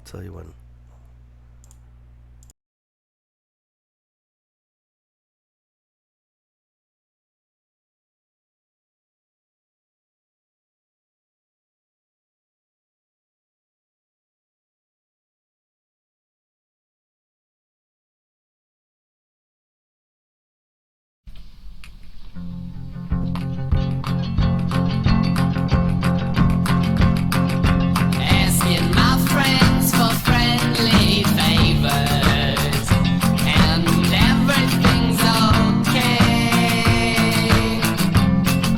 tell you when. Asking my friends for friendly favors, and everything's okay.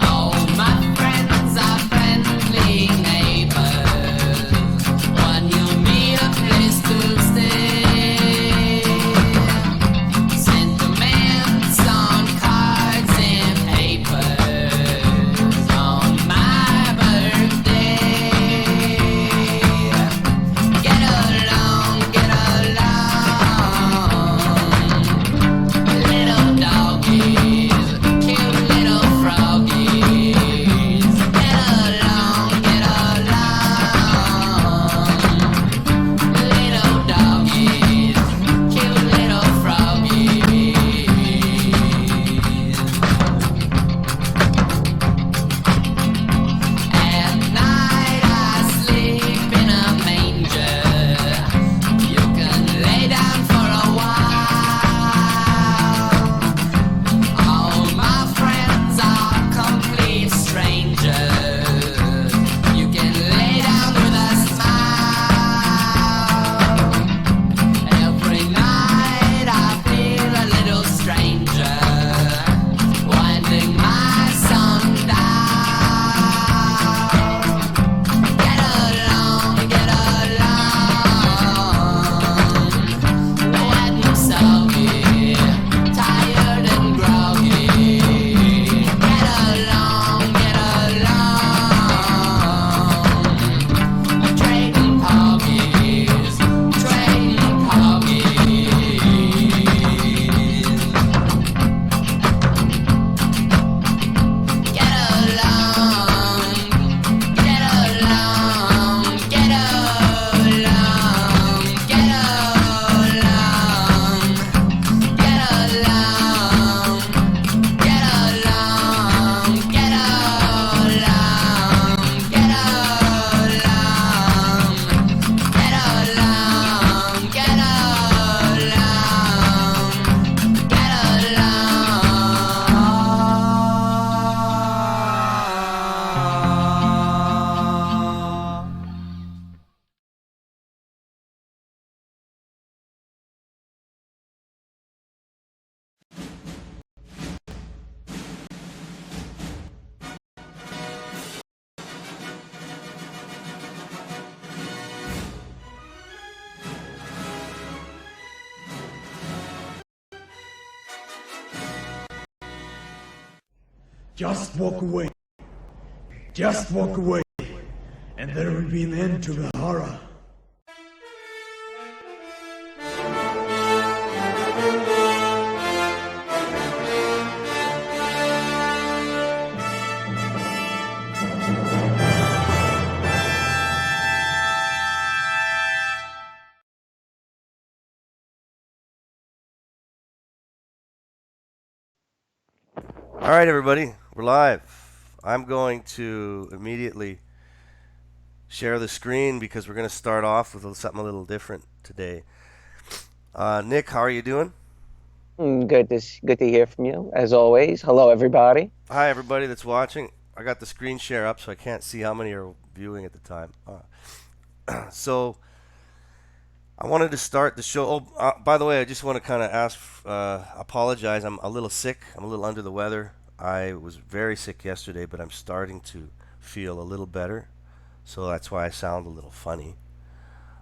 All my friends are friendly neighbors. When you need a place to stay, sentiments on cards and papers on my birthday. Get along, little doggies, cute little froggies. Get along, little doggies, cute little froggies. At night I sleep in a manger. You can lay down for a while. All my friends are complete strangers. You can lay down with a smile. Every night I feel a little stranger, winding my song down. Get along, wet and soggy, tired and groggy. Get along, trading poggies, trading poggies. Get along, get along, get along, get along, get along, get along, get along, get along, get along. Just walk away. Just walk away. And there will be an end to the horror. All right, everybody, we're live. I'm going to immediately share the screen because we're going to start off with something a little different today. Nick, how are you doing? Good to hear from you, as always. Hello, everybody. Hi, everybody that's watching. I got the screen share up, so I can't see how many are viewing at the time. So I wanted to start the show. By the way, I just want to kind of apologize. I'm a little sick. I'm a little under the weather. I was very sick yesterday, but I'm starting to feel a little better. So that's why I sound a little funny.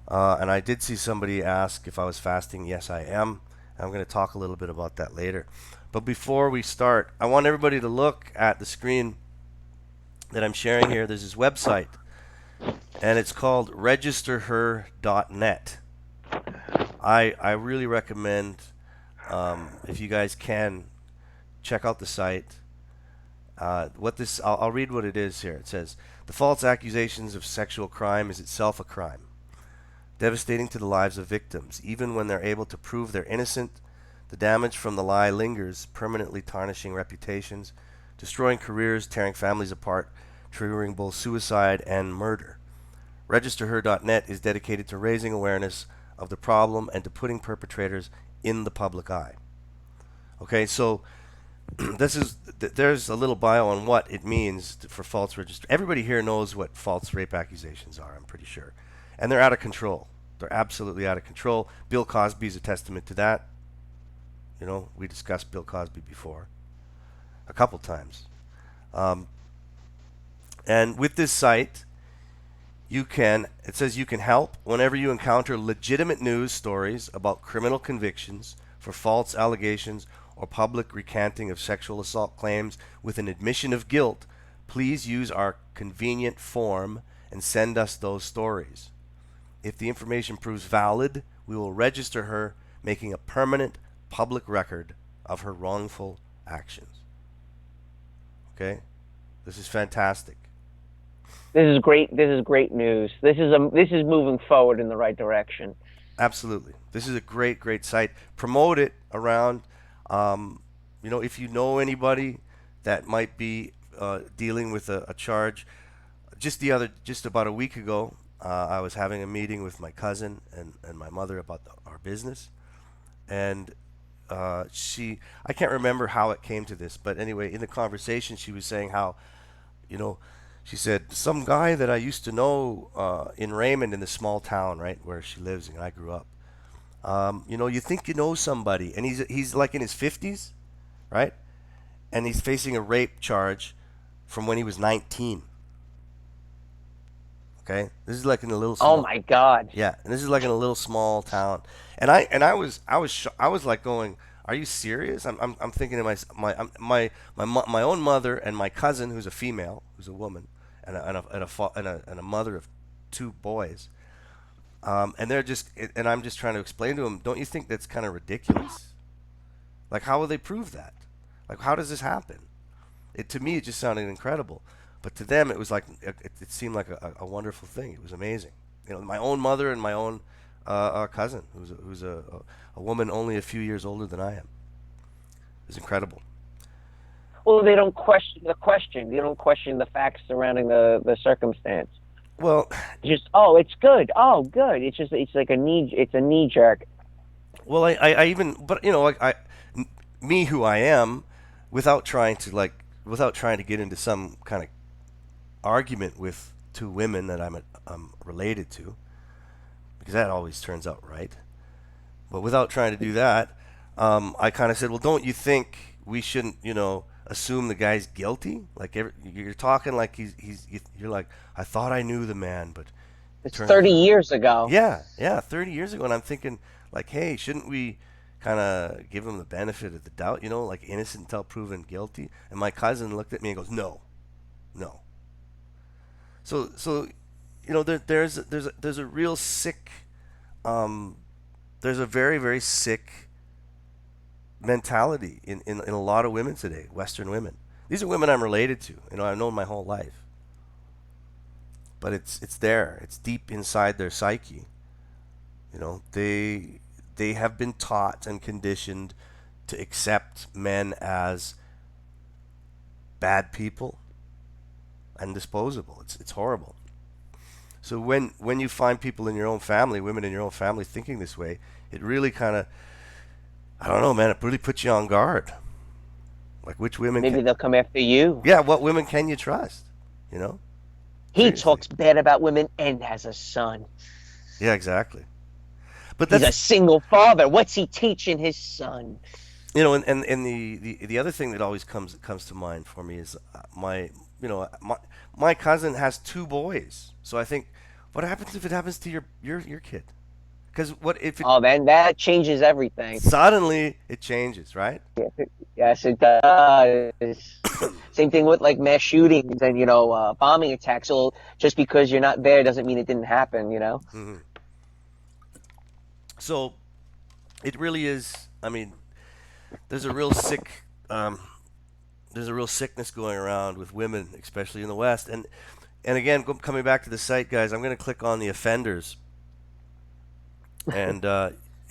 And I did see somebody ask if I was fasting. Yes, I am. I'm going to talk a little bit about that later. But before we start, I want everybody to look at the screen that I'm sharing here. There's this website, and it's called registerher.net. I really recommend, if you guys can, check out the site. I'll read what it is here. It says, the false accusations of sexual crime is itself a crime. devastating to the lives of victims. Even when they're able to prove they're innocent, the damage from the lie lingers, permanently tarnishing reputations, destroying careers, tearing families apart, triggering both suicide and murder. RegisterHer.net is dedicated to raising awareness of the problem and to putting perpetrators in the public eye. Okay, so there's a little bio on what it means for false register. Everybody here knows what false rape accusations are, I'm pretty sure. And they're out of control. They're absolutely out of control. Bill Cosby is a testament to that. You know, we discussed Bill Cosby before a couple times. And with this site, it says you can help whenever you encounter legitimate news stories about criminal convictions for false allegations or public recanting of sexual assault claims with an admission of guilt. Please use our convenient form and send us those stories. If the information proves valid, we will register her, making a permanent public record of her wrongful actions. Okay? This is fantastic. This is great. This is great news. This is moving forward in the right direction. Absolutely. This is a great, great site. Promote it around. If you know anybody that might be dealing with a charge, just about a week ago, I was having a meeting with my cousin and my mother about our business, and I can't remember how it came to this, but anyway, in the conversation, she was saying how, she said, some guy that I used to know in Raymond, in the small town, right, where she lives and I grew up. You think you know somebody, and he's like in his 50s, right? And he's facing a rape charge from when he was 19. Okay, this is like in a little small. Oh my God. Yeah, and this is like in a I small town, and I was like going, are you serious? I'm thinking to my own mother and my cousin, who's a female, who's a woman, and a mother of two boys. And I'm just trying to explain to them, don't you think that's kind of ridiculous? Like, how will they prove that? Like, how does this happen? To me, it just sounded incredible. But to them, it was like, it seemed like a wonderful thing. It was amazing. My own mother and my own cousin, who's a woman only a few years older than I am. It was incredible. Well, they don't question the question. They don't question the facts surrounding the circumstance. Well, just it's good. Oh, good. It's like a knee jerk. Well, I even, but me who I am, without trying to get into some kind of argument with two women that I'm related to, because that always turns out right. But without trying to do that, I kind of said, well, don't you think we shouldn't, assume the guy's guilty? Like, you're talking like you're like, I thought I knew the man, but it's 30 years ago. Yeah, 30 years ago, and I'm thinking, like, hey, shouldn't we kind of give him the benefit of the doubt, like innocent until proven guilty? And my cousin looked at me and goes, no. So there's a real sick, there's a very, very sick mentality in a lot of women today, Western women. These are women I'm related to. I've known my whole life. But it's there. It's deep inside their psyche. They have been taught and conditioned to accept men as bad people and disposable. It's horrible. So when you find people in your own family, women in your own family thinking this way, it really kind of, I don't know, man, it really puts you on guard. Like, which women maybe they'll come after you. Yeah, what women can you trust? He Seriously. talks bad about women and has a son. Yeah, exactly. But he's a single father. What's he teaching his son? And the other thing that always comes to mind for me is my cousin has two boys. So I think, what happens if it happens to your kid? Because what if it, then that changes everything. Suddenly it changes, right? Yes, it does. Same thing with like mass shootings and bombing attacks. So just because you're not there doesn't mean it didn't happen. Mm-hmm. So it really is. I mean, there's a real sickness going around with women, especially in the West. And again, coming back to the site, guys, I'm going to click on the offenders. And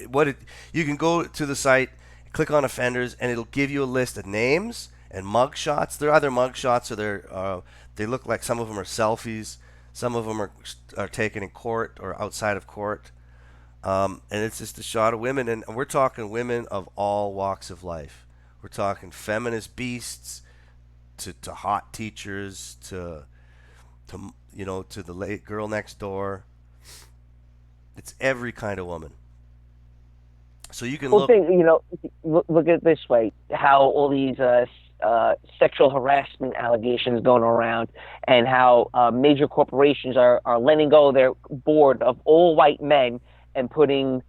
what it, you can go to the site, click on offenders, and it'll give you a list of names and mug shots. They're either mug shots or they look like some of them are selfies. Some of them are taken in court or outside of court. And it's just a shot of women, and we're talking women of all walks of life. We're talking feminist beasts to hot teachers to the late girl next door. It's every kind of woman. So you can Well, look. look at it this way: how all these sexual harassment allegations going around, and how major corporations are letting go of their board of all white men and putting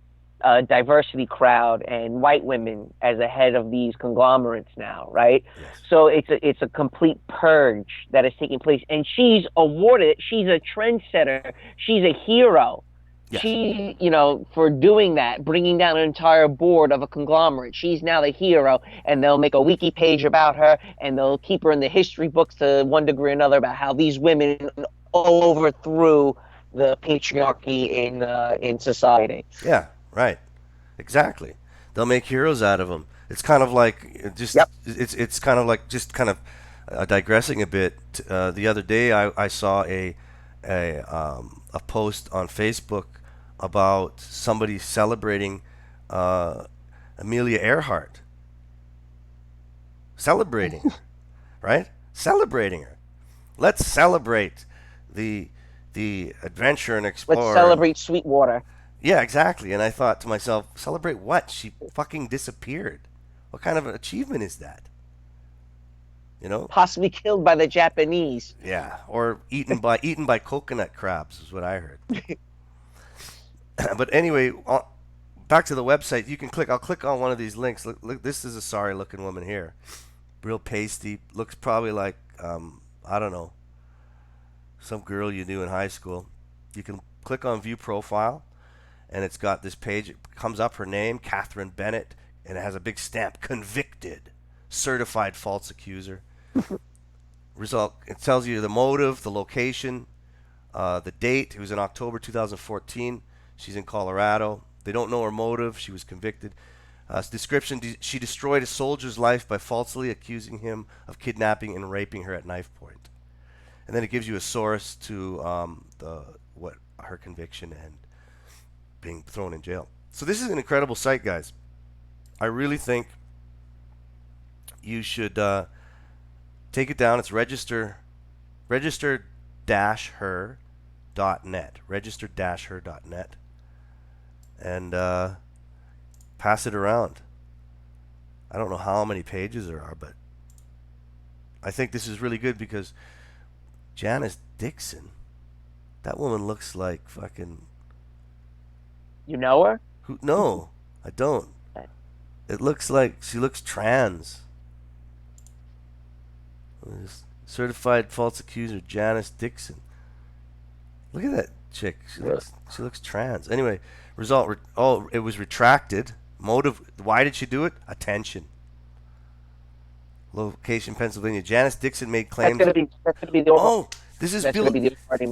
diversity crowd and white women as a head of these conglomerates now, right? Yes. So it's a complete purge that is taking place, and she's awarded. She's a trendsetter. She's a hero. Yes. She, for doing that, bringing down an entire board of a conglomerate. She's now the hero, and they'll make a wiki page about her, and they'll keep her in the history books to one degree or another about how these women overthrew the patriarchy in society. Yeah. Right. Exactly. They'll make heroes out of them. It's kind of like Yep. it's kind of like just kind of digressing a bit. The other day I saw a post on Facebook about somebody celebrating Amelia Earhart. Celebrating her, right? Celebrating her. Let's celebrate the adventure and Let's explorer. celebrate Sweetwater. Yeah, exactly. And I thought to myself, celebrate what? She fucking disappeared. What kind of an achievement is that? You know? Possibly killed by the Japanese. Yeah, or eaten by coconut crabs is what I heard. But anyway, back to the website. You can click. I'll click on one of these links. Look, this is a sorry-looking woman here. Real pasty. Looks probably like I don't know, some girl you knew in high school. You can click on View Profile, and it's got this page. It comes up her name, Catherine Bennett, and it has a big stamp, convicted, certified false accuser. Result. It tells you the motive, the location, the date. It was in October 2014. She's in Colorado. They don't know her motive. She was convicted. Description: she destroyed a soldier's life by falsely accusing him of kidnapping and raping her at knife point. And then it gives you a source to what her conviction and being thrown in jail. So this is an incredible site, guys. I really think you should take it down. It's register-her.net. Register-her.net. And pass it around. I don't know how many pages there are, but I think this is really good because Janice Dixon, that woman looks like fucking... You know her? Who? No, I don't. It looks like she looks trans. Certified false accuser Janice Dixon. Look at that chick. She looks trans. Anyway, result. It was retracted. Motive. Why did she do it? Attention. Location: Pennsylvania. Janice Dixon made claims. That's gonna be the Oh, this is that's Bill. gonna be the party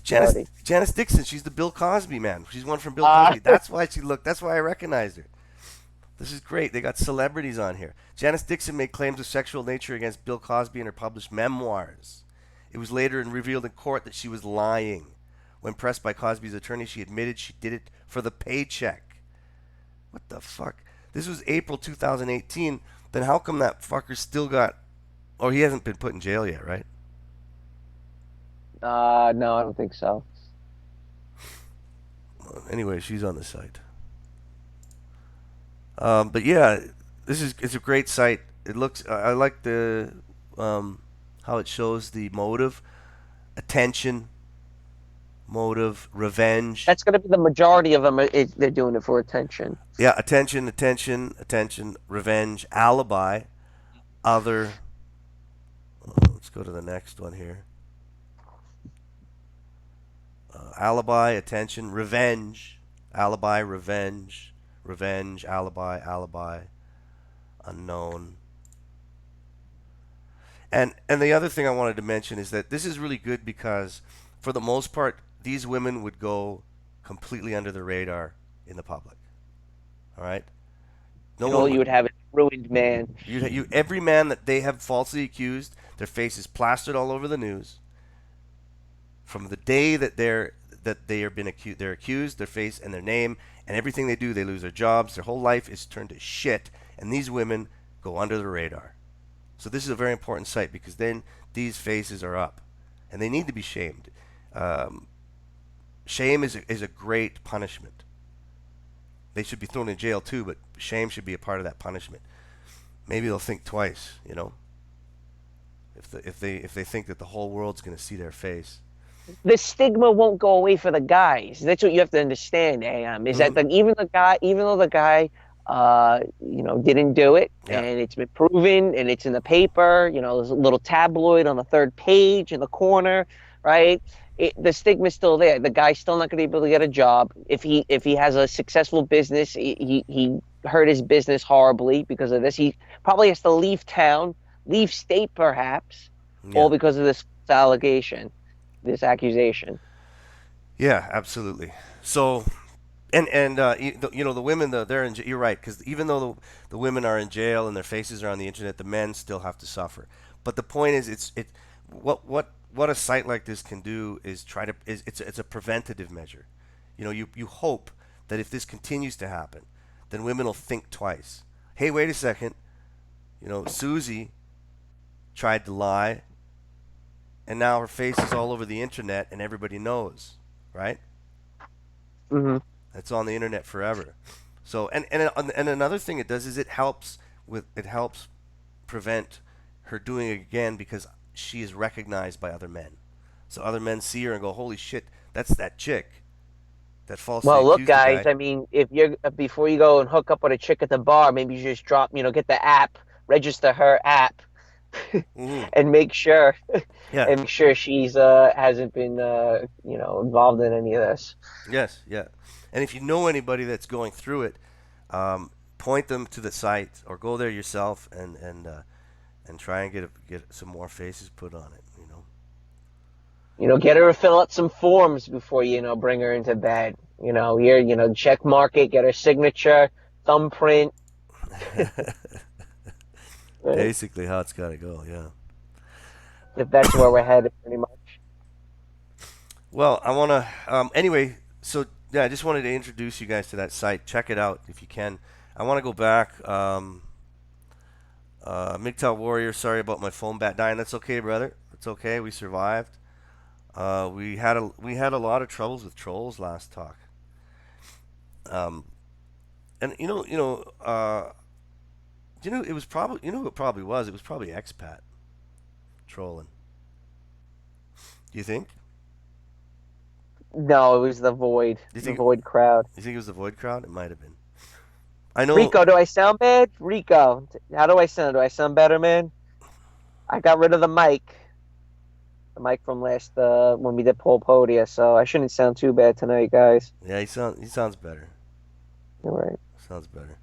Janice, Janice Dixon. She's the Bill Cosby man. She's one from Bill Cosby. That's why she looked. That's why I recognized her. This is great. They got celebrities on here. Janice Dixon made claims of sexual nature against Bill Cosby in her published memoirs. It was later revealed in court that she was lying. When pressed by Cosby's attorney, she admitted she did it for the paycheck. What the fuck? This was April 2018. Then how come that fucker still got... Oh, he hasn't been put in jail yet, right? No, I don't think so. Anyway, she's on the site. But yeah, it's a great site. It looks... I like the... how it shows the motive. Attention. Motive. Revenge. That's going to be the majority of them. They're doing it for attention. Yeah, attention. Revenge. Alibi. Other. Let's go to the next one here. Alibi, attention, revenge. Alibi, revenge. Revenge, alibi. Unknown. And the other thing I wanted to mention is that this is really good because, for the most part, these women would go completely under the radar in the public. All right, no And one all you would. would have is a ruined man. Every man that they have falsely accused, their face is plastered all over the news. From the day that they are been accused, they're accused, their face and their name and everything they do, they lose their jobs. Their whole life is turned to shit, and these women go under the radar. So this is a very important site because then these faces are up, and they need to be shamed. Um, Shame is a great punishment. They should be thrown in jail too, but shame should be a part of that punishment. Maybe they'll think twice, if they think that the whole world's going to see their face. The stigma won't go away for the guys. That's what you have to understand, Am, is that Mm-hmm. even though the guy, didn't do it, Yeah, and it's been proven, and it's in the paper, there's a little tabloid on the third page in the corner, right? The stigma's still there. The guy's still not going to be able to get a job if he has a successful business. He hurt his business horribly because of this. He probably has to leave town, leave state, perhaps, yeah, all because of this allegation, this accusation. yeah, absolutely. So, the women, they're in. You're right, because even though the women are in jail and their faces are on the internet, the men still have to suffer. But the point is, what a site like this can do is it's a preventative measure. You hope that if this continues to happen, then women will think twice. Hey, wait a second. Susie tried to lie, and now her face is all over the internet, and everybody knows, right? Hmm. It's on the internet forever. So, and another thing it does is it helps prevent her doing it again because she is recognized by other men. So other men see her and go, "Holy shit, that's that chick that falsely Well, look, accused the guys. guy." I mean, if you're before you go and hook up with a chick at the bar, maybe you just get the app, register her app, Hmm. and make sure Yeah. and make sure she's hasn't been involved in any of this. Yes. Yeah. And if you know anybody that's going through it, point them to the site or go there yourself and try and get some more faces put on it. Get her to fill out some forms before bring her into bed. Here, check mark it, get her signature, thumbprint. Right? Basically, how it's got to go. Yeah. If that's where we're headed, pretty much. Well, I want to. Anyway, so yeah, I just wanted to introduce you guys to that site. Check it out if you can. I want to go back. MGTOW Warrior, sorry about my phone bat dying. That's okay, brother. It's okay. We survived. We had a lot of troubles with trolls last talk. Um, and it was probably who it probably was. It was probably expat trolling. Do you think? No, it was the void, Do you the think? void crowd. You think it was the Void crowd? It might have been. I know. Rico, do I sound bad? Rico, how do I sound? Do I sound better, man? I got rid of the mic from last when we did Pole Podia, so I shouldn't sound too bad tonight, guys. Yeah, he sounds better. All right. Sounds better.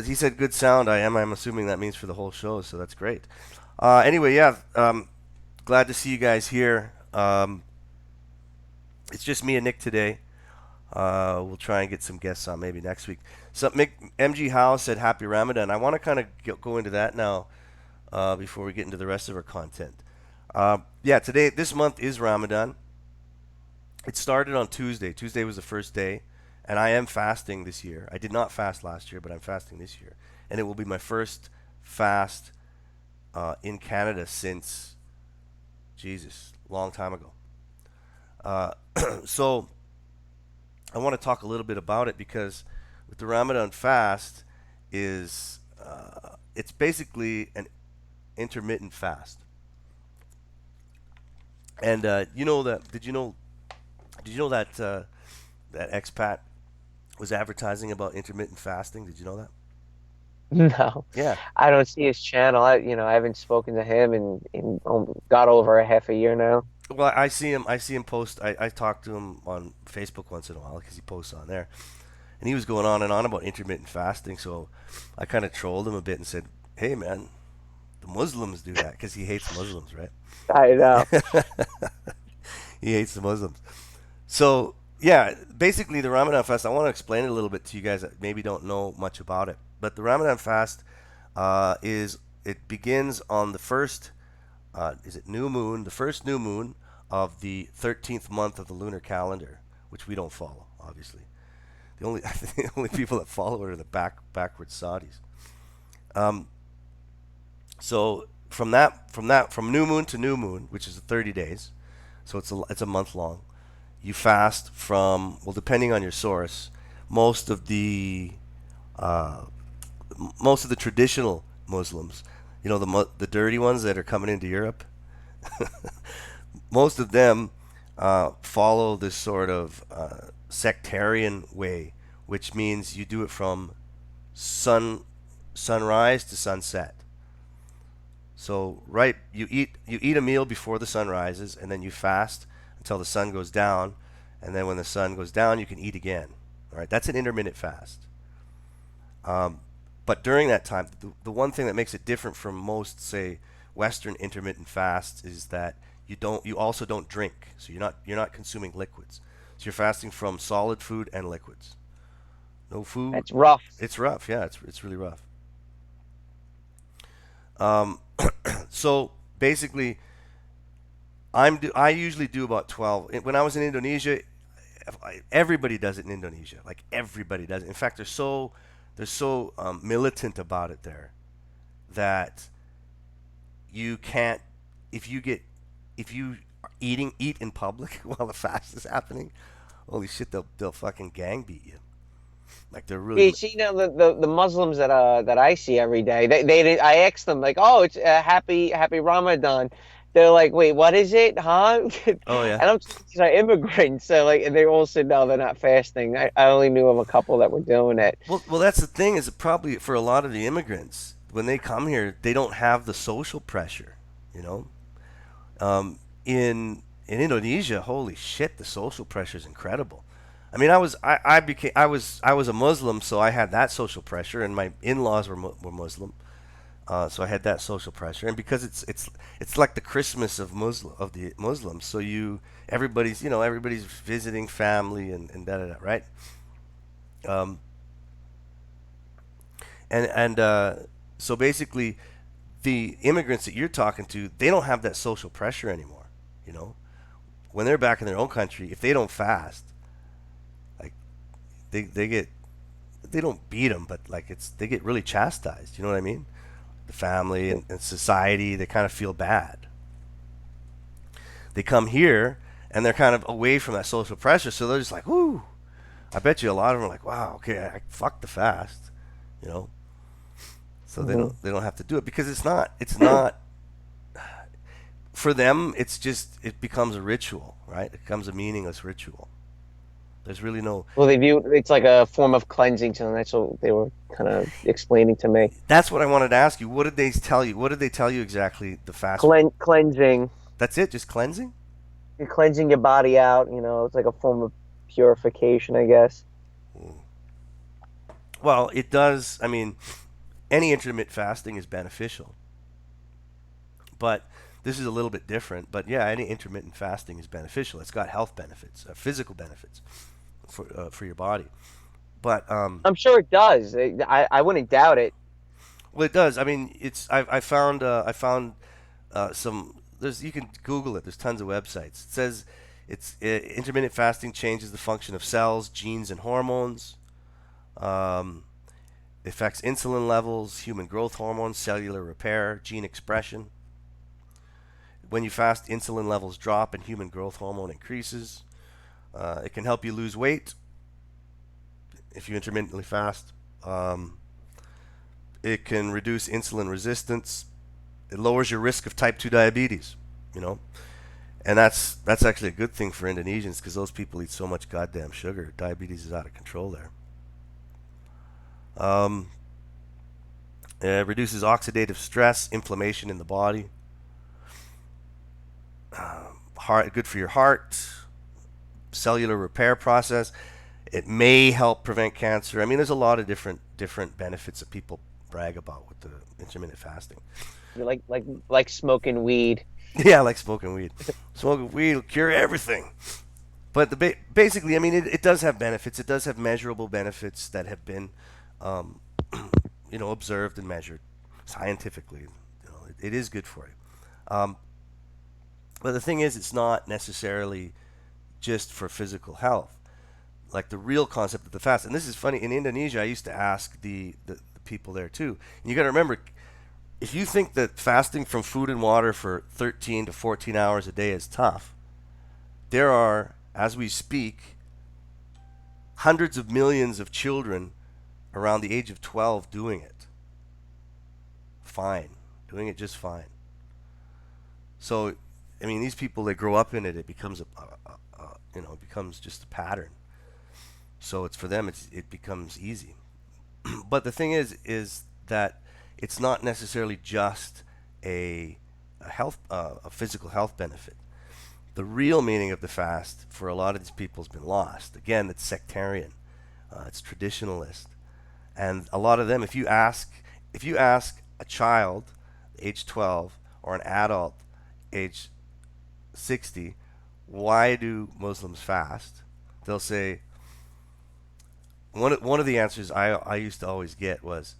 He said good sound. I'm assuming that means for the whole show, so that's great. Anyway, yeah. Glad to see you guys here. It's just me and Nick today. We'll try and get some guests on maybe next week. So MG Howe said Happy Ramadan. I want to kind of go into that now before we get into the rest of our content. Yeah, this month is Ramadan. It started on Tuesday. Tuesday was the first day, and I am fasting this year. I did not fast last year, but I'm fasting this year, and it will be my first fast in Canada since Jesus, long time ago. Uh, so I want to talk a little bit about it because with the Ramadan fast is it's basically an intermittent fast. And you know that? Did you know that that expat was advertising about intermittent fasting? Did you know that? No, Yeah. I don't see his channel. I haven't spoken to him in got over a half a year now. Well, I see him. I see him post. I talk to him on Facebook once in a while because he posts on there, and he was going on and on about intermittent fasting. So I kind of trolled him a bit and said, "Hey, man, the Muslims do that because he hates Muslims, right?" I know. He hates the Muslims. So Yeah, basically the Ramadan fast. I want to explain it a little bit to you guys that maybe don't know much about it. But the Ramadan fast is it begins on the first is it new moon, the first new moon of the 13th month of the lunar calendar, which we don't follow, obviously. The only the only people that follow it are the backward Saudis. Um, so from new moon to new moon, which is 30 days, so it's a month long. You fast from, well, depending on your source, most of the uh, most of the traditional Muslims, the dirty ones that are coming into Europe, most of them follow this sort of sectarian way, which means you do it from sun sunrise to sunset. So right, you eat a meal before the sun rises, and then you fast until the sun goes down, and then when the sun goes down, you can eat again. All right, that's an intermittent fast. Um, but during that time, the one thing that makes it different from most, say, Western intermittent fasts is that you also don't drink, so you're not consuming liquids. So you're fasting from solid food and liquids. No food. That's rough. It's rough. Yeah, it's really rough. Um, so basically, I usually do about 12. When I was in Indonesia, everybody does it in Indonesia. Like everybody does it. In fact, they're so militant about it there that you can't if you get if you eat in public while the fast is happening. Holy shit, they'll fucking gang beat you. Like they're Yeah, really. you see, the Muslims that I see every day, I ask them like, oh, it's happy Ramadan. They're like, wait, what is it, huh? And Oh yeah. I'm thinking these are immigrants, so like, and they all said no, they're not fasting. I only knew of a couple that were doing it. Well, that's the thing. Is probably for a lot of the immigrants when they come here, they don't have the social pressure. You know, in Indonesia, holy shit, the social pressure is incredible. I mean, I was a Muslim, so I had that social pressure, and my in-laws were Muslim, so I had that social pressure. And because it's like the Christmas of the Muslims, so everybody's visiting family and da da da, right? Um, and so basically, the immigrants that you're talking to, they don't have that social pressure anymore. You know, when they're back in their own country, if they don't fast, like they get they don't beat them, but like they get really chastised. You know what I mean? The family and society, they kind of feel bad. They come here and they're kind of away from that social pressure, so they're just like, "Whoo!" I bet you a lot of them are like, "Wow, okay, I fuck the fast," you know. So Hmm. they don't have to do it because it's not for them. It's just it becomes a ritual, right? It becomes a meaningless ritual. There's really no. Well, they view it's like a form of cleansing to them. That's what they were kind of explaining to me. That's what I wanted to ask you. What did they tell you? What did they tell you exactly? The fast. Cleansing. That's it. Just cleansing. You're cleansing your body out. It's like a form of purification, I guess. Well, it does. I mean, any intermittent fasting is beneficial, but this is a little bit different. But yeah, any intermittent fasting is beneficial. It's got health benefits, physical benefits for your body. But I'm sure it does. I wouldn't doubt it. well, it does. I mean, I found some. There's you can Google it. There's tons of websites. It says it's intermittent fasting changes the function of cells, genes, and hormones. Um, affects insulin levels, human growth hormones, cellular repair, gene expression. When you fast, insulin levels drop and human growth hormone increases. It can help you lose weight if you intermittently fast. Um, it can reduce insulin resistance. It lowers your risk of type 2 diabetes, you know. And that's actually a good thing for Indonesians because those people eat so much goddamn sugar. Diabetes is out of control there. Um, it reduces oxidative stress, inflammation in the body. Heart, good for your heart, cellular repair process. It may help prevent cancer. I mean, there's a lot of different benefits that people brag about with the intermittent fasting. You like smoking weed. Yeah, like smoking weed. Smoking weed will cure everything. But basically, I mean, it does have benefits. It does have measurable benefits that have been, um, observed and measured scientifically. It is good for you. But the thing is, it's not necessarily just for physical health. Like the real concept of the fast, and this is funny. In Indonesia, I used to ask the people there too. And you got to remember, if you think that fasting from food and water for 13 to 14 hours a day is tough, there are, as we speak, hundreds of millions of children around the age of 12 doing it. Fine. Doing it just fine. So, I mean, these people, they grow up in it. It becomes it becomes just a pattern. So it's for them. It becomes easy. But the thing is that it's not necessarily just a physical health benefit. The real meaning of the fast for a lot of these people has been lost. Again, it's sectarian, it's traditionalist, and a lot of them, if you ask a child, age 12, or an adult, age 60, why do Muslims fast? They'll say one of the answers I used to always get was,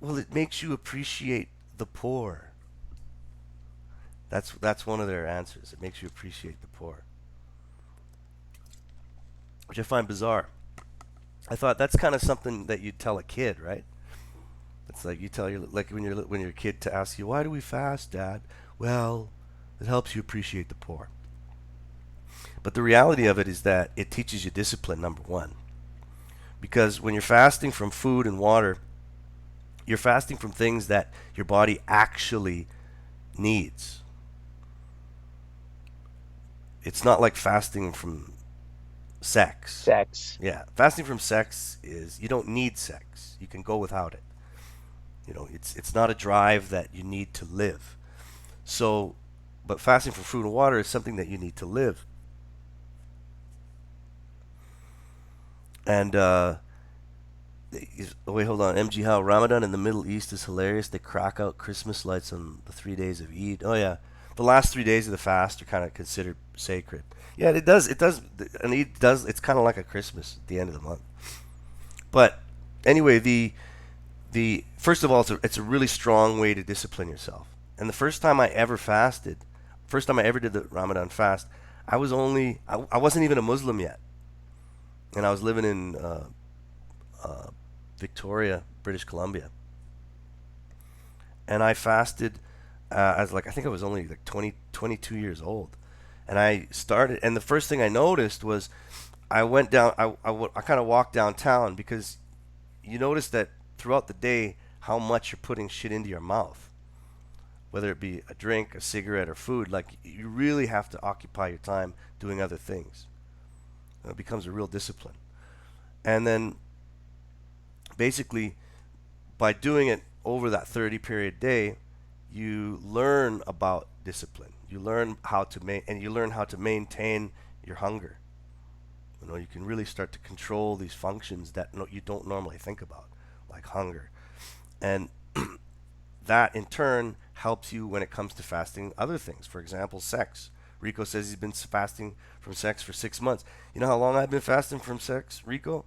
well, it makes you appreciate the poor. That's one of their answers. It makes you appreciate the poor, which I find bizarre. I thought that's kind of something that you'd tell a kid, right? It's like you tell your like when you're a kid to ask you, why do we fast, Dad? Well, it helps you appreciate the poor. But the reality of it is that it teaches you discipline, number one. Because when you're fasting from food and water, you're fasting from things that your body actually needs. It's not like fasting from sex. Sex. Yeah, fasting from sex is, you don't need sex. You can go without it. It's not a drive that you need to live. So, but fasting from food and water is something that you need to live. And wait, hold on. MGTOW, Ramadan in the Middle East is hilarious. They crack out Christmas lights on the 3 days of Eid. Oh yeah, the last 3 days of the fast are kind of considered sacred. Yeah, it does. It does. And Eid does. It's kind of like a Christmas at the end of the month. But anyway, the first of all, it's a really strong way to discipline yourself. And the first time I ever fasted, first time I ever did the Ramadan fast, I wasn't even a Muslim yet, and I was living in Victoria, British Columbia, and I fasted as like, I think I was only like 22 years old, and I started, and the first thing I noticed was I went down, I kind of walked downtown, because you notice that throughout the day how much you're putting shit into your mouth, whether it be a drink, a cigarette, or food. Like, you really have to occupy your time doing other things. It becomes a real discipline. And then basically, by doing it over that 30 period day, you learn about discipline. You learn how to and you learn how to maintain your hunger. You can really start to control these functions that you don't normally think about, like hunger. And that in turn helps you when it comes to fasting other things. For example, sex. Rico says he's been fasting from sex for 6 months. You know how long I've been fasting from sex, Rico?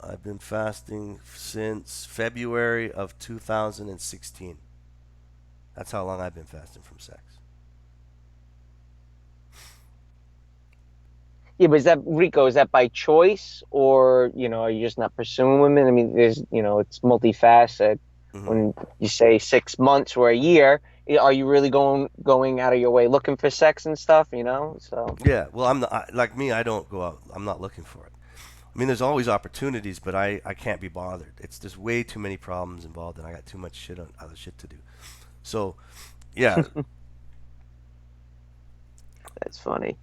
I've been fasting since February of 2016. That's how long I've been fasting from sex. Yeah, but is that, Rico, is that by choice, or, are you just not pursuing women? I mean, it's multifaceted. Mm-hmm. When you say 6 months or a year, are you really going out of your way looking for sex and stuff, So Yeah, well, I'm not, like me, I don't go out. I'm not looking for it. I mean, there's always opportunities, but I can't be bothered. There's way too many problems involved, and I got too much other shit to do. So, yeah. that's funny.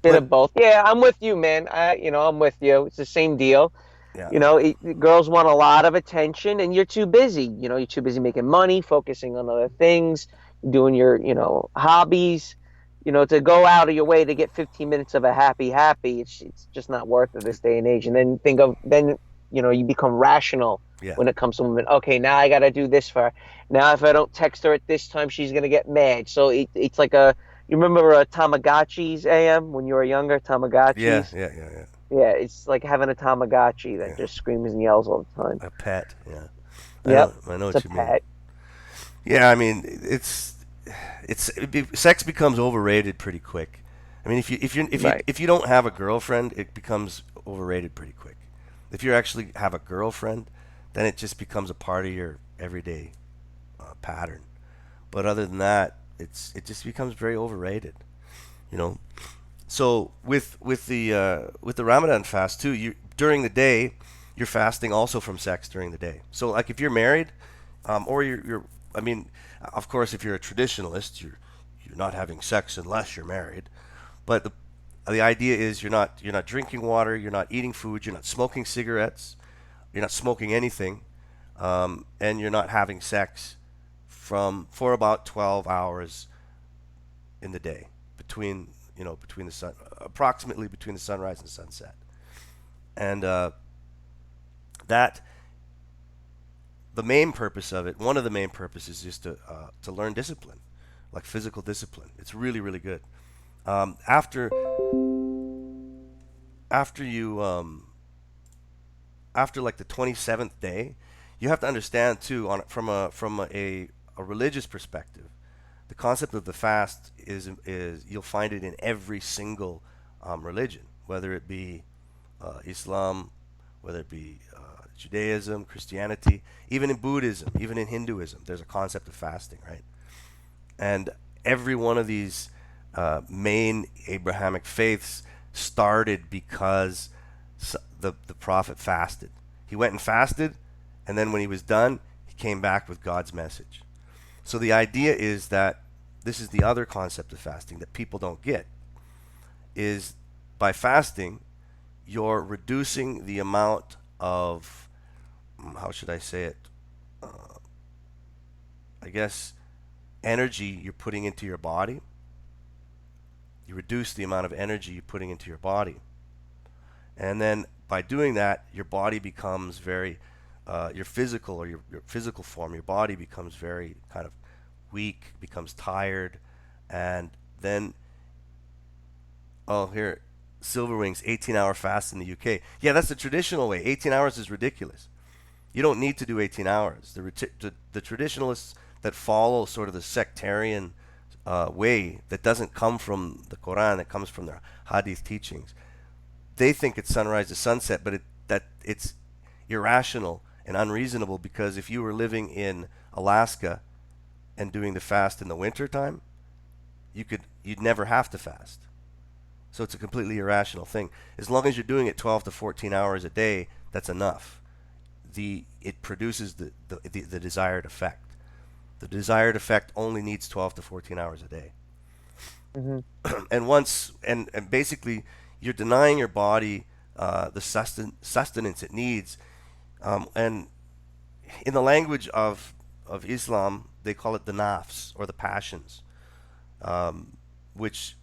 Bit But of both. Yeah, I'm with you, man. I'm with you. It's the same deal. yeah, Girls want a lot of attention, and you're too busy. You're too busy making money, focusing on other things, doing your, hobbies. To go out of your way to get 15 minutes of a happy, it's just not worth it this day and age. And then you become rational Yeah. when it comes to women. Okay, now I got to do this for her. Now, if I don't text her at this time, she's going to get mad. So it's like you remember Tamagotchis, AM, when you were younger, Yeah. Tamagotchis? Yeah. Yeah. Yeah. Yeah, it's like having a Tamagotchi that Yeah. just screams and yells all the time. A pet. Yeah. I Yep, know. I know it's a what you mean. pet. Yeah. I mean, sex becomes overrated pretty quick. I mean, Right. if you don't have a girlfriend, it becomes overrated pretty quick. If you actually have a girlfriend, then it just becomes a part of your everyday pattern. But other than that, it just becomes very overrated. You know. So with the Ramadan fast too, you during the day, you're fasting also from sex during the day. So like if you're married, or you're I mean, of course, if you're a traditionalist, you're not having sex unless you're married. But the idea is you're not drinking water, you're not eating food, you're not smoking cigarettes, you're not smoking anything, and you're not having sex for about 12 hours in the day between between the sun approximately between the sunrise and sunset, and that the main purpose of it, one of the main purposes, is to learn discipline, like physical discipline. It's really really good. Um, after you um, after like the 27th day, you have to understand too, from a religious perspective, the concept of the fast is you'll find it in every single religion, whether it be Islam, whether it be Judaism, Christianity, even in Buddhism, even in Hinduism. There's a concept of fasting, right? And every one of these main Abrahamic faiths started because the prophet fasted. He went and fasted, and then when he was done, he came back with God's message. So the idea is that this is the other concept of fasting that people don't get, is by fasting, you're reducing the amount of, how should I say it, I guess, energy you're putting into your body. You reduce the amount of energy you're putting into your body. And then by doing that, your body becomes very, your physical or your physical form, your body becomes very kind of weak, becomes tired, and then, oh, here, Silverwings, 18-hour fast in the UK. Yeah, that's the traditional way. 18 hours is ridiculous. You don't need to do 18 hours. The traditionalists that follow sort of the sectarian way that doesn't come from the Quran, that comes from their Hadith teachings, they think it's sunrise to sunset, but it's irrational and unreasonable, because if you were living in Alaska and doing the fast in the winter time, you'd never have to fast. So it's a completely irrational thing. As long as you're doing it 12 to 14 hours a day, that's enough. It produces the desired effect. The desired effect only needs 12 to 14 hours a day. Hmm. And basically you're denying your body the sustenance it needs. And in the language of Islam, they call it the nafs, or the passions, which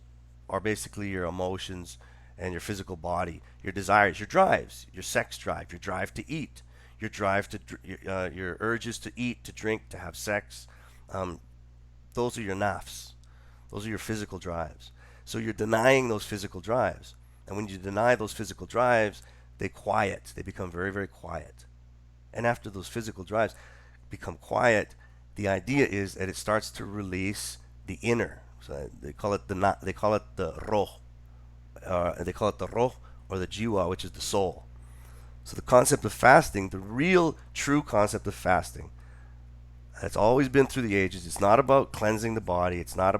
are basically your emotions and your physical body, your desires, your drives, your sex drive, your drive to eat, your drive to your urges to eat, to drink, to have sex. Um, those are your nafs. Those are your physical drives. So you're denying those physical drives. And when you deny those physical drives, they quiet. They become very, very quiet. And after those physical drives become quiet, the idea is that it starts to release the inner. So they call it the roh. They call it the roh, or the jiwa, which is the soul. So the concept of fasting, the real true concept of fasting, it's always been through the ages. It's not about cleansing the body. It's not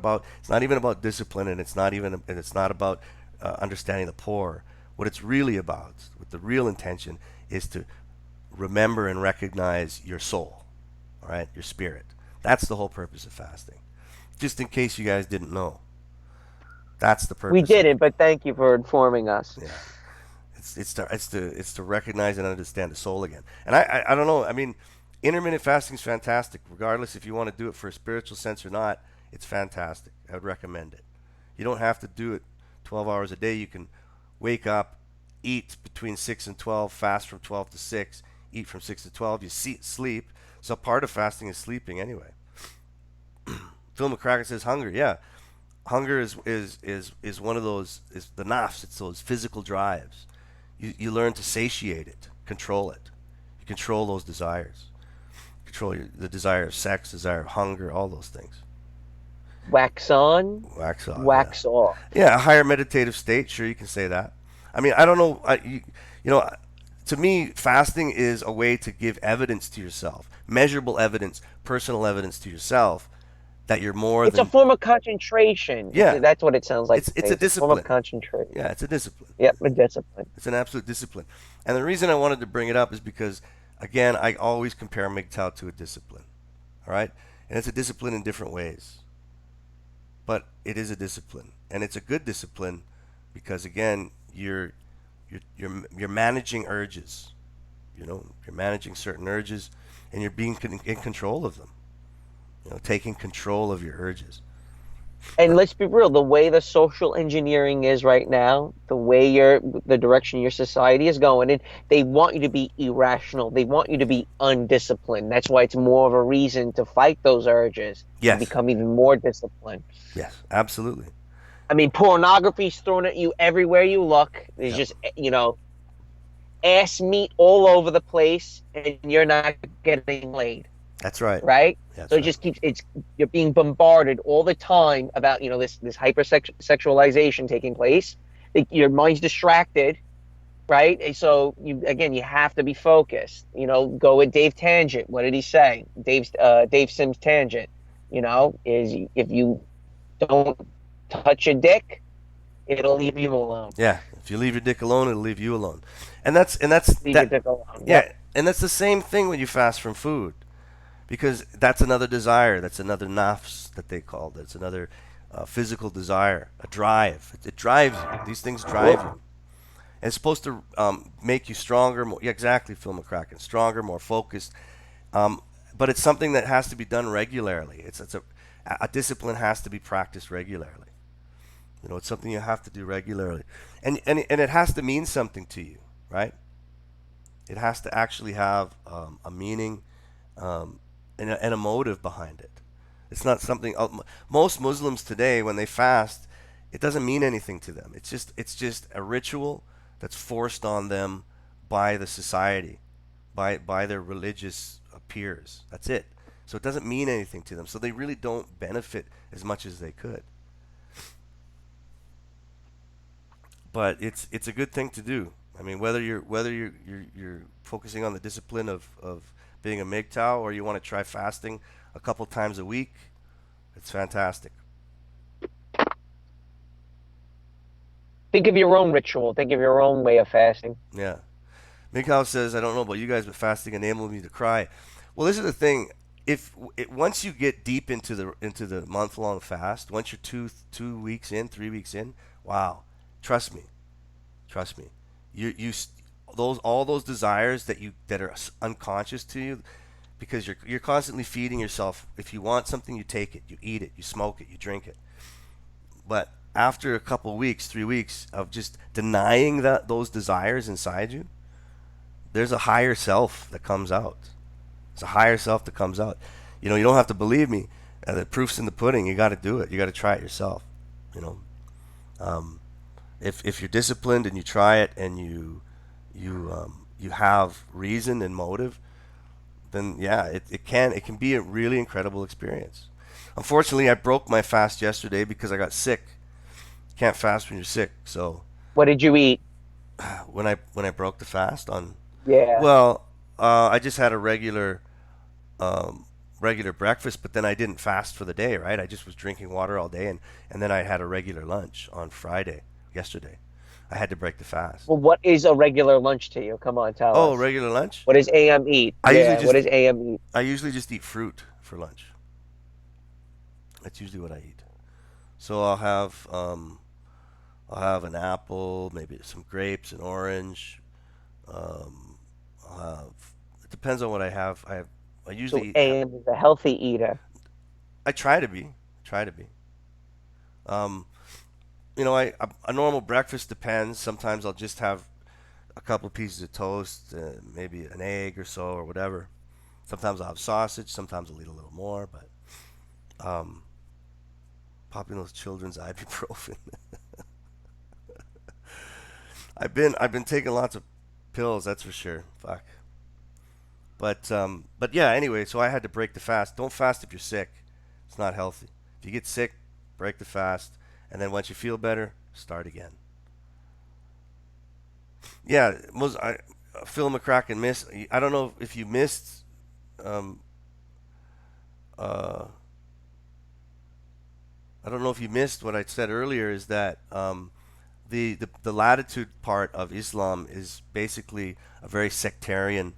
even about discipline, and it's not about understanding the poor. What it's really about, what the real intention is, to remember and recognize your soul, all right, your spirit. That's the whole purpose of fasting. Just in case you guys didn't know, that's the We purpose of it. didn't, but thank you for informing us. Yeah. It's to recognize and understand the soul again. And I don't know. I mean, intermittent fasting is fantastic, regardless if you want to do it for a spiritual sense or not. It's fantastic. I would recommend it. You don't have to do it 12 hours a day. You can wake up, eat between 6 and 12, fast from 12 to 6, eat from 6 to 12. You sleep. So part of fasting is sleeping anyway. Phil McCracken says hunger. Yeah, hunger is one of those, is the nafs. It's those physical drives. You learn to satiate it, control it. You control those desires. Control the desire of sex, desire of hunger, all those things. Wax on, Wax off. Yeah. wax off. Yeah, a higher meditative state. Sure, you can say that. I mean, I don't know. You know, to me, fasting is a way to give evidence to yourself, measurable evidence, personal evidence to yourself that you're more It's a than. form of concentration. Yeah, That's what it sounds like to it's me. a It's a form of discipline. concentration. Yeah, it's a discipline. Yep, a discipline. It's an absolute discipline. And the reason I wanted to bring it up is because, again, I always compare MGTOW to a discipline. All right, and it's a discipline in different ways, but it is a discipline, and it's a good discipline because, again, you're managing urges. You know, you're managing certain urges, and you're being in control of them. You know, taking control of your urges. And let's be real, the way the social engineering is right now, the direction your society is going in, they want you to be irrational. They want you to be undisciplined. That's why it's more of a reason to fight those urges and Yes, become even more disciplined. yes, absolutely. I mean, pornography's thrown at you everywhere you look. There's Yep. just, ass meat all over the place, and you're not getting laid, That's right. right? That's So it right. just keeps you're being bombarded all the time about this hypersexualization taking place. Your mind's distracted, right? And so you have to be focused. Go with Dave Tangent. What did he say? Dave Sims Tangent. Is if you don't touch your dick, it'll leave you alone. Yeah. If you leave your dick alone, it'll leave you alone. And that's Leave your that. dick alone. Yeah. Yep. And that's the same thing when you fast from food, because that's another desire. That's another nafs that they call. That's another physical desire, a drive. It drives you. These things drive you. And it's supposed to make you stronger. More, yeah, exactly, Phil McCracken. Stronger, more focused. But it's something that has to be done regularly. It's a discipline has to be practiced regularly. You know, it's something you have to do regularly, and it has to mean something to you, right? It has to actually have a meaning and a motive behind it. It's not something most Muslims today, when they fast, it doesn't mean anything to them. It's just a ritual that's forced on them by the society, by their religious peers. That's it. So it doesn't mean anything to them. So they really don't benefit as much as they could. But it's a good thing to do. I mean, whether you're focusing on the discipline of being a MGTOW, or you want to try fasting a couple times a week, it's fantastic. Think of your own ritual. Think of your own way of fasting. Yeah. MGTOW says, I don't know about you guys, but fasting enabled me to cry. Well, this is the thing. If once you get deep into the month long fast, once you're 2 weeks in, 3 weeks in, wow, trust me, trust me, those all those desires that are unconscious to you, because you're constantly feeding yourself. If you want something, you take it, you eat it, you smoke it, you drink it. But after a couple weeks, 3 weeks of just denying those desires inside you, there's a higher self that comes out. It's a higher self that comes out. You know, you don't have to believe me. The proof's in the pudding. You got to do it. You got to try it yourself. You know, if you're disciplined and you try it, and you have reason and motive, then yeah, it can be a really incredible experience. Unfortunately, I broke my fast yesterday because I got sick. You can't fast when you're sick. So What did you eat? when I broke the fast on, Yeah. well, I just had a regular breakfast, but then I didn't fast for the day, right? I just was drinking water all day, and then I had a regular lunch on Friday, yesterday. I had to break the fast. Well, what is a regular lunch to you? Come on, tell Oh, us. regular lunch? What does AM eat? I usually Yeah, what just does AM eat? I usually just eat fruit for lunch. That's usually what I eat. So I'll have an apple, maybe some grapes, an orange. I'll have, it depends on what I have. I So usually eat. AM is a healthy eater. I try to be. Try to be. Um, a normal breakfast depends. Sometimes I'll just have a couple pieces of toast, maybe an egg or so or whatever. Sometimes I'll have sausage. Sometimes I'll eat a little more, but popping those children's ibuprofen. I've been taking lots of pills, that's for sure. Fuck. But yeah. Anyway, so I had to break the fast. Don't fast if you're sick. It's not healthy. If you get sick, break the fast, and then once you feel better, start again. Yeah, Phil McCracken missed. I don't know if you missed. Um, uh, I don't know if you missed what I said earlier. Is that the latitude part of Islam is basically a very sectarian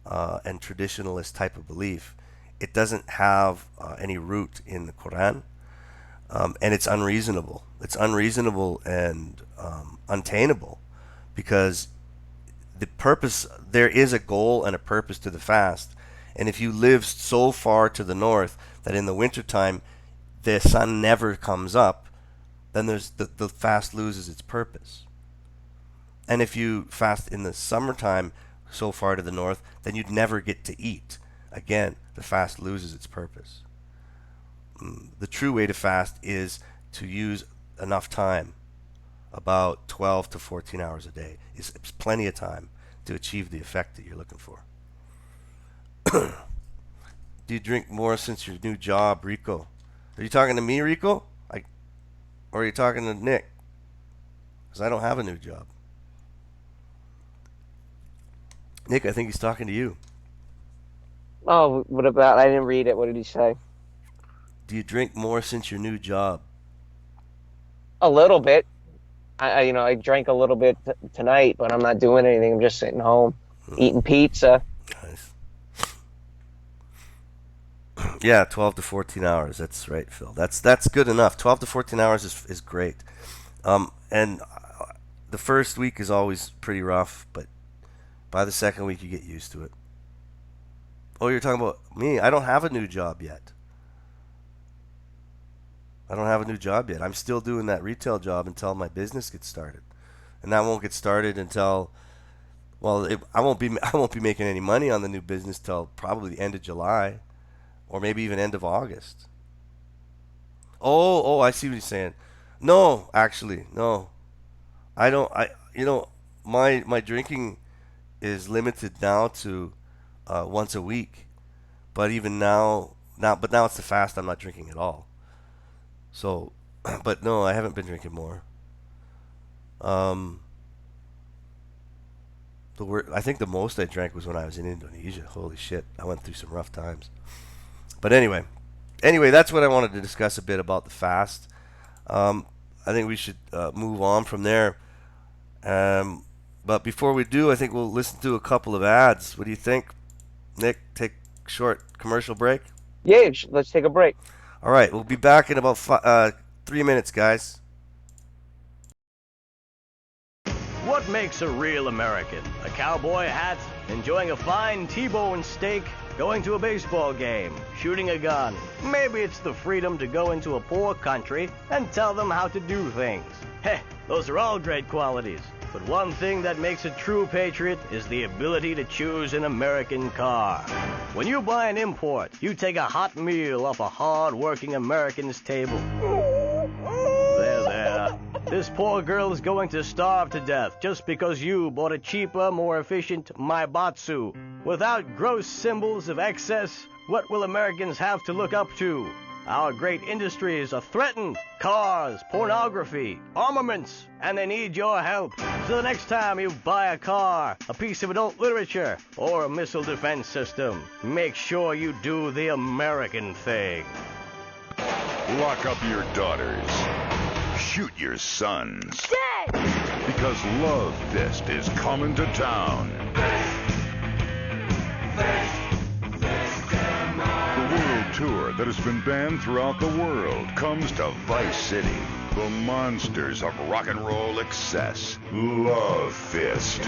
and traditionalist type of belief. It doesn't have any root in the Quran, and it's unreasonable. It's unreasonable and untainable because the purpose, there is a goal and a purpose to the fast. And if you live so far to the north that in the wintertime the sun never comes up, then the fast loses its purpose. And if you fast in the summertime so far to the north, then you'd never get to eat. Again, the fast loses its purpose. The true way to fast is to use enough time, about 12 to 14 hours a day. It's plenty of time to achieve the effect that you're looking for. Do you drink more since your new job, Rico? Are you talking to me, Rico? Or are you talking to Nick? Because I don't have a new job. Nick, I think he's talking to you. Oh, what about? I didn't read it. What did he say? Do you drink more since your new job? A little bit. I drank a little bit tonight, but I'm not doing anything. I'm just sitting home, eating pizza. Nice. Yeah, 12 to 14 hours. That's right, Phil. That's good enough. 12 to 14 hours is great. And the first week is always pretty rough, but by the second week you get used to it. Oh, you're talking about me. I don't have a new job yet. I'm still doing that retail job until my business gets started. And that won't get started until, well, I won't be making any money on the new business till probably the end of July or maybe even end of August. Oh, I see what you're saying. No, actually, no. I don't my drinking is limited now to once a week. But even now it's the fast, I'm not drinking at all. So, but no, I haven't been drinking more. I think the most I drank was when I was in Indonesia. Holy shit, I went through some rough times. But anyway, that's what I wanted to discuss a bit about the fast. I think we should move on from there. But before we do, I think we'll listen to a couple of ads. What do you think, Nick? Take a short commercial break? Yeah, let's take a break. All right, we'll be back in about 3 minutes, guys. What makes a real American? A cowboy hat, enjoying a fine T-bone steak, going to a baseball game, shooting a gun. Maybe it's the freedom to go into a poor country and tell them how to do things. Heh, those are all great qualities. But one thing that makes a true patriot is the ability to choose an American car. When you buy an import, you take a hot meal off a hard-working American's table. There. This poor girl is going to starve to death just because you bought a cheaper, more efficient Maibatsu. Without gross symbols of excess, what will Americans have to look up to? Our great industries are threatened. Cars, pornography, armaments, and they need your help. So the next time you buy a car, a piece of adult literature, or a missile defense system, make sure you do the American thing. Lock up your daughters. Shoot your sons. Dad! Because Love Fist is coming to town. The world tour that has been banned throughout the world comes to Vice City. The monsters of rock and roll excess. Love Fist.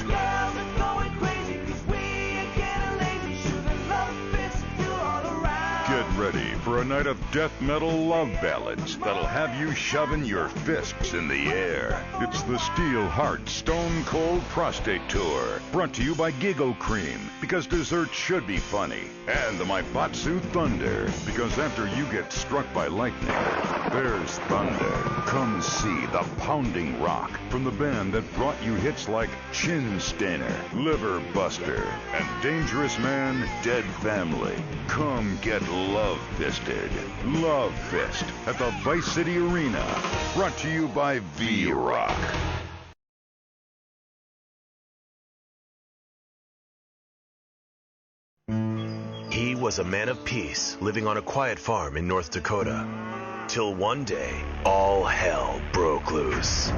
Get ready for a night of death metal love ballads that'll have you shoving your fists in the air. It's the Steel Heart Stone Cold Prostate Tour, brought to you by Giggle Cream, because dessert should be funny, and the Maibatsu Thunder, because after you get struck by lightning, there's thunder. Come see the pounding rock from the band that brought you hits like Chin Stainer, Liver Buster, and Dangerous Man, Dead Family. Come get love fisted. Love Fist at the Vice City Arena. Brought to you by V-Rock. He was a man of peace, living on a quiet farm in North Dakota. Till one day, all hell broke loose.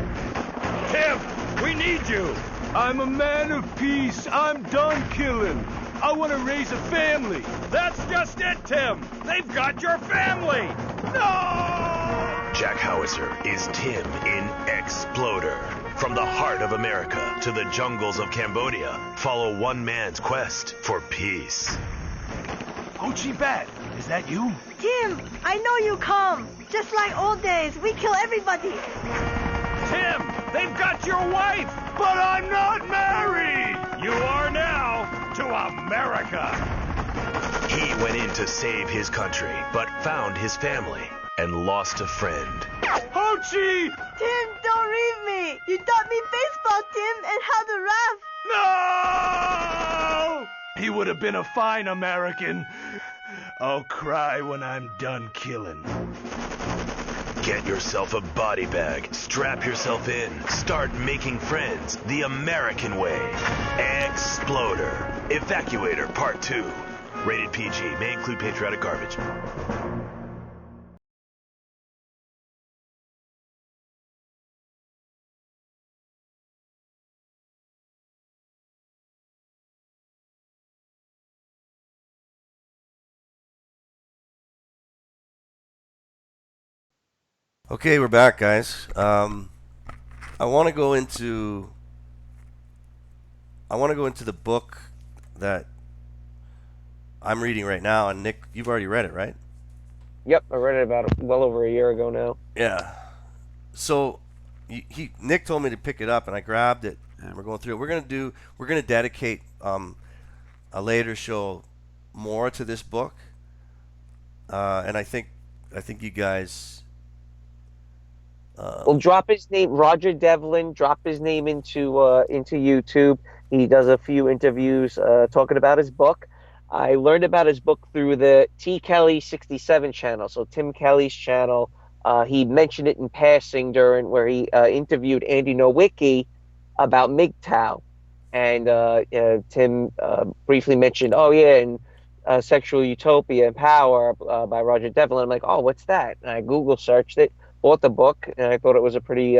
Tim, we need you. I'm a man of peace. I'm done killing. I want to raise a family. That's just it, Tim. They've got your family. No! Jack Howitzer is Tim in Exploder. From the heart of America to the jungles of Cambodia, follow one man's quest for peace. Ho Chi Bat, is that you? Tim, I know you come. Just like old days, we kill everybody. Tim, they've got your wife, but I'm not married. You are now to America. He went in to save his country, but found his family and lost a friend. Ho Chi! Tim, don't leave me. You taught me baseball, Tim, and how to rap. No! He would have been a fine American. I'll cry when I'm done killing. Get yourself a body bag, strap yourself in, start making friends the American way. Exploder. Evacuator Part 2. Rated PG. May include patriotic garbage. Okay, we're back, guys. I want to go into the book that I'm reading right now, and Nick, you've already read it, right? Yep, I read it about well over a year ago now. Yeah. So Nick told me to pick it up, and I grabbed it, and we're going through it. We're gonna dedicate a later show more to this book, and I think you guys. Well, drop his name, Roger Devlin. Drop his name into YouTube. He does a few interviews talking about his book. I learned about his book through the T. Kelly 67 channel. So Tim Kelly's channel. He mentioned it in passing during where he interviewed Andy Nowicki about MGTOW, and Tim briefly mentioned, oh yeah, and Sexual Utopia and Power by Roger Devlin. I'm like, oh, what's that? And I Google searched it. Bought the book, and I thought it was a pretty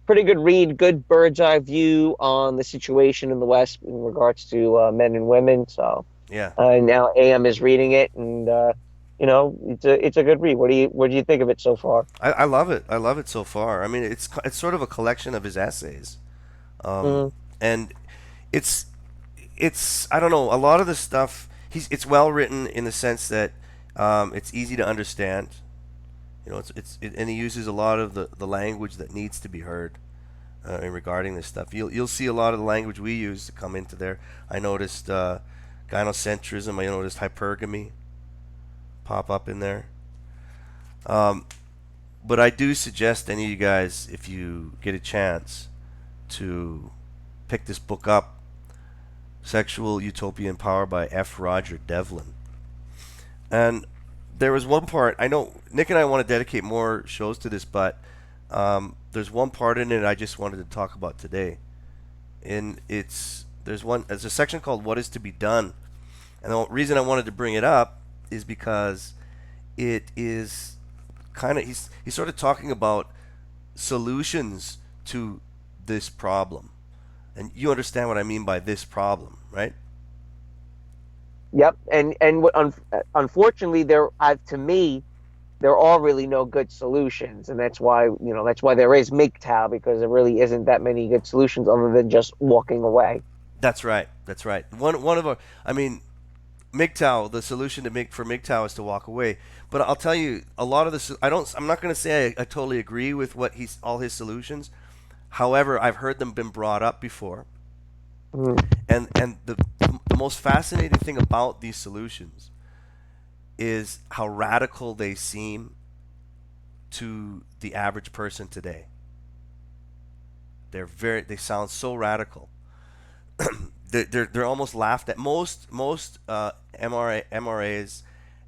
good read, good bird's eye view on the situation in the West in regards to men and women. So Yeah. Now Ayam is reading it, and it's a good read. What do you think of it so far? I love it. I love it so far. I mean, it's sort of a collection of his essays, and it's I don't know, a lot of the stuff. It's well written in the sense that it's easy to understand. You know, and he uses a lot of the language that needs to be heard in regarding this stuff. You'll see a lot of the language we use to come into there. I noticed gynocentrism. I noticed hypergamy pop up in there. But I do suggest any of you guys, if you get a chance, to pick this book up, Sexual Utopia and Power by F. Roger Devlin. And there was one part, I know Nick and I want to dedicate more shows to this, but there's one part in it I just wanted to talk about today. And there's a section called What is to be Done. And the reason I wanted to bring it up is because it is kind of, he's sort of talking about solutions to this problem. And you understand what I mean by this problem, right? Yep, and unfortunately, to me, there are really no good solutions, and that's why there is MGTOW, because there really isn't that many good solutions other than just walking away. That's right. One of our, I mean, MGTOW, the solution for MGTOW is to walk away. But I'll tell you, a lot of this, I'm not going to say I totally agree with all his solutions. However, I've heard them been brought up before. And the most fascinating thing about these solutions is how radical they seem to the average person today. They sound so radical. they're almost laughed at. Most MRAs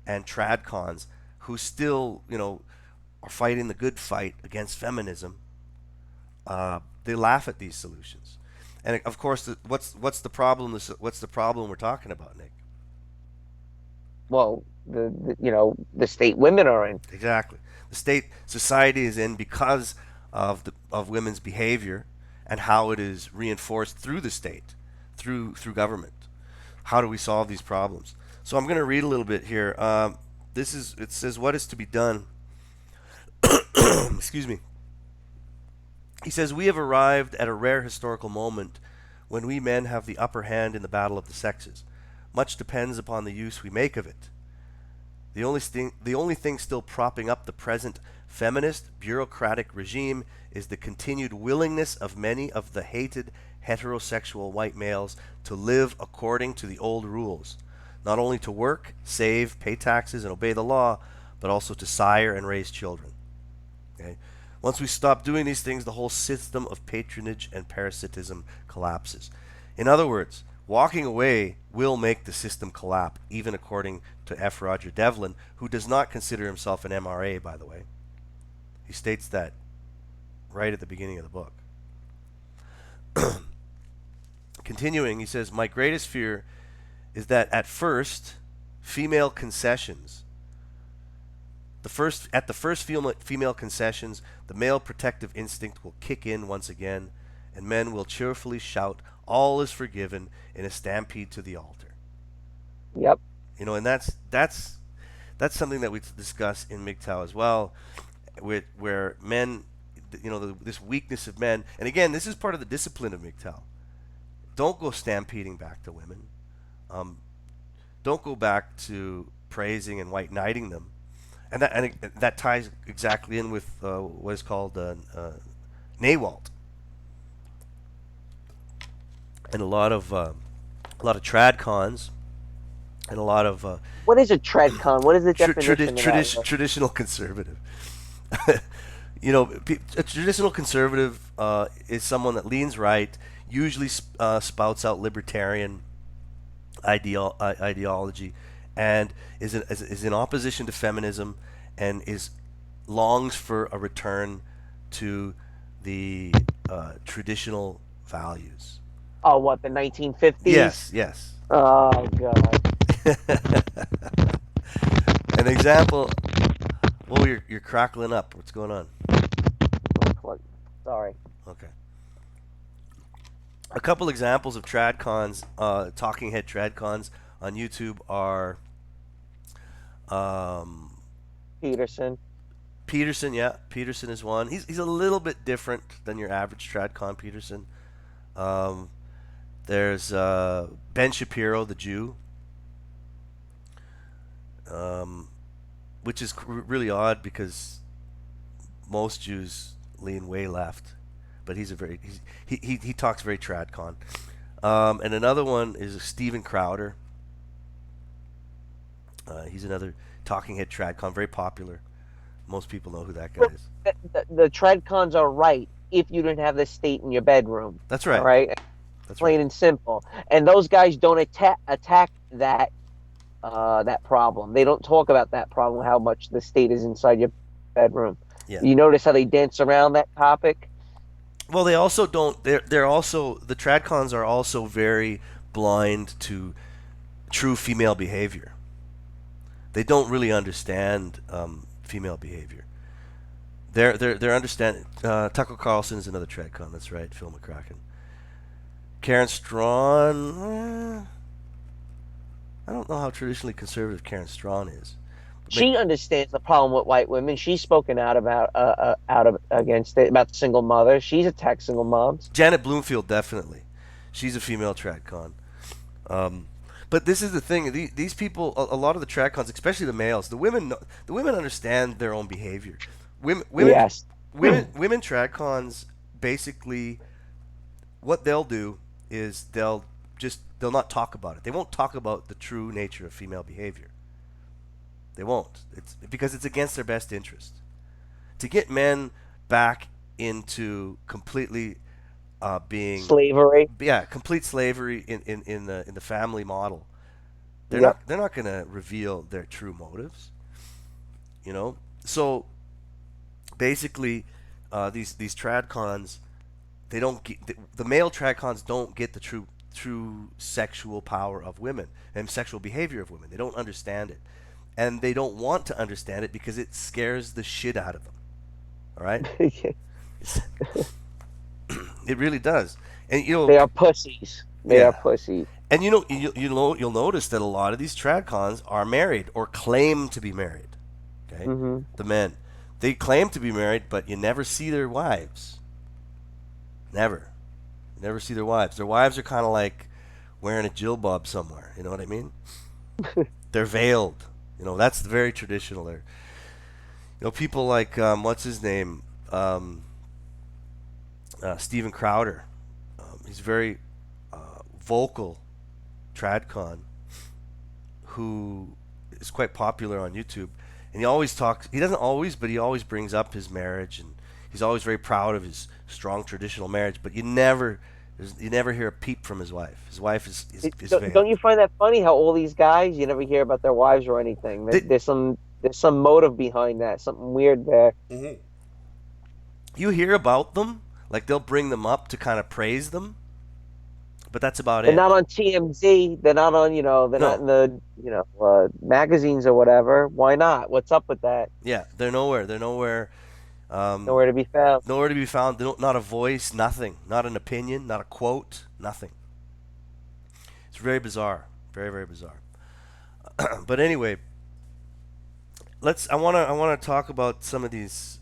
and tradcons who still are fighting the good fight against feminism. They laugh at these solutions, and of course, what's the problem? What's the problem we're talking about, Nick? Well, the state women are in. Exactly, the state society is in because of women's behavior and how it is reinforced through the state, through government. How do we solve these problems? So I'm going to read a little bit here. It says, what is to be done? Excuse me. He says, we have arrived at a rare historical moment when we men have the upper hand in the battle of the sexes. Much depends upon the use we make of it. The only thing still propping up the present feminist bureaucratic regime is the continued willingness of many of the hated heterosexual white males to live according to the old rules, not only to work, save, pay taxes, and obey the law, but also to sire and raise children. Okay? Once we stop doing these things, the whole system of patronage and parasitism collapses. In other words, walking away will make the system collapse, even according to F. Roger Devlin, who does not consider himself an MRA, by the way. He states that right at the beginning of the book. Continuing, he says, my greatest fear is that at first, female concessions, at the first female concessions, the male protective instinct will kick in once again, and men will cheerfully shout, all is forgiven, in a stampede to the altar. Yep. And that's something that we discuss in MGTOW as well, where men, this weakness of men, and again, this is part of the discipline of MGTOW. Don't go stampeding back to women. Don't go back to praising and white knighting them, and that ties exactly in with what is called NAWALT, and a lot of tradcons, and a lot of what is a tradcon? What is the definition of that? Traditional conservative. A traditional conservative is someone that leans right, usually spouts out libertarian ideology, and is in opposition to feminism, and longs for a return to the traditional values. Oh, what, the 1950s? Yes. Oh, God. An example. Oh, you're crackling up. What's going on? Sorry. Okay. A couple examples of tradcons, talking head tradcons on YouTube are Peterson. Yeah. Peterson is one. He's a little bit different than your average tradcon, Peterson. There's Ben Shapiro, the Jew, which is really odd because most Jews lean way left, but he talks very tradcon. And another one is Steven Crowder. He's another talking head tradcon, very popular. Most people know who that guy is. The tradcons are right if you didn't have the state in your bedroom. That's right. All right. That's plain right. and simple. And those guys don't attack that problem. They don't talk about that problem, how much the state is inside your bedroom. Yeah. You notice how they dance around that topic? Well, they also don't. They're also, the tradcons are also very blind to true female behavior. They don't really understand female behavior. They're understanding. Tucker Carlson is another tradcon. That's right. Phil McCracken. Karen Strawn. I don't know how traditionally conservative Karen Strawn is. She understands the problem with white women. She's spoken out against it, about the single mother. She's attacked single moms. Janet Bloomfield, definitely. She's a female tradcon. But this is the thing. These people, a lot of the trad-cons, especially the males, the women understand their own behavior. Women, women, Yes. women trad-cons basically what they'll do is they'll not talk about it. They won't talk about the true nature of female behavior. They won't. It's because it's against their best interest. To get men back into completely being Slavery. complete slavery in the family model. Yep. They're not going to reveal their true motives, you know. So basically, these tradcons, they don't get the male tradcons don't get the true sexual power of women and sexual behavior of women. They don't understand it, and they don't want to understand it because it scares the shit out of them. All right, it really does. And you know, They are pussies. They are yeah. pussies. And you know, you'll notice that a lot of these tradcons are married or claim to be married. Okay, Hmm. the men, they claim to be married, but you never see their wives. Never, you never see their wives. Their wives are kind of like wearing a jilbab somewhere. You know what I mean? They're veiled. You know, that's very traditional. There, you know, people like what's his name, Steven Crowder. He's very vocal tradcon who is quite popular on YouTube, and he always talks. He doesn't always, but he always brings up his marriage, and he's always very proud of his strong traditional marriage. But you never hear a peep from his wife. His wife is Don't veiled. you find that funny how all these guys you never hear about their wives or anything? They, There's some motive behind that, something weird there. you hear about them, like they'll bring them up to kind of praise them, but that's about They're it. not on TMZ. They're not on, they're not No, in the, magazines or whatever. Why not? What's up with that? yeah, they're nowhere. They're nowhere. Nowhere to be found. Nowhere to be found. They don't, not a voice, nothing. Not an opinion, not a quote, nothing. It's very bizarre. Very, very bizarre. But anyway, I wanna talk about some of these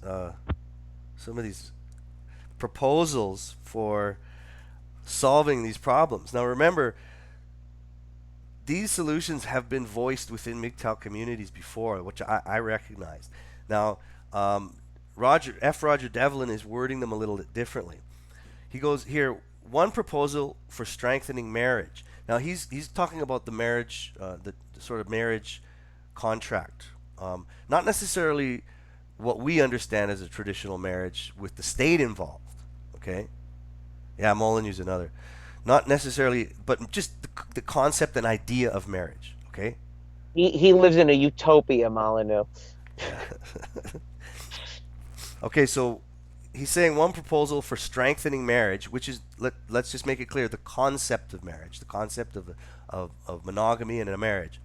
proposals for solving these problems. Now remember, these solutions have been voiced within MGTOW communities before, which I recognize. Now, Roger Devlin is wording them a little bit differently. He goes here, one proposal for strengthening marriage. Now he's talking about the marriage, the sort of marriage contract, not necessarily what we understand as a traditional marriage with the state involved. Okay, yeah, Molyneux's another, not necessarily, but just the concept and idea of marriage. Okay, He lives in a utopia, Molyneux. yeah. Okay, so he's saying one proposal for strengthening marriage, which is let's just make it clear the concept of marriage, the concept of monogamy in a marriage,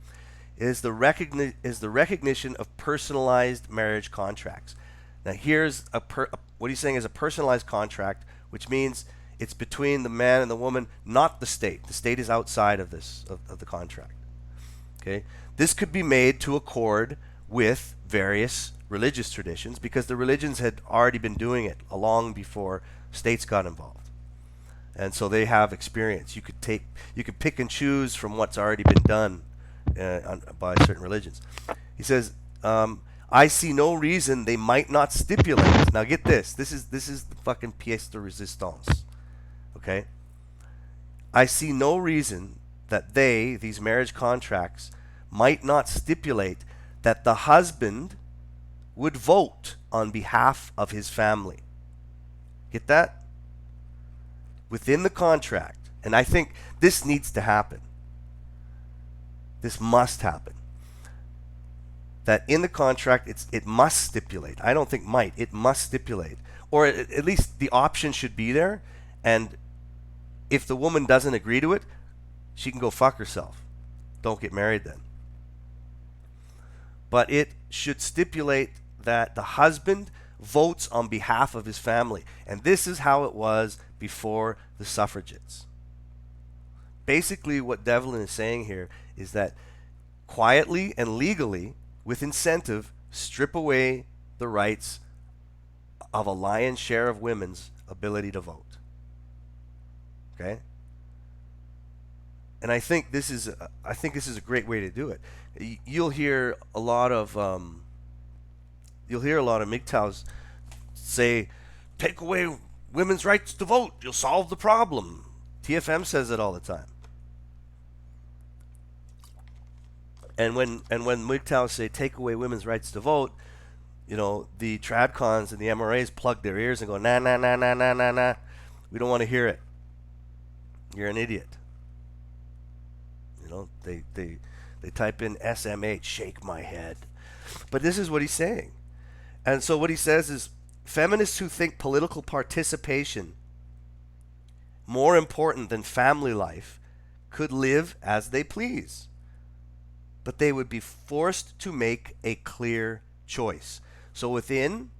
is the recognition of personalized marriage contracts. Now here's what he's saying is a personalized contract, which means it's between the man and the woman, not the state. The state is outside of this of the contract. Okay, this could be made to accord with various religious traditions because the religions had already been doing it long before states got involved, and so they have experience. You could pick and choose from what's already been done by certain religions. He says, I see no reason they might not stipulate. Now get this. This is the fucking pièce de résistance. Okay? I see no reason that these marriage contracts, might not stipulate that the husband would vote on behalf of his family. Get that? Within the contract. And I think this needs to happen. This must happen. That in the contract, it must stipulate. I don't think might. It must stipulate. Or at least the option should be there. And if the woman doesn't agree to it, she can go fuck herself. Don't get married then. But it should stipulate that the husband votes on behalf of his family. And this is how it was before the suffragettes. Basically, what Devlin is saying here is that quietly and legally, with incentive, strip away the rights of a lion's share of women's ability to vote. Okay? And I think this is a great way to do it. You'll hear a lot of MGTOWs say, take away women's rights to vote, you'll solve the problem. TFM says it all the time. And when MGTOWs say take away women's rights to vote, you know, the tradcons and the MRAs plug their ears and go, nah, nah, nah, nah, nah, nah, nah. We don't want to hear it. You're an idiot. You know, they type in SMH, shake my head. But this is what he's saying. And so what he says is, feminists who think political participation more important than family life could live as they please, but they would be forced to make a clear choice. So within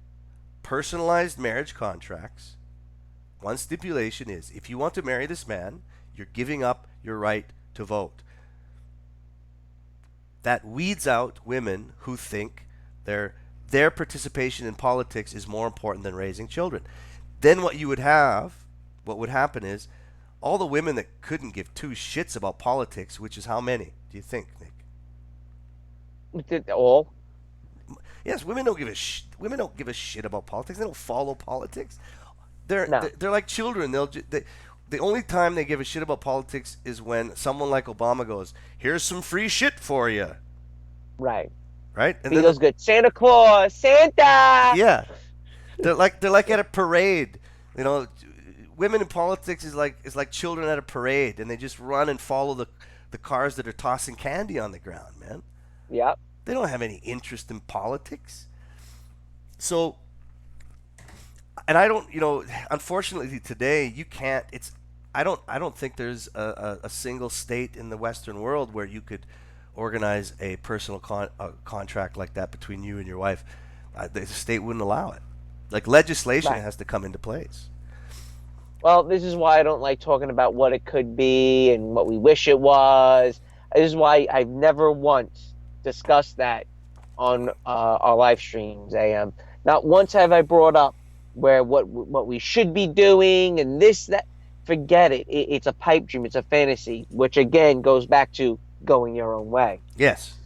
personalized marriage contracts, one stipulation is, if you want to marry this man, you're giving up your right to vote. That weeds out women who think their participation in politics is more important than raising children. Then what would happen is, all the women that couldn't give two shits about politics, which is how many, do you think, Nick? All? Yes, women don't give a shit about politics. They don't follow politics. They're like children. The only time they give a shit about politics is when someone like Obama goes, "Here's some free shit for you." Right. Right. And then good. Santa Claus, Santa. Yeah. They're like at a parade. You know, women in politics is like children at a parade, and they just run and follow the cars that are tossing candy on the ground, man. Yep. They don't have any interest in politics. So, and I don't, you know, unfortunately today you can't. I don't think there's a single state in the Western world where you could organize a personal contract like that between you and your wife. The state wouldn't allow it. Like, legislation has to come into place. Well, this is why I don't like talking about what it could be and what we wish it was. This is why I've never once discussed that on our live streams, AM. Not once have I brought up where what we should be doing and this, that. Forget it. It's a pipe dream. It's a fantasy, which again goes back to going your own way. Yes.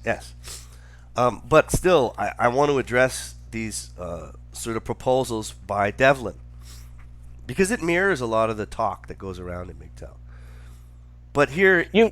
But still, I want to address these sort of proposals by Devlin, because it mirrors a lot of the talk that goes around in MGTOW. But here, you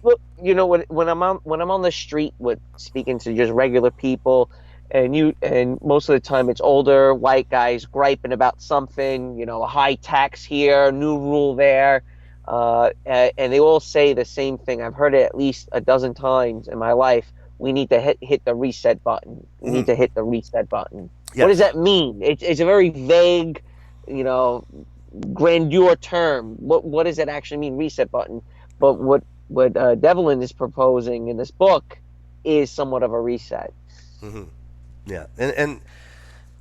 know, when I'm on the street with speaking to just regular people, and most of the time it's older white guys griping about something, you know, a high tax here, new rule there, and they all say the same thing. I've heard it at least a dozen times in my life. We need to hit the reset button. We need to hit the reset button. Yes. What does that mean? It's a very vague, you know, grandeur term. What does that actually mean, reset button? But what Devlin is proposing in this book is somewhat of a reset. Mm-hmm. Yeah, and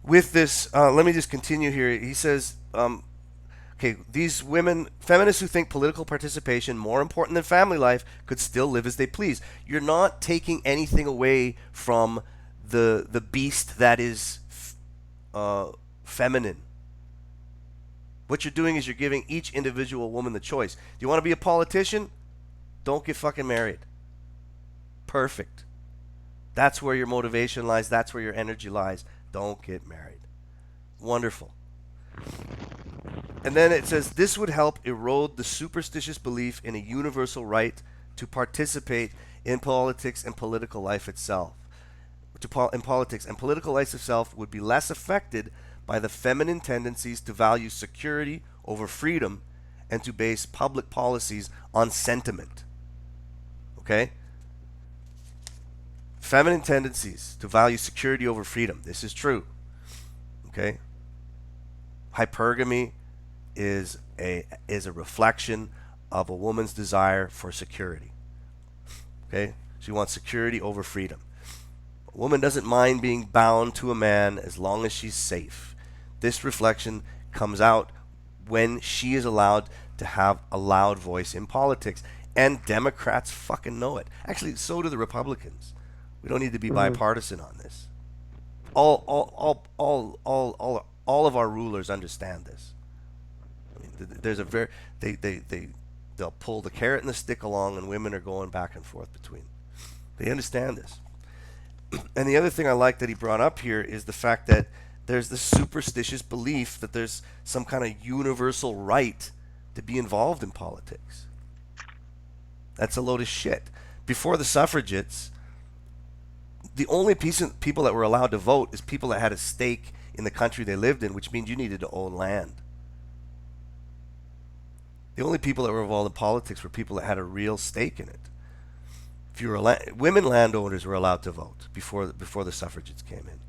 with this, let me just continue here. He says, okay, these women, feminists who think political participation more important than family life, could still live as they please. You're not taking anything away from the beast that is feminine. What you're doing is you're giving each individual woman the choice. Do you want to be a politician? Don't get fucking married. Perfect. That's where your motivation lies. That's where your energy lies. Don't get married. Wonderful. And then it says, this would help erode the superstitious belief in a universal right to participate in politics and political life itself. In politics and political life itself would be less affected by the feminine tendencies to value security over freedom and to base public policies on sentiment. Okay? Feminine tendencies to value security over freedom. This is true. Okay? Hypergamy is a reflection of a woman's desire for security. Okay? She wants security over freedom. A woman doesn't mind being bound to a man as long as she's safe. This reflection comes out when she is allowed to have a loud voice in politics. And Democrats fucking know it. Actually, so do the Republicans. We don't need to be bipartisan on this. All of our rulers understand this. I mean, there's a very They'll pull the carrot and the stick along, and women are going back and forth between. They understand this. And the other thing I like that he brought up here is the fact that there's this superstitious belief that there's some kind of universal right to be involved in politics. That's a load of shit. Before the suffragettes, the only people that were allowed to vote is people that had a stake in the country they lived in, which means you needed to own land. The only people that were involved in politics were people that had a real stake in it. If you were women landowners were allowed to vote before the suffragettes came in.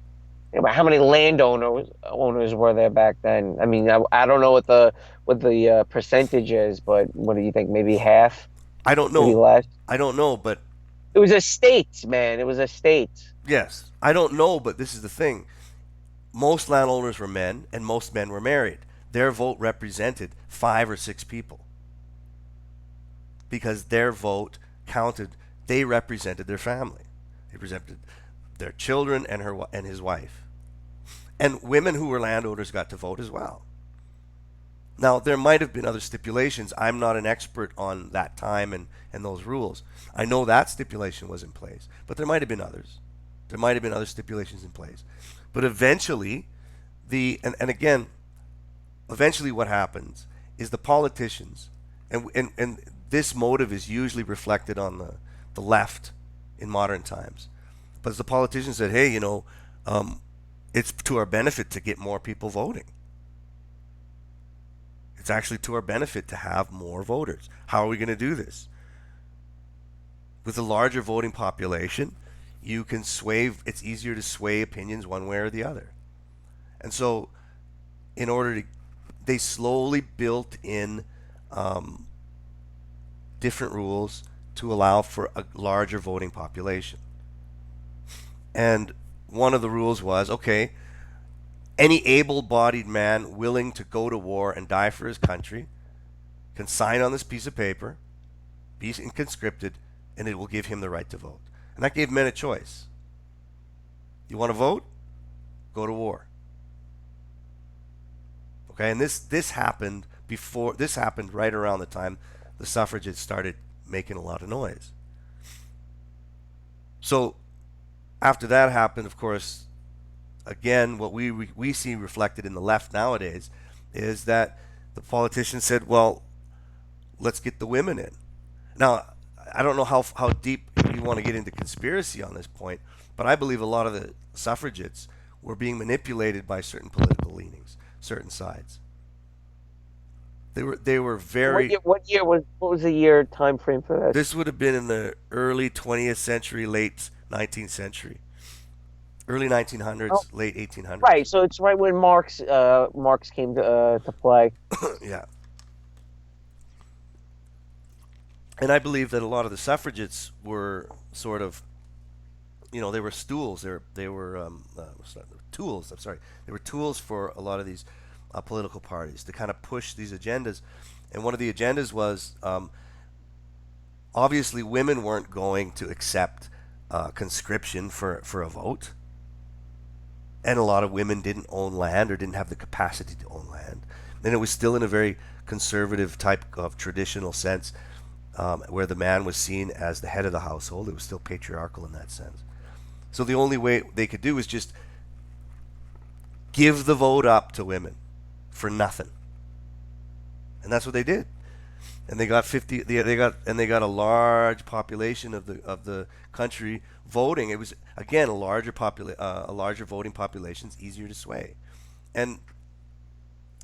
Yeah, but how many owners were there back then? I mean, I don't know what the percentage is, but what do you think? Maybe half? I don't Maybe know. less? I don't know, but It was estates, man. It was estates. yes, I don't know, but this is the thing. Most landowners were men, and most men were married. Their vote represented 5 or 6 people because their vote counted. They represented their family. They represented their children and his wife. And women who were landowners got to vote as well. Now, there might have been other stipulations. I'm not an expert on that time and those rules. I know that stipulation was in place, but there might have been others. There might have been other stipulations in place. But eventually, eventually what happens is the politicians, and this motive is usually reflected on the left in modern times. But as the politicians said, hey, it's to our benefit to get more people voting. It's actually to our benefit to have more voters. How are we going to do this? With a larger voting population, you can sway, it's easier to sway opinions one way or the other. And so, they slowly built in different rules to allow for a larger voting population. And one of the rules was, okay, any able-bodied man willing to go to war and die for his country can sign on this piece of paper, be conscripted, and it will give him the right to vote. And that gave men a choice. You want to vote? Go to war. Okay, and this happened right around the time the suffragettes started making a lot of noise. So after that happened, of course, again, what we see reflected in the left nowadays is that the politicians said, well, let's get the women in. Now, I don't know how deep you want to get into conspiracy on this point, but I believe a lot of the suffragettes were being manipulated by certain political leanings, certain sides. They were very. What was the year time frame for this? This would have been in the early 20th century, late 19th century, early 1900s, late 1800s. Right, so it's right when Marx came to play. Yeah. And I believe that a lot of the suffragettes were sort of, they were stools. They were tools. I'm sorry. They were tools for a lot of these political parties to kind of push these agendas. And one of the agendas was, obviously, women weren't going to accept conscription for a vote. And a lot of women didn't own land or didn't have the capacity to own land. And it was still in a very conservative type of traditional sense, where the man was seen as the head of the household. It was still patriarchal in that sense. So the only way they could do is just give the vote up to women for nothing. And that's what they did. And they got they got a large population of the country voting. It was again a larger voting population, it's easier to sway. And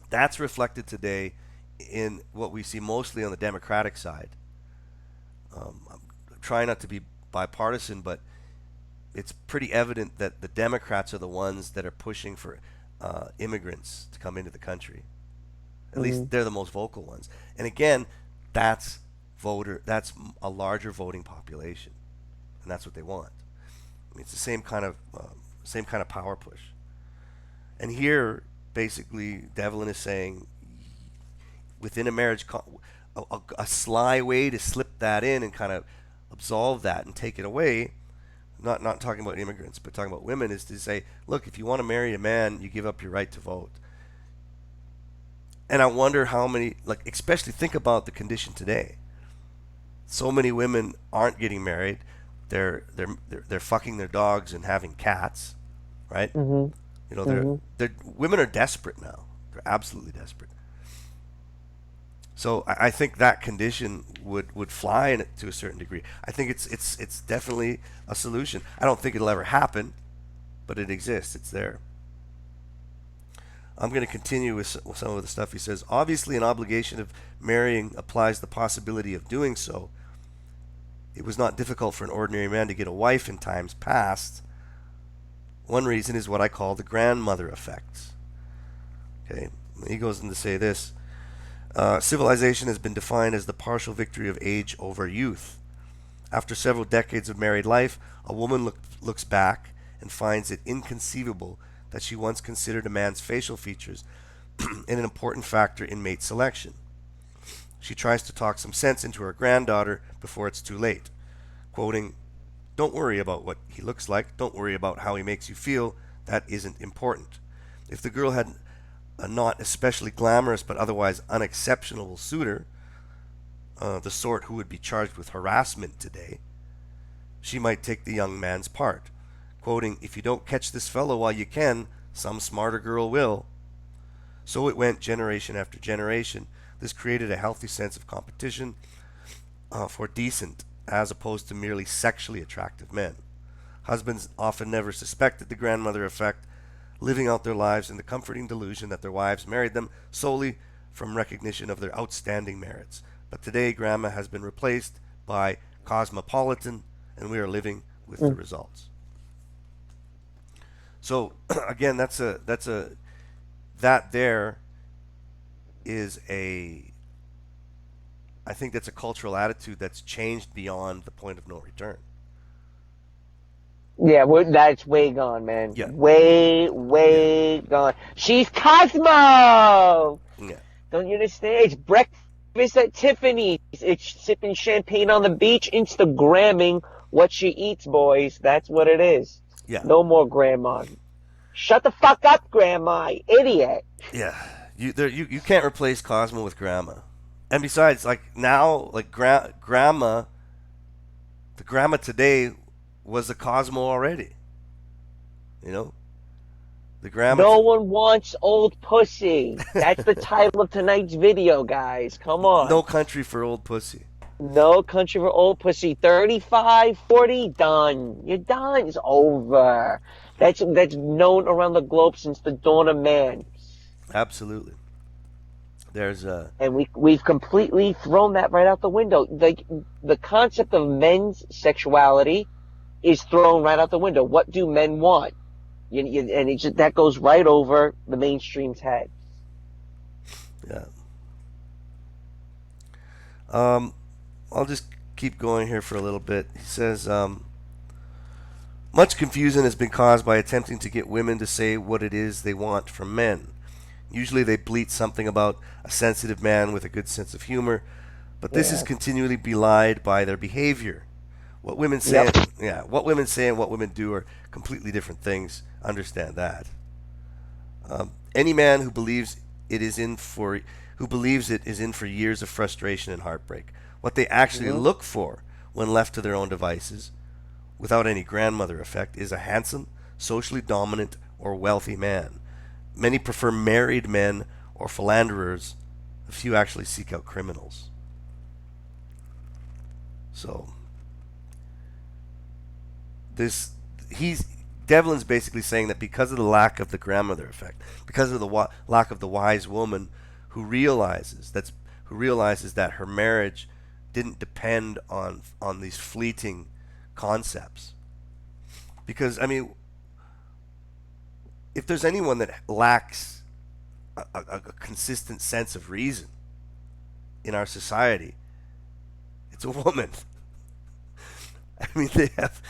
that's reflected today in what we see mostly on the Democratic side. I'm trying not to be bipartisan, but it's pretty evident that the Democrats are the ones that are pushing for immigrants to come into the country. At least they're the most vocal ones. And again, that's a larger voting population, and that's what they want. I mean, it's the same kind of power push. And here, basically, Devlin is saying, within a marriage, a sly way to slip that in and kind of absolve that and take it away. Not talking about immigrants, but talking about women, is to say, look, if you want to marry a man, you give up your right to vote. And I wonder how many, especially think about the condition today. so many women aren't getting married. They're fucking their dogs and having cats, right? Mm-hmm. You know, Mm-hmm. they're women are desperate now. They're absolutely desperate. So I think that condition would fly in it to a certain degree. I think it's definitely a solution. I don't think it'll ever happen, but it exists. It's there. I'm going to continue with some of the stuff he says. Obviously, an obligation of marrying applies the possibility of doing so. It was not difficult for an ordinary man to get a wife in times past. One reason is what I call the grandmother effect. Okay, he goes on to say this. Civilization has been defined as the partial victory of age over youth. After several decades of married life, a woman looks back and finds it inconceivable that she once considered a man's facial features an important factor in mate selection. She tries to talk some sense into her granddaughter before it's too late, quoting, "Don't worry about what he looks like. Don't worry about how he makes you feel. That isn't important." If the girl had a not especially glamorous but otherwise unexceptionable suitor, the sort who would be charged with harassment today, she might take the young man's part, quoting, "If you don't catch this fellow while you can, some smarter girl will." So it went generation after generation. This created a healthy sense of competition for decent as opposed to merely sexually attractive men. Husbands often never suspected the grandmother effect, living out their lives in the comforting delusion that their wives married them solely from recognition of their outstanding merits. But today, grandma has been replaced by cosmopolitan, and we are living with the results. So again, that there is I think that's a cultural attitude that's changed beyond the point of no return. Yeah, that's way gone, man. Yeah. Way gone. She's Cosmo! Yeah. Don't you understand? It's breakfast at Tiffany's. It's sipping champagne on the beach, Instagramming what she eats, boys. That's what it is. Yeah. No more grandma. Shut the fuck up, grandma, idiot. Yeah. You can't replace Cosmo with grandma. And besides, like now, like grandma, the grandma today was the Cosmo already. You know? The grandma. No one wants old pussy. That's the title of tonight's video, guys. Come on. No country for old pussy. No country for old pussy. 35, 40, done. You're done. It's over. That's known around the globe since the dawn of man. Absolutely. There's and we've completely thrown that right out the window. Like the concept of men's sexuality is thrown right out the window. What do men want? And that goes right over the mainstream's head. Yeah. I'll just keep going here for a little bit. He says, much confusion has been caused by attempting to get women to say what it is they want from men. Usually they bleat something about a sensitive man with a good sense of humor, but this is continually belied by their behavior. What women say, what women say and what women do are completely different things. Understand that. Any man who believes it is in for years of frustration and heartbreak. What they actually look for when left to their own devices, without any grandmother effect, is a handsome, socially dominant, or wealthy man. Many prefer married men or philanderers. A few actually seek out criminals. So Devlin's basically saying that because of the lack of the grandmother effect, because of the lack of the wise woman who realizes that her marriage didn't depend on these fleeting concepts. Because I mean, if there's anyone that lacks a consistent sense of reason in our society, it's a woman. I mean, they have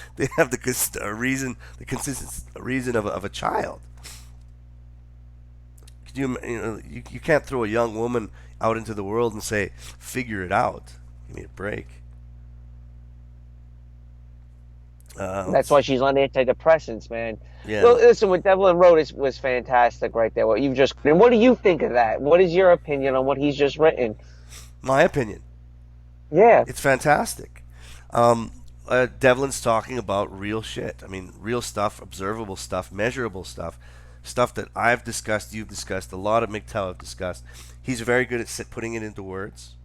the consistent reason of a child. You can't throw a young woman out into the world and say, "Figure it out." Give me a break. That's why she's on antidepressants, man. Yeah. Well, listen, what Devlin wrote was fantastic right there. What you've just, and what do you think of that? What is your opinion on what he's just written? My opinion. Yeah. It's fantastic. Devlin's talking about real shit. I mean, real stuff, observable stuff, measurable stuff, stuff that I've discussed, you've discussed, a lot of MGTOW have discussed. He's very good at putting it into words,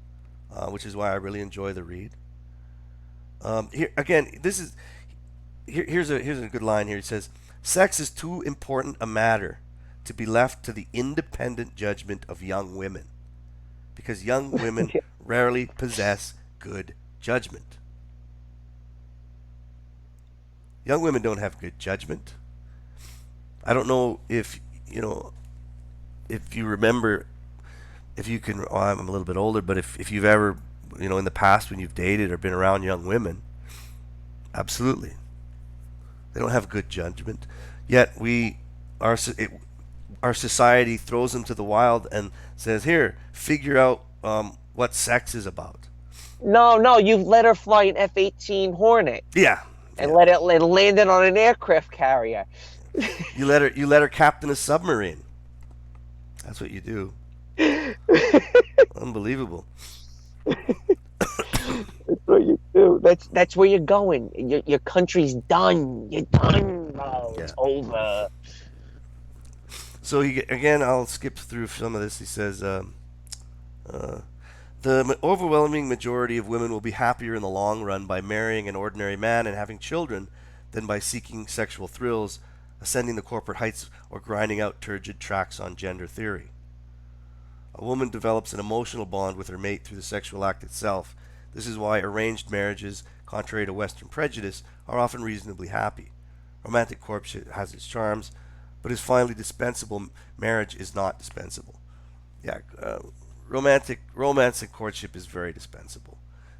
which is why I really enjoy the read. Here again, here's a good line here. He says, "Sex is too important a matter to be left to the independent judgment of young women, because young women rarely possess good judgment." Young women don't have good judgment. I don't know if if you remember, if you can. Well, I'm a little bit older, but if you've ever, in the past when you've dated or been around young women, absolutely, they don't have good judgment. Yet our society throws them to the wild and says, "Here, figure out what sex is about." No, you've let her fly an F-18 Hornet Yeah, and let it land it on an aircraft carrier. you let her captain a submarine. That's what you do. Unbelievable. That's what you do. That's where you're going. Your country's done. You're done. No, it's over. So again, I'll skip through some of this. He says, the overwhelming majority of women will be happier in the long run by marrying an ordinary man and having children than by seeking sexual thrills, ascending the corporate heights, or grinding out turgid tracks on gender theory. A woman develops an emotional bond with her mate through the sexual act itself. This is why arranged marriages, contrary to Western prejudice, are often reasonably happy. Romantic courtship has its charms, but is finally dispensable. Marriage is not dispensable. Yeah, romance and courtship is very dispensable.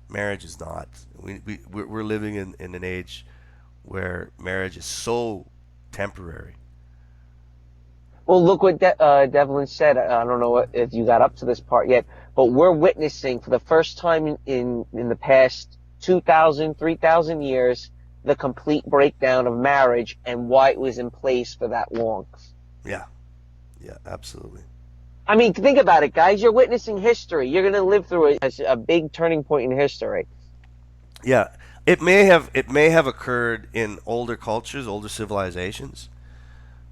Marriage is not. We're living in an age where marriage is so temporary. Well, look what Devlin said. I don't know if you got up to this part yet, but we're witnessing for the first time in the past 2,000, 3,000 years the complete breakdown of marriage and why it was in place for that long. Yeah, absolutely. I mean, think about it, guys. You're witnessing history. You're going to live through a big turning point in history. Yeah, it may have occurred in older cultures, older civilizations,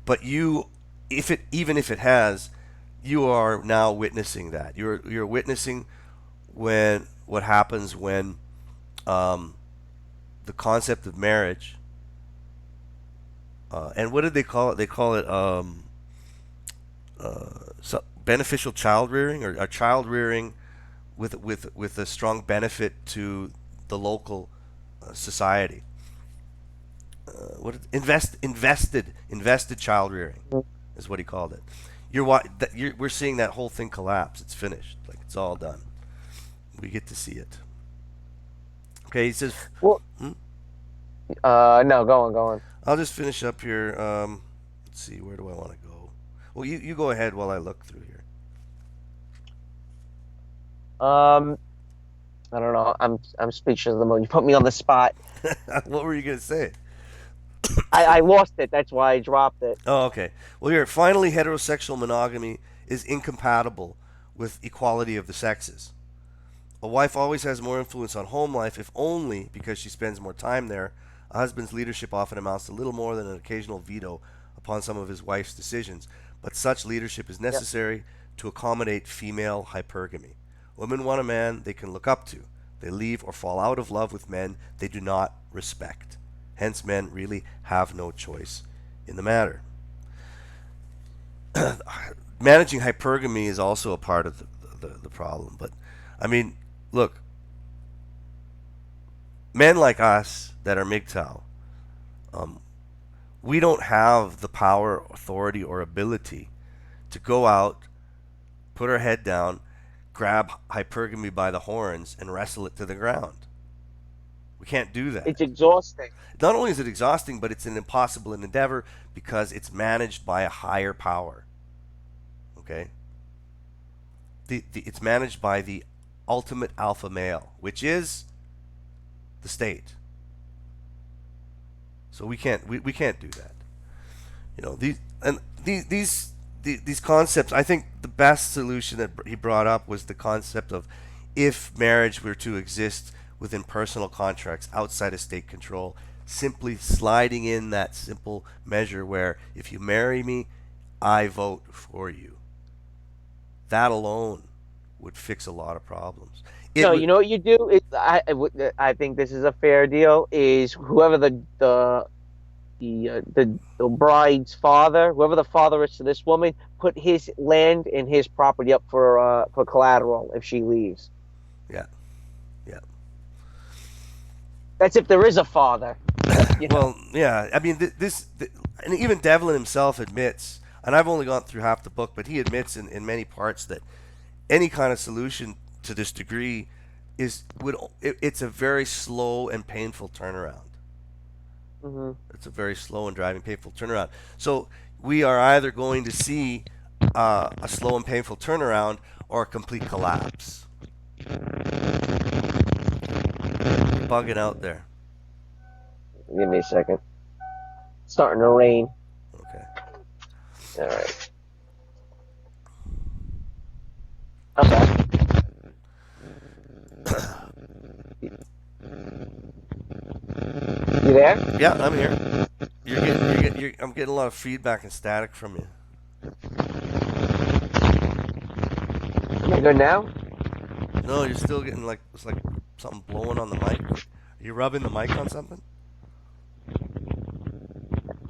but even if it has, you are now witnessing that. You're witnessing what happens when the concept of marriage, and what did they call it? They call it beneficial child rearing, or child rearing with a strong benefit to the local society. Invested child rearing is what he called it. We're seeing that whole thing collapse. It's finished. Like, it's all done. We get to see it. Okay, he says. Well, no, go on. I'll just finish up here. Let's see. Where do I want to go? Well, you go ahead while I look through here. I don't know. I'm speechless at the moment. You put me on the spot. What were you gonna say? I lost it. That's why I dropped it. Oh, okay. Well, here, finally, heterosexual monogamy is incompatible with equality of the sexes. A wife always has more influence on home life, if only because she spends more time there. A husband's leadership often amounts to little more than an occasional veto upon some of his wife's decisions, but such leadership is necessary to accommodate female hypergamy. Women want a man they can look up to. They leave or fall out of love with men they do not respect. Hence, men really have no choice in the matter. Managing hypergamy is also a part of the problem. But, I mean, look, men like us that are MGTOW, we don't have the power, authority, or ability to go out, put our head down, grab hypergamy by the horns, and wrestle it to the ground. We can't do that. It's exhausting. Not only is it exhausting, but it's an impossible endeavor because it's managed by a higher power. Okay? It's managed by the ultimate alpha male, which is the state. So we can't do that. These concepts. I think the best solution that he brought up was the concept of if marriage were to exist within personal contracts outside of state control, simply sliding in that simple measure where if you marry me, I vote for you. That alone would fix a lot of problems. No, you know what you do? I think this is a fair deal. Is whoever the bride's father, whoever the father is to this woman, put his land and his property up for collateral if she leaves. Yeah, yeah. That's if there is a father. Well, yeah. I mean, and even Devlin himself admits, and I've only gone through half the book, but he admits in many parts that any kind of solution to this degree it's a very slow and painful turnaround. Mm-hmm. It's a very slow and driving, painful turnaround. So we are either going to see a slow and painful turnaround or a complete collapse. Bugging out there. Give me a second. It's starting to rain. Okay. All right. I'm back. You there? Yeah, I'm here. I'm getting a lot of feedback and static from you. You good now? No, you're still getting it's like something blowing on the mic. Are you rubbing the mic on something?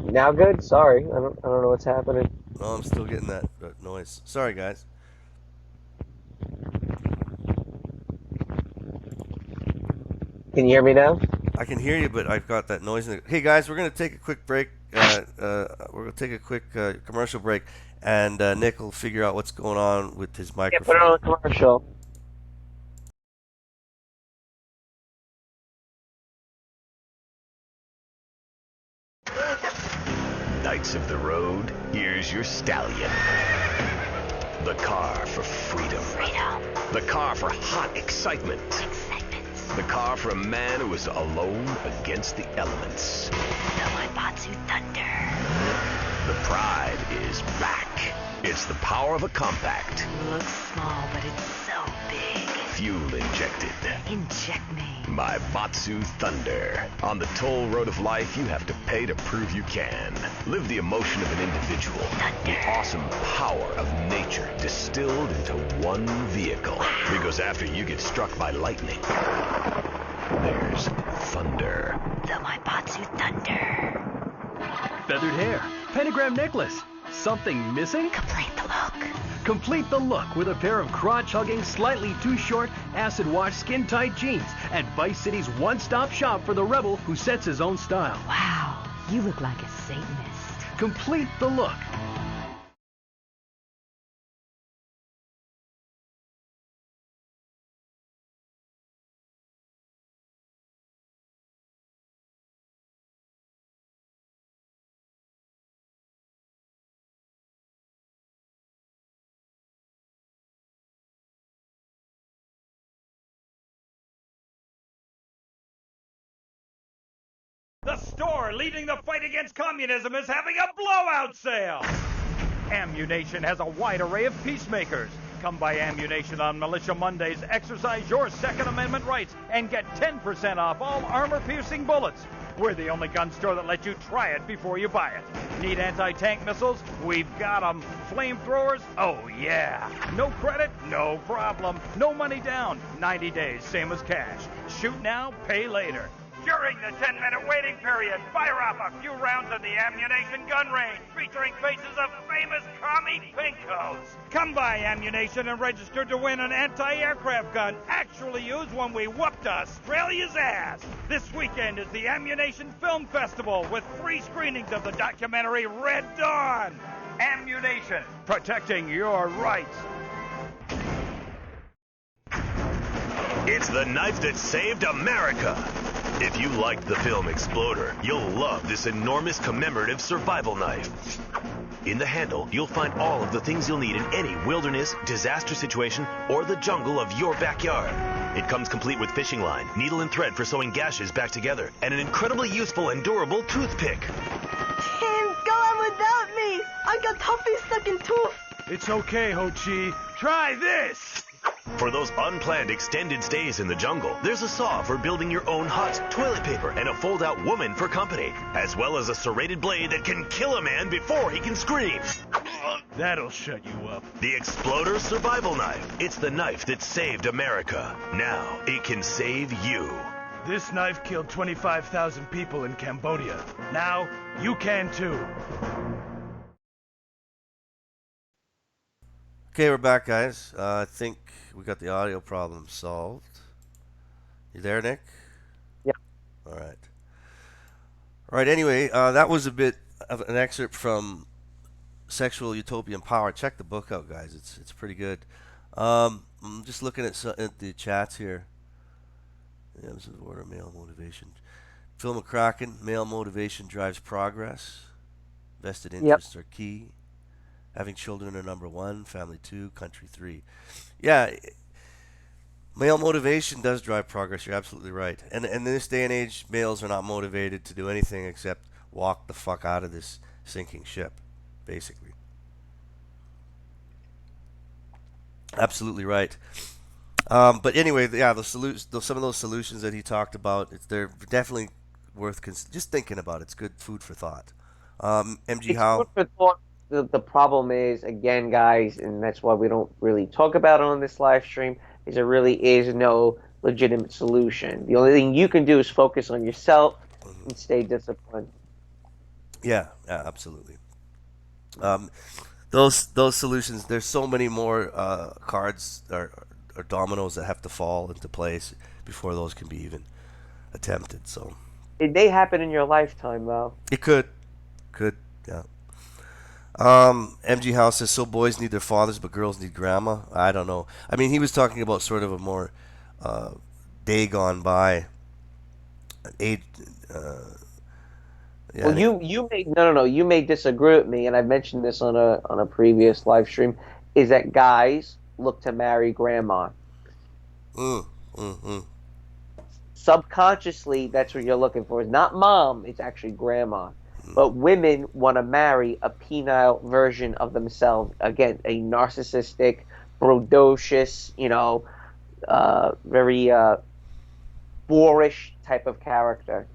Now good? Sorry, I don't know what's happening. No, I'm still getting that noise. Sorry, guys. Can you hear me now? I can hear you, but I've got that noise. Hey, guys, we're going to take a quick break. We're going to take a quick commercial break, and Nick will figure out what's going on with his microphone. Yeah, put it on a commercial. Knights of the road, here's your stallion. The car for freedom. The car for hot excitement. The car for a man who is alone against the elements. The Waibatsu Thunder. The pride is back. It's the power of a compact. Looks small, but it's so big. Fuel injected. Inject me. My Batsu Thunder. On the toll road of life, you have to pay to prove you can. Live the emotion of an individual. Thunder. The awesome power of nature distilled into one vehicle. Wow. Because after you get struck by lightning, there's thunder. The Waibatsu Thunder. Feathered hair, pentagram necklace. Something missing? Complete the look. Complete the look with a pair of crotch-hugging, slightly too short, acid-wash, skin-tight jeans at Vice City's one-stop shop for the rebel who sets his own style. Wow, you look like a Satanist. Complete the look. The store leading the fight against communism is having a blowout sale. Ammunition has a wide array of peacemakers. Come by Ammunition on Militia Mondays, exercise your Second Amendment rights, and get 10% off all armor-piercing bullets. We're the only gun store that lets you try it before you buy it. Need anti-tank missiles? We've got them. Flamethrowers? Oh, yeah. No credit? No problem. No money down. 90 days, same as cash. Shoot now, pay later. During the 10-minute waiting period, fire off a few rounds in the Ammunition gun range, featuring faces of famous commie pinkos. Come by Ammunition and register to win an anti-aircraft gun actually used when we whooped Australia's ass. This weekend is the Ammunition Film Festival with 3 screenings of the documentary Red Dawn. Ammunition, protecting your rights. It's the knife that saved America. If you liked the film Exploder, you'll love this enormous commemorative survival knife. In the handle, you'll find all of the things you'll need in any wilderness, disaster situation, or the jungle of your backyard. It comes complete with fishing line, needle and thread for sewing gashes back together, and an incredibly useful and durable toothpick. Tim, go on without me. I got toffee stuck in tooth. It's okay, Ho Chi. Try this. For those unplanned extended stays in the jungle, there's a saw for building your own hut, toilet paper, and a fold-out woman for company, as well as a serrated blade that can kill a man before he can scream. That'll shut you up. The Exploder Survival Knife. It's the knife that saved America. Now it can save you. This knife killed 25,000 people in Cambodia. Now, you can too. Okay, we're back, guys. I think we got the audio problem solved. You there, Nick? Yep. All right. All right, anyway, that was a bit of an excerpt from Sexual Utopian Power. Check the book out, guys. It's pretty good. I'm just looking at the chats here. Yeah, this is order male motivation. Phil McCracken, male motivation drives progress. Vested interests are key. Having children are number one. Family two. Country three. Yeah, male motivation does drive progress. You're absolutely right. And in this day and age, males are not motivated to do anything except walk the fuck out of this sinking ship, basically. Absolutely right. But anyway, yeah, some of those solutions that he talked about, they're definitely worth just thinking about. It's good food for thought. MG, how? Food for thought. The problem is, again, guys, and that's why we don't really talk about it on this live stream, is there really is no legitimate solution. The only thing you can do is focus on yourself and stay disciplined. Yeah, absolutely. Those solutions, there's so many more cards or dominoes that have to fall into place before those can be even attempted. So it may happen in your lifetime, though. It could, yeah. MG House says, so boys need their fathers, but girls need grandma. I don't know. I mean, he was talking about sort of a more day gone by age. Yeah, well, you may you may disagree with me, and I've mentioned this on a previous live stream. Is that guys look to marry grandma? Subconsciously, that's what you're looking for. It's not mom; it's actually grandma. But women want to marry a penile version of themselves. Again, a narcissistic, braggadocious, very boorish type of character.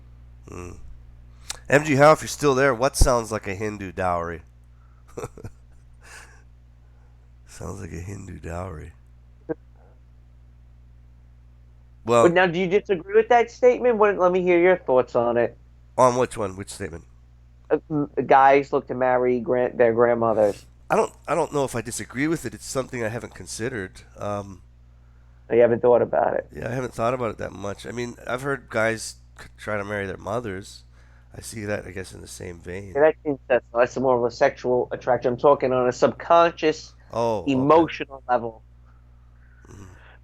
MG Howe, if you're still there, what sounds like a Hindu dowry? Sounds like a Hindu dowry. Well, but now, do you disagree with that statement? Let me hear your thoughts on it. On which one? Which statement? Guys look to marry their grandmothers. I don't know if I disagree with it. It's something I haven't considered. You haven't thought about it. Yeah, I haven't thought about it that much. I mean, I've heard guys try to marry their mothers. I see that, I guess, in the same vein. Yeah, that's more of a sexual attraction. I'm talking on a subconscious, emotional level.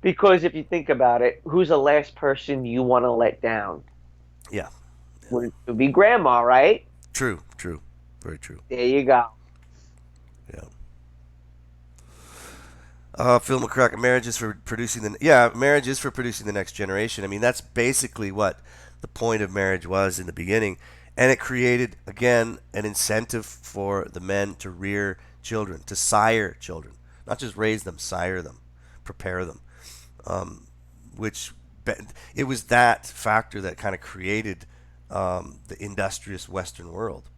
Because if you think about it, who's the last person you want to let down? Yeah. Would it be grandma, right? True. Very true. There you go. Yeah. Phil McCracken, marriage is for producing the next generation. I mean, that's basically what the point of marriage was in the beginning. And it created, again, an incentive for the men to rear children, to sire children. Not just raise them, sire them, prepare them. It was that factor that kind of created the industrious Western world.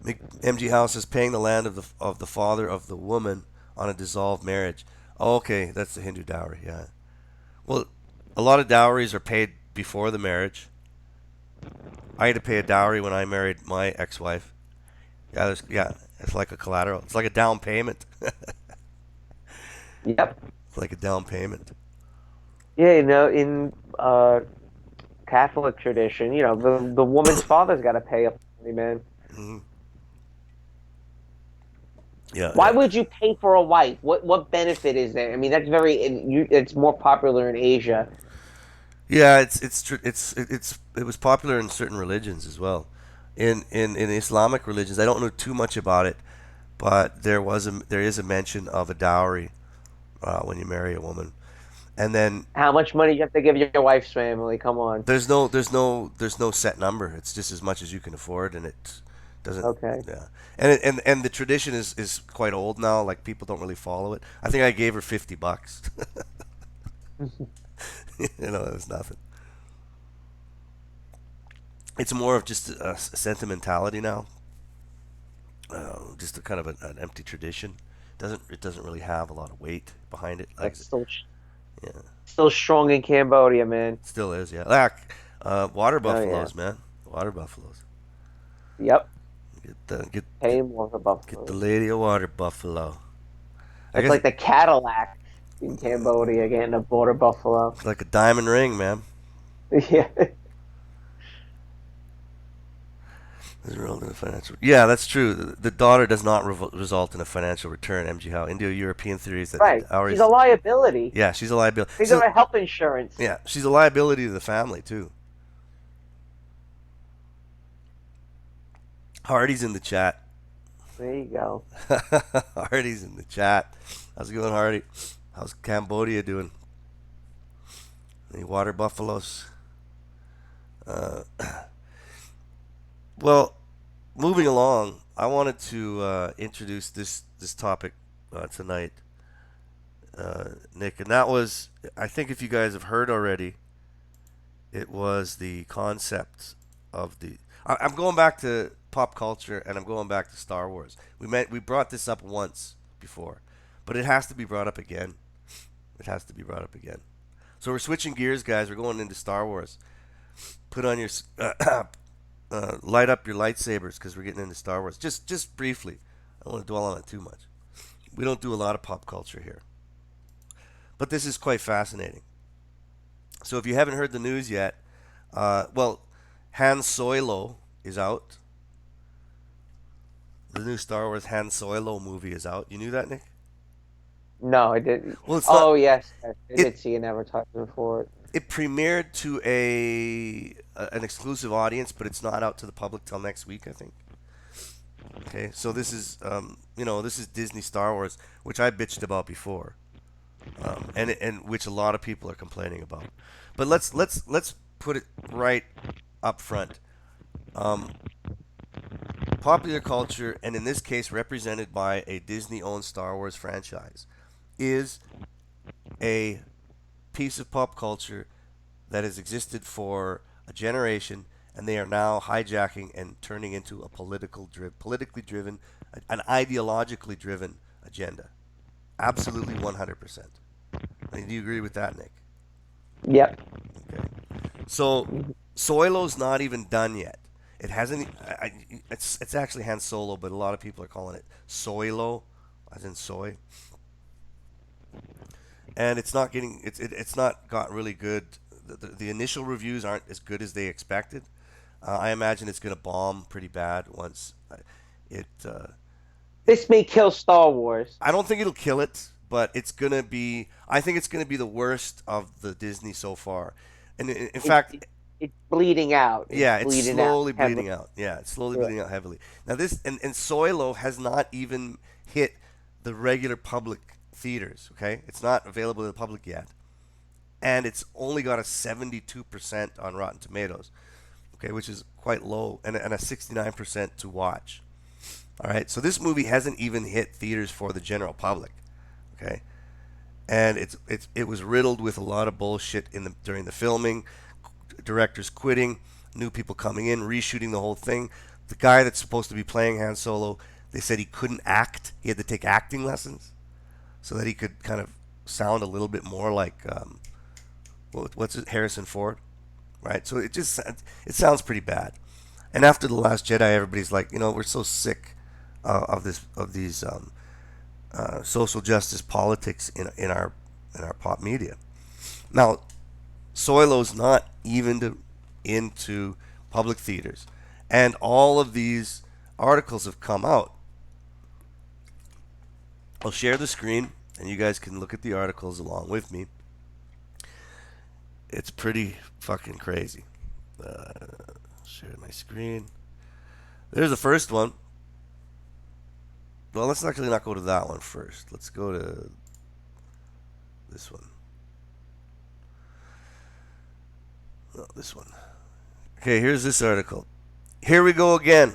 MG House is paying the land of the father of the woman on a dissolved marriage. Oh, okay, that's the Hindu dowry, yeah. Well, a lot of dowries are paid before the marriage. I had to pay a dowry when I married my ex-wife. Yeah, it's like a collateral. It's like a down payment. Yep. It's like a down payment. Yeah, in Catholic tradition, the woman's father's got to pay up for the man. Mm-hmm. Yeah. Why would you pay for a wife? What benefit is there? I mean, that's it's more popular in Asia. Yeah, it was popular in certain religions as well. In Islamic religions, I don't know too much about it, but there is a mention of a dowry when you marry a woman, and then how much money you have to give your wife's family? Come on. There's no set number. It's just as much as you can afford, and it Doesn't. Okay. Yeah. And the tradition is quite old now. Like people don't really follow it. I think I gave her $50. It was nothing. It's more of just a sentimentality now. Just a kind of an empty tradition. It doesn't really have a lot of weight behind it. Like, That's yeah, still strong in Cambodia, man. still is. Yeah, like water Oh yeah. buffaloes, man. Water buffaloes. Yep. Get the get get, Tame water get the buffalo. lady a water buffalo. I That's guess like the Cadillac in Cambodia, getting a border buffalo. it's like a diamond ring, man. Yeah. Is result in a financial. Yeah, that's true. The daughter does not result in a financial return. MGTOW. Indo-European theories that Right. ours. She's a liability. Yeah, she's a liability. Think of her health insurance. Yeah, she's a liability to the family too. Hardy's in the chat. There you go. Hardy's in the chat. How's it going, Hardy? How's Cambodia doing? Any water buffaloes? Well, moving along, I wanted to introduce this topic tonight, Nick, and that was, I think if you guys have heard already, it was the concept of the. I'm going back to pop culture, and I'm going back to Star Wars. We brought this up once before, but it has to be brought up again. It has to be brought up again. So we're switching gears, guys. We're going into Star Wars. Put on your light up your lightsabers because we're getting into Star Wars. Just briefly. I don't want to dwell on it too much. We don't do a lot of pop culture here, but this is quite fascinating. So if you haven't heard the news yet, well, Han Solo is out. The new Star Wars Han Solo movie is out. You knew that, Nick? No, I didn't. Well, it's Oh not. yes, I did see an advertisement for it. It premiered to an exclusive audience, but it's not out to the public till next week, I think. Okay, so this is this is Disney Star Wars, which I bitched about before, and which a lot of people are complaining about. But let's put it right up front. Popular culture, and in this case represented by a Disney-owned Star Wars franchise, is a piece of pop culture that has existed for a generation, and they are now hijacking and turning into a politically driven, an ideologically driven agenda. Absolutely 100%. I mean, do you agree with that, Nick? Yep. Okay. So Solo's not even done yet. It hasn't. It's actually Han Solo, but a lot of people are calling it Soilo, as in soy. And it's not getting. It's not got really good. The initial reviews aren't as good as they expected. I imagine it's going to bomb pretty bad once it. This may kill Star Wars. I don't think it'll kill it, but it's going to be. I think it's going to be the worst of the Disney so far. And in fact, it's bleeding out. It's slowly bleeding heavily. out. Yeah, it's slowly bleeding out heavily. Now this and Solo has not even hit the regular public theaters. Okay, it's not available to the public yet, and it's only got a 72% on Rotten Tomatoes. Okay, which is quite low, and a 69% to watch. All right, so this movie hasn't even hit theaters for the general public. Okay, and it was riddled with a lot of bullshit during the filming. Directors quitting, new people coming in, reshooting the whole thing. The guy that's supposed to be playing Han Solo, they said he couldn't act. He had to take acting lessons so that he could kind of sound a little bit more like what's it, Harrison Ford, right? So it sounds pretty bad. And after The Last Jedi, everybody's like, we're so sick of these social justice politics in our pop media. Now, Solo's not even into public theaters, and all of these articles have come out. I'll share the screen, and you guys can look at the articles along with me. It's pretty fucking crazy. Share my screen. There's the first one. Well, let's actually not go to that one first. Let's go to this one. No, this one. Okay, here's this article. Here we go again.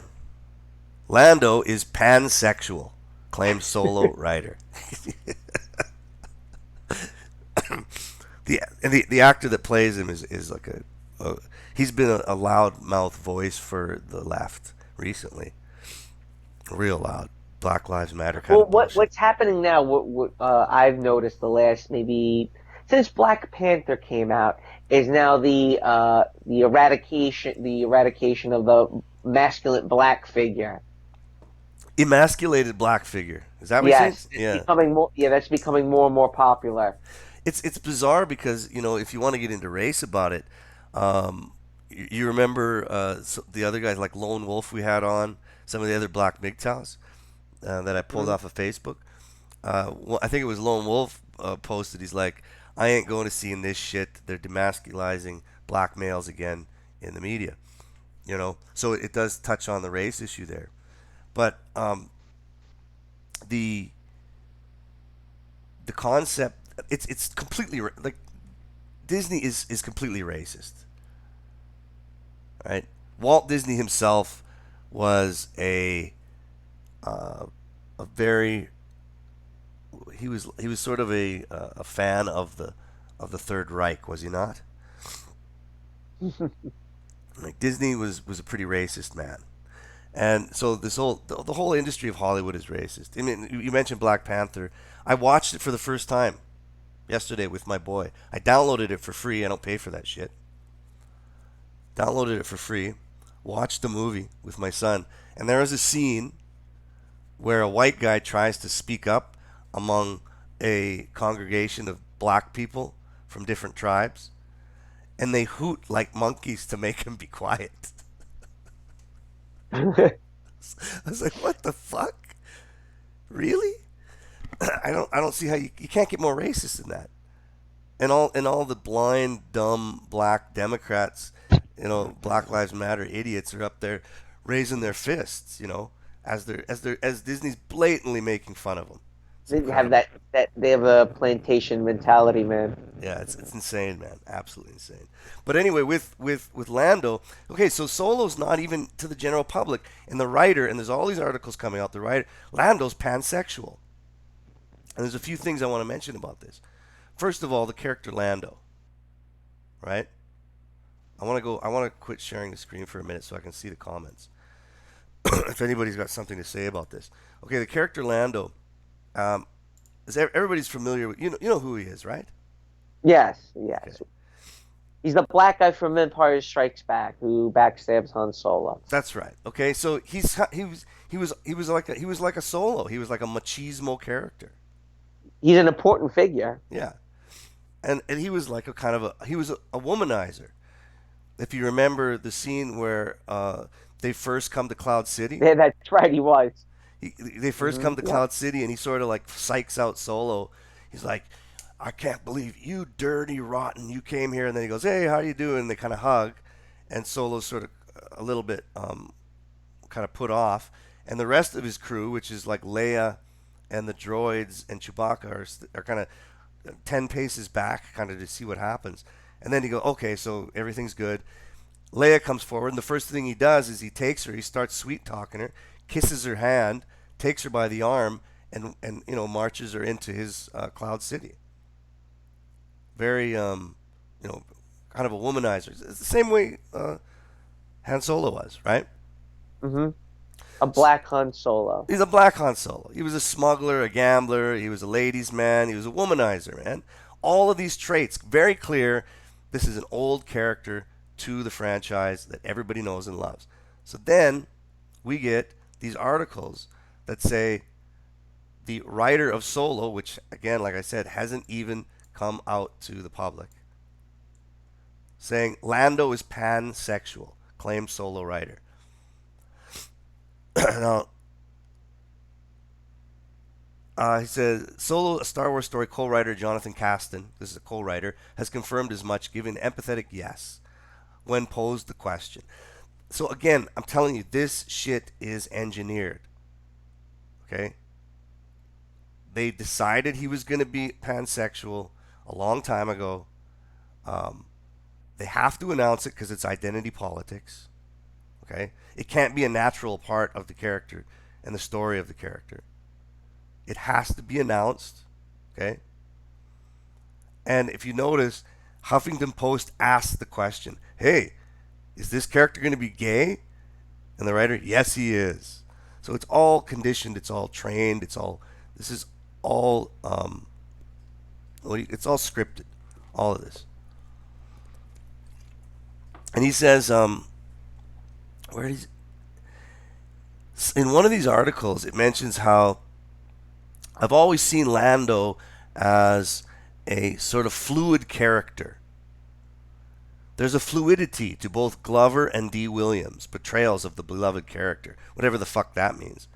Lando is pansexual, claims solo writer. The actor that plays him is like a he's been a loudmouth voice for the left recently, real loud. Black Lives Matter kind Well, of bullshit. what's happening now? What I've noticed the last maybe since Black Panther came out is now the eradication of the masculine black figure. Emasculated black figure. Is that what you're saying? Yes, it's Yeah. becoming more. Yeah, that's becoming more and more popular. It's bizarre because if you want to get into race about it, you remember the other guys like Lone Wolf we had on, some of the other black MGTOWs that I pulled off of Facebook. I think it was Lone Wolf posted. He's like, I ain't going to see in this shit. They're demasculizing black males again in the media. So it does touch on the race issue there, but the concept it's completely like Disney is completely racist, right? Walt Disney himself was a very he was sort of a fan of the Third Reich, was he not? Like Disney was a pretty racist man. And so the whole industry of Hollywood is racist. I mean, you mentioned Black Panther. I watched it for the first time yesterday with my boy. I downloaded it for free. I don't pay for that shit. Downloaded it for free. Watched the movie with my son. And there is a scene where a white guy tries to speak up among a congregation of black people from different tribes. And they hoot like monkeys to make him be quiet. I was like, what the fuck? Really? I don't see how you can't get more racist than that. And all the blind, dumb black Democrats, Black Lives Matter idiots are up there raising their fists, as Disney's blatantly making fun of them. They have that they have a plantation mentality, man. Yeah, it's insane, man. Absolutely insane. But anyway, with Lando, okay, so Solo's not even to the general public, and the writer, and there's all these articles coming out. The writer, Lando's pansexual, and there's a few things I want to mention about this. First of all, the character Lando, right? I want to quit sharing the screen for a minute so I can see the comments. If anybody's got something to say about this, okay, the character Lando. Everybody's familiar with you know who he is, right? Yes. Okay. He's the black guy from Empire Strikes Back who backstabs Han Solo. That's right. Okay, so he was like a Solo. He was like a machismo character. He's an important figure. Yeah, and he was like a womanizer. If you remember the scene where they first come to Cloud City. Yeah, that's right. He was. They first come to Cloud City, and he sort of like psychs out Solo. He's like, I can't believe you dirty, rotten, you came here. And then he goes, hey, how you doing? And they kind of hug. And Solo's sort of a little bit kind of put off. And the rest of his crew, which is like Leia and the droids and Chewbacca, are kind of 10 paces back kind of to see what happens. And then he goes, okay, so everything's good. Leia comes forward, and the first thing he does is he takes her, he starts sweet-talking her, kisses her hand, takes her by the arm, and marches her into his Cloud City. Very kind of a womanizer. It's the same way Han Solo was, right? Mm-hmm. A black Han Solo. He's a black Han Solo. He was a smuggler, a gambler. He was a ladies' man. He was a womanizer, man. All of these traits, very clear. This is an old character to the franchise that everybody knows and loves. So then we get these articles that say the writer of Solo, which again, like I said, hasn't even come out to the public, saying Lando is pansexual, claims Solo writer. Now, he says Solo, a Star Wars story co-writer Jonathan Kasdan, this is a co-writer, has confirmed as much, giving an empathetic yes when posed the question. So again, I'm telling you, this shit is engineered. Okay? They decided he was going to be pansexual a long time ago. They have to announce it because it's identity politics. Okay? It can't be a natural part of the character and the story of the character. It has to be announced. Okay? And if you notice, Huffington Post asked the question, hey, is this character going to be gay? And the writer, yes, he is. So it's all conditioned, it's all trained, this is all, it's all scripted, all of this. And he says, in one of these articles, it mentions how I've always seen Lando as a sort of fluid character. There's a fluidity to both Glover and D. Williams' portrayals of the beloved character, whatever the fuck that means.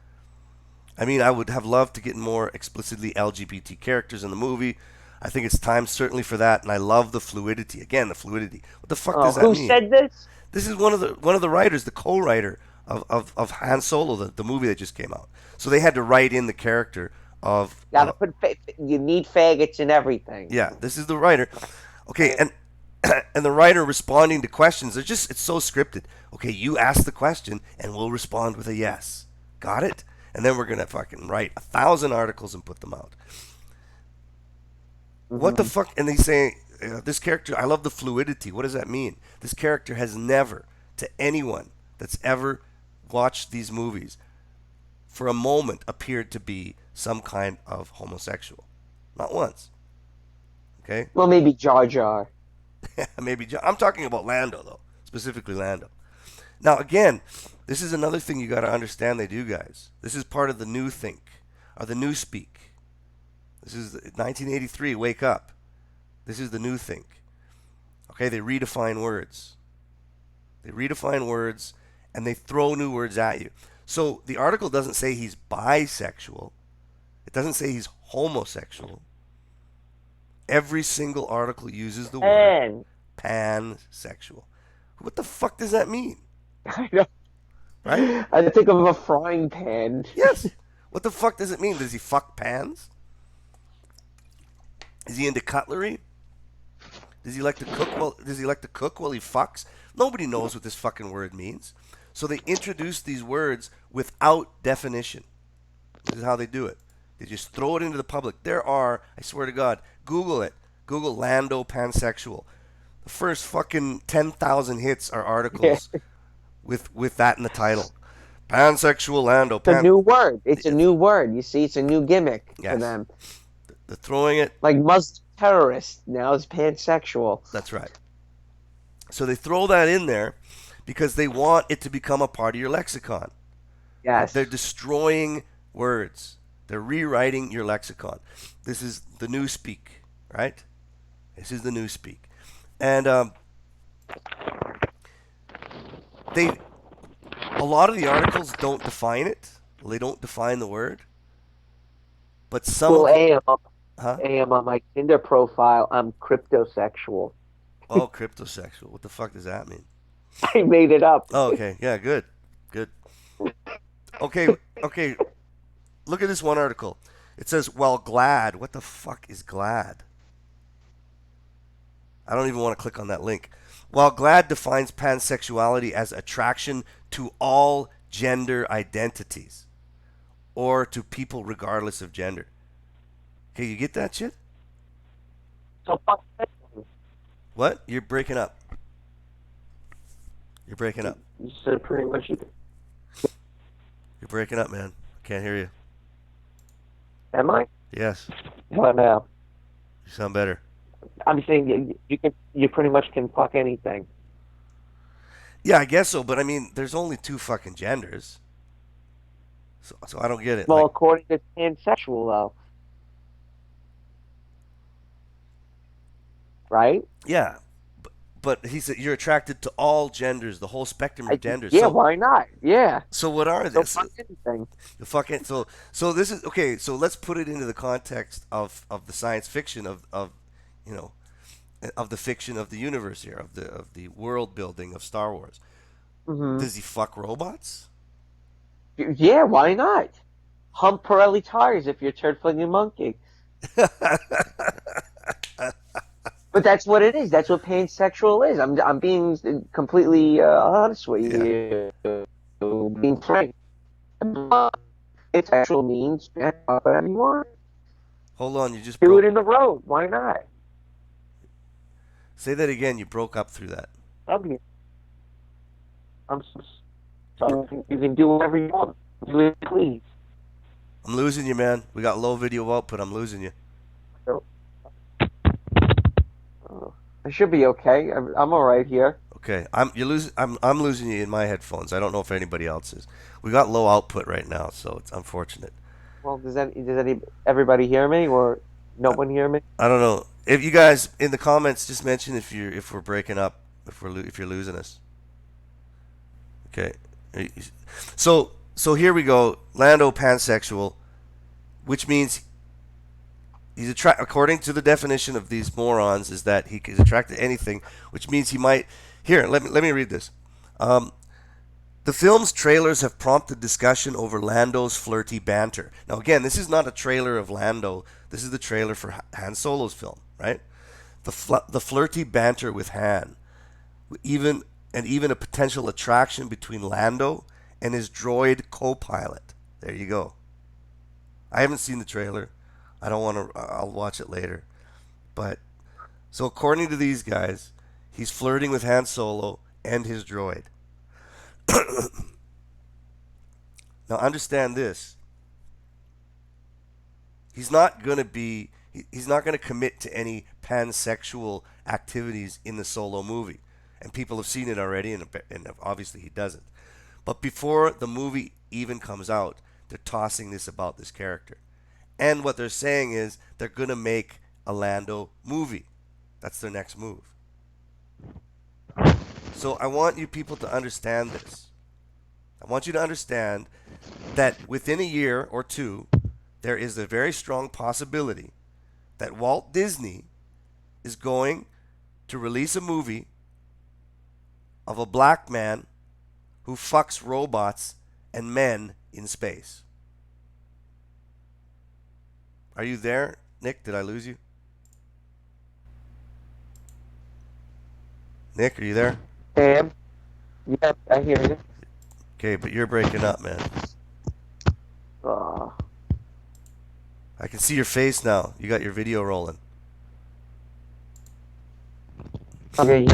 I mean, I would have loved to get more explicitly LGBT characters in the movie. I think it's time certainly for that, and I love the fluidity. Again, the fluidity. What the fuck does that mean? Who said this? This is one of the writers, the co-writer of Han Solo, the movie that just came out. So they had to write in the character of. You need faggots and everything. Yeah, this is the writer. Okay, and the writer responding to questions. It's so scripted. Okay, you ask the question, and we'll respond with a yes. Got it? And then we're gonna fucking write 1,000 articles and put them out. What the fuck? And they say this character. I love the fluidity. What does that mean? This character has never, to anyone that's ever watched these movies, for a moment appeared to be some kind of homosexual. Not once. Okay. Well, maybe Jar Jar. Maybe I'm talking about Lando though, specifically Lando. Now again, this is another thing you got to understand. They do, guys. This is part of the new think or the new speak. This is 1983. Wake up. This is the new think. Okay, they redefine words. They redefine words and they throw new words at you. So the article doesn't say he's bisexual. It doesn't say he's homosexual. Every single article uses the word pansexual. What the fuck does that mean? I know. Right? I think of a frying pan. Yes. What the fuck does it mean? Does he fuck pans? Is he into cutlery? Does he like to cook while he fucks? Nobody knows what this fucking word means. So they introduce these words without definition. This is how they do it. They just throw it into the public. There are, I swear to God, Google it. Google Lando pansexual. The first fucking 10,000 hits are articles with that in the title. Pansexual Lando. It's a new word. It's a new word. You see, it's a new gimmick for them. They're throwing it. Like Muslim terrorist. Now it's pansexual. That's right. So they throw that in there because they want it to become a part of your lexicon. Yes. They're destroying words. They're rewriting your lexicon. This is the new speak, right? This is the new speak. And a lot of the articles don't define it. They don't define the word. But some Ayam, on my Tinder profile, I'm cryptosexual. Oh, cryptosexual. What the fuck does that mean? I made it up. Oh, okay. Yeah, good. Okay. Look at this one article. It says, well, glad. What the fuck is glad? I don't even want to click on that link. While GLAAD defines pansexuality as attraction to all gender identities or to people regardless of gender. Okay, you get that shit? So what? You're breaking up. You're breaking up. You said pretty much. You're breaking up, man. I can't hear you. Am I? Yes. How now? You sound better. I'm saying you pretty much can fuck anything. Yeah, I guess so, but I mean, there's only two fucking genders. So I don't get it. Well, according to pansexual, though. Right? Yeah. But he said you're attracted to all genders, the whole spectrum of genders. Yeah, so, why not? Yeah. So what are Don't this? fuck anything. The fucking so this is okay. So let's put it into the context of the science fiction of the fiction of the universe here, of the world building of Star Wars. Mm-hmm. Does he fuck robots? Yeah, why not? Hump Pirelli tires if you're a turd flinging monkey. But that's what it is. That's what pansexual is. I'm being completely honest with Yeah. you. Being frank. Pansexual means whatever you want. Hold on, you just Do broke. it in the road. Why not? Say that again. You broke up through that. I'm, I'm sorry. You can do whatever you want. Do it, please. I'm losing you, man. We got low video output. I'm losing you. I should be okay. I'm all right here. Okay, I'm losing you in my headphones. I don't know if anybody else is. We got low output right now, so it's unfortunate. Well, does everybody hear me or no one hear me? I don't know. If you guys in the comments just mention if we're breaking up, if you're losing us. Okay. So here we go. Lando pansexual, which means he's according to the definition of these morons, is that he is attracted to anything, which means he might. Here, let me read this. The film's trailers have prompted discussion over Lando's flirty banter. Now, again, this is not a trailer of Lando. This is the trailer for Han Solo's film, right? The flirty banter with Han, even a potential attraction between Lando and his droid co-pilot. There you go. I haven't seen the trailer. I don't want to. I'll watch it later. But so according to these guys, he's flirting with Han Solo and his droid. Now understand this. He's not going to commit to any pansexual activities in the Solo movie. And people have seen it already, and obviously he doesn't. But before the movie even comes out, they're tossing this about this character. And what they're saying is they're going to make a Lando movie. That's their next move. So I want you people to understand this. I want you to understand that within a year or two, there is a very strong possibility that Walt Disney is going to release a movie of a black man who fucks robots and men in space. Are you there, Nick? Did I lose you? Nick, are you there? Sam? Yeah, I hear you. Okay, but you're breaking up, man. Oh. I can see your face now. You got your video rolling. Okay.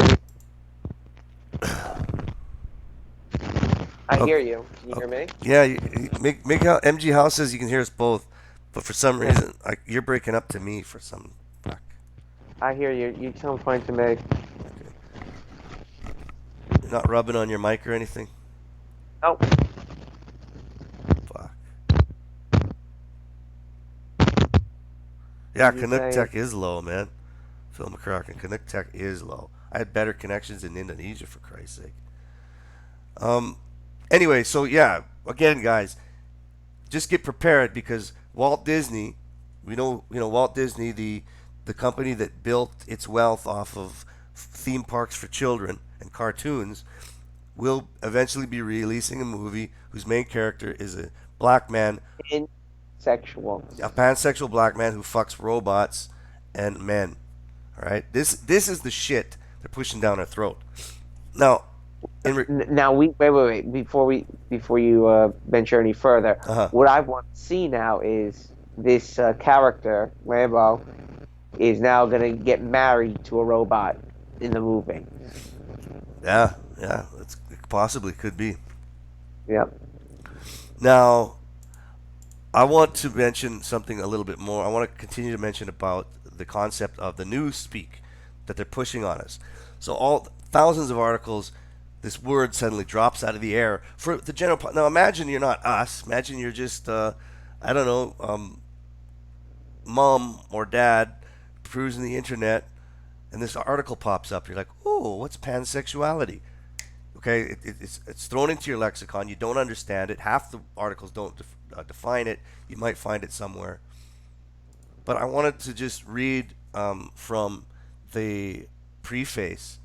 I hear you. Can you hear me? Yeah, make out. MG House says you can hear us both, but for some reason, you're breaking up to me for some. Fuck. I hear you. You sound fine to me. Okay. You're not rubbing on your mic or anything? Nope. Fuck. Yeah, Connect Tech is low, man. Phil McCracken, Connect Tech is low. I had better connections in Indonesia, for Christ's sake. Anyway, so yeah, again, guys, just get prepared because Walt Disney, we know, Walt Disney, the company that built its wealth off of theme parks for children and cartoons, will eventually be releasing a movie whose main character is a black man, pansexual, a pansexual black man who fucks robots and men. All right, this is the shit they're pushing down our throat. Now, now wait. Before you venture any further, what I want to see now is this character Lambo is now going to get married to a robot in the movie. Yeah, it possibly could be. Yep. Now, I want to mention something a little bit more. I want to continue to mention about the concept of the news speak that they're pushing on us. So all thousands of articles, this word suddenly drops out of the air for the general. Now imagine you're not us. Imagine you're just, I don't know, mom or dad perusing the internet, and this article pops up. You're like, oh, what's pansexuality? Okay, it's thrown into your lexicon. You don't understand it. Half the articles don't define it. You might find it somewhere. But I wanted to just read from the preface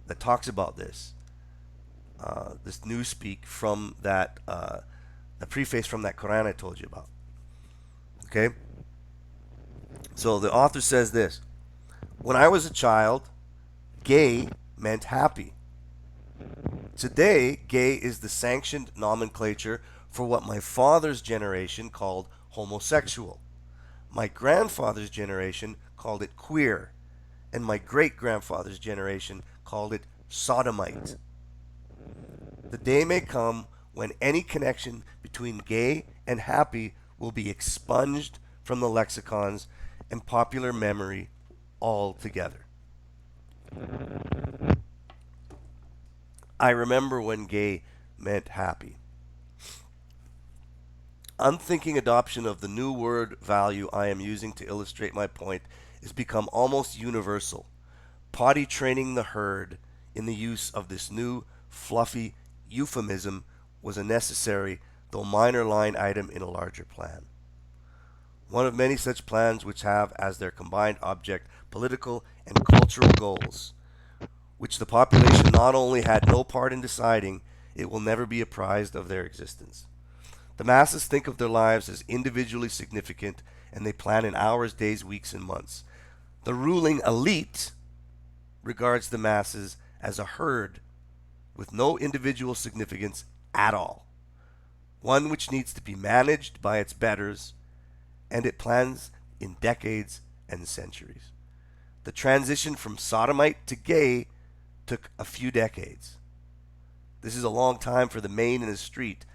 that talks about this. This newspeak from that, the preface from that Quran I told you about. Okay? So the author says this. When I was a child, gay meant happy. Today, gay is the sanctioned nomenclature for what my father's generation called homosexual. My grandfather's generation called it queer, and my great grandfather's generation called it sodomite. The day may come when any connection between gay and happy will be expunged from the lexicons and popular memory altogether. I remember when gay meant happy. Unthinking adoption of the new word value I am using to illustrate my point has become almost universal, potty training the herd in the use of this new fluffy euphemism was a necessary, though minor line item in a larger plan. One of many such plans which have as their combined object political and cultural goals, which the population not only had no part in deciding, it will never be apprised of their existence. The masses think of their lives as individually significant, and they plan in hours, days, weeks, and months. The ruling elite regards the masses as a herd with no individual significance at all, one which needs to be managed by its betters, and it plans in decades and centuries. The transition from sodomite to gay took a few decades. This is a long time for the man in the street,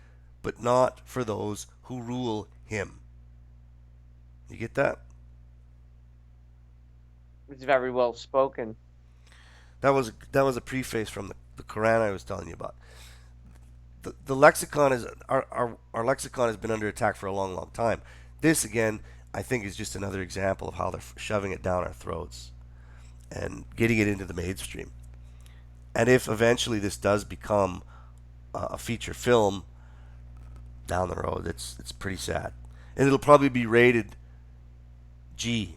but not for those who rule him. You get that? It's very well spoken. That was a preface from the Quran I was telling you about. The lexicon is our lexicon has been under attack for a long time. This again, I think, is just another example of how they're shoving it down our throats and getting it into the mainstream. And if eventually this does become a feature film down the road, it's pretty sad, and it'll probably be rated G.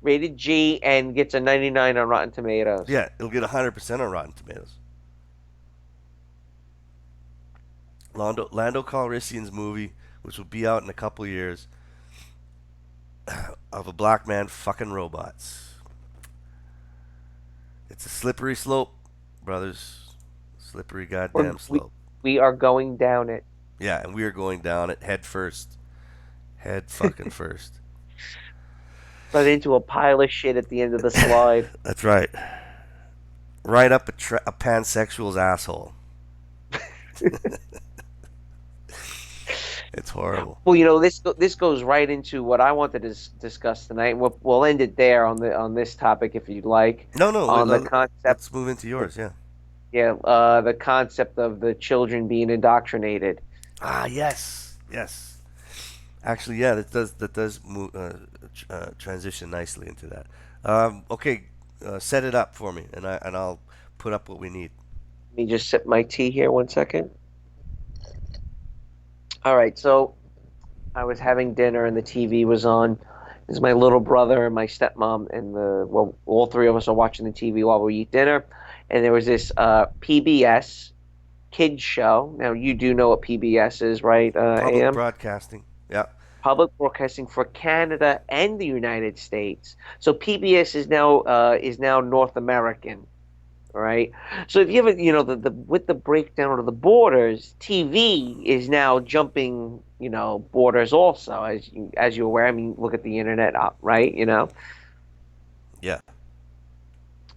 Rated G and gets a 99 on Rotten Tomatoes. Yeah, it'll get 100% on Rotten Tomatoes. Lando Calrissian's movie, which will be out in a couple of years, of a black man fucking robots. It's a slippery slope, brothers. Slippery goddamn slope. We are going down it. Yeah, and we are going down it head first. Head fucking first. Right into a pile of shit at the end of the slide. That's right. Right up a pansexual's asshole. It's horrible. Well, this goes right into what I wanted to discuss tonight. We'll end it there on this topic if you'd like. No, on the concept. Let's move into yours. Yeah. Yeah, the concept of the children being indoctrinated. Yes. Actually, yeah, that does move, transition nicely into that. Okay, set it up for me, and I'll put up what we need. Let me just sip my tea here 1 second. All right, so I was having dinner and the TV was on. This is my little brother and my stepmom, and all three of us are watching the TV while we eat dinner. And there was this PBS kids show. Now, you do know what PBS is, right, Public Ayam? Broadcasting, yeah. Public Broadcasting for Canada and the United States. So PBS is now North American, right? So if you have with the breakdown of the borders, TV is now jumping borders also, as you're aware. I mean, look at the internet, right? Yeah.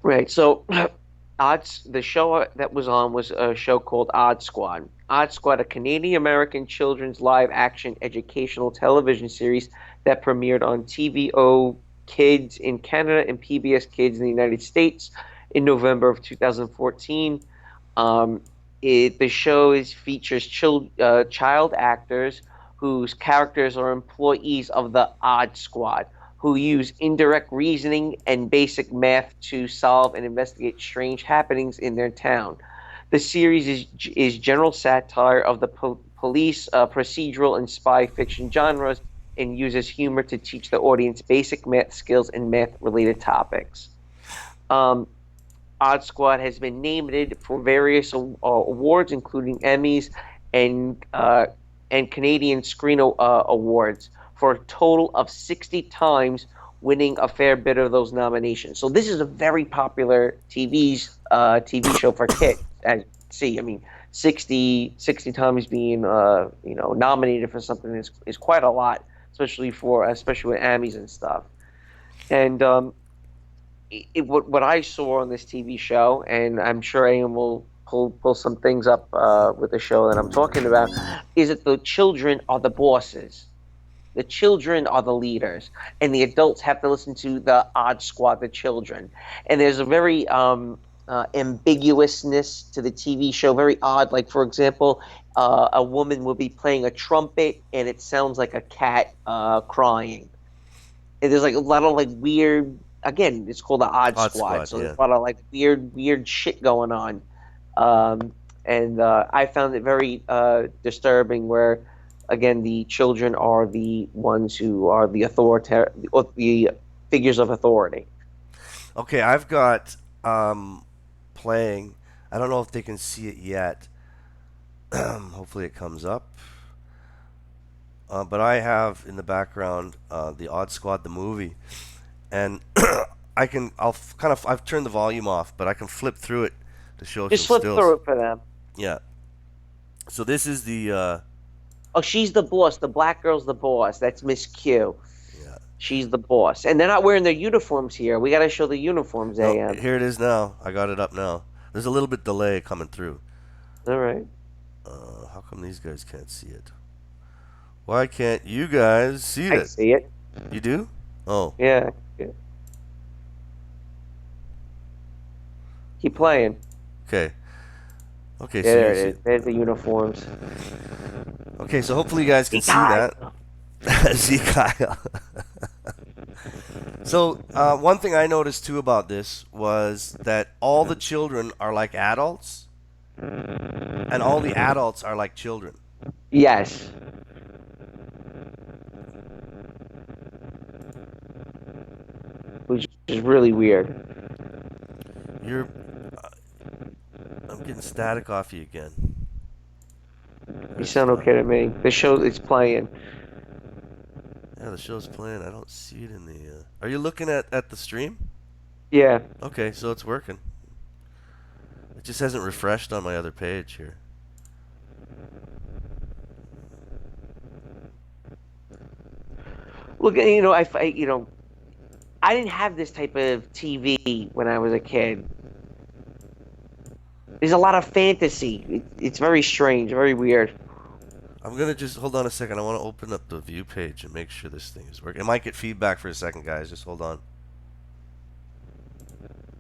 Right. So the show that was on was a show called Odd Squad. Odd Squad, a Canadian-American children's live-action educational television series that premiered on TVO Kids in Canada and PBS Kids in the United States in November of 2014. The show features child actors whose characters are employees of the Odd Squad, who use indirect reasoning and basic math to solve and investigate strange happenings in their town. The series is general satire of the police, procedural, and spy fiction genres, and uses humor to teach the audience basic math skills and math-related topics. Odd Squad has been named for various awards, including Emmys and Canadian Screen Awards, for a total of 60 times, winning a fair bit of those nominations. So this is a very popular TV show for kids. As you see, I mean, 60 times being nominated for something is quite a lot, especially with Emmys and stuff. And what I saw on this TV show, and I'm sure Ayam will pull some things up with the show that I'm talking about, is that the children are the bosses. The children are the leaders, and the adults have to listen to the odd squad, the children. And there's a very ambiguousness to the TV show, very odd. Like, for example, a woman will be playing a trumpet, and it sounds like a cat crying. And there's like a lot of like weird. Again, it's called the Odd Squad, so there's a lot of like weird shit going on. And I found it very disturbing where, again, the children are the ones who are the the figures of authority. Okay, I've got playing. I don't know if they can see it yet. Hopefully it comes up. But I have in the background the Odd Squad, the movie, and I've turned the volume off, but I can flip through it to show Just some flip stills. through it for them. Yeah. So this is the. Oh, she's the boss. The black girl's the boss. That's Miss Q. Yeah. She's the boss, and they're not wearing their uniforms here. We got to show the uniforms. No, AM. here it is now. I got it up now. There's a little bit delay coming through. All right. How come these guys can't see it? Why can't you guys see it? I see it. You do? Oh. Yeah. Keep playing. Okay. Okay. Yeah, So there it is. There's the uniforms. Okay, so hopefully you guys can see that. See Kyle. So one thing I noticed too about this was that all the children are like adults, and all the adults are like children. Yes. Which is really weird. I'm getting static off you again. You sound okay to me. The show is playing. Yeah, the show's playing. I don't see it in the. Are you looking at the stream? Yeah. Okay, so it's working. It just hasn't refreshed on my other page here. Look, I didn't have this type of TV when I was a kid. There's a lot of fantasy. It's very strange, very weird. I'm gonna just hold on a second. I want to open up the view page and make sure this thing is working. It might get feedback for a second, guys. Just hold on.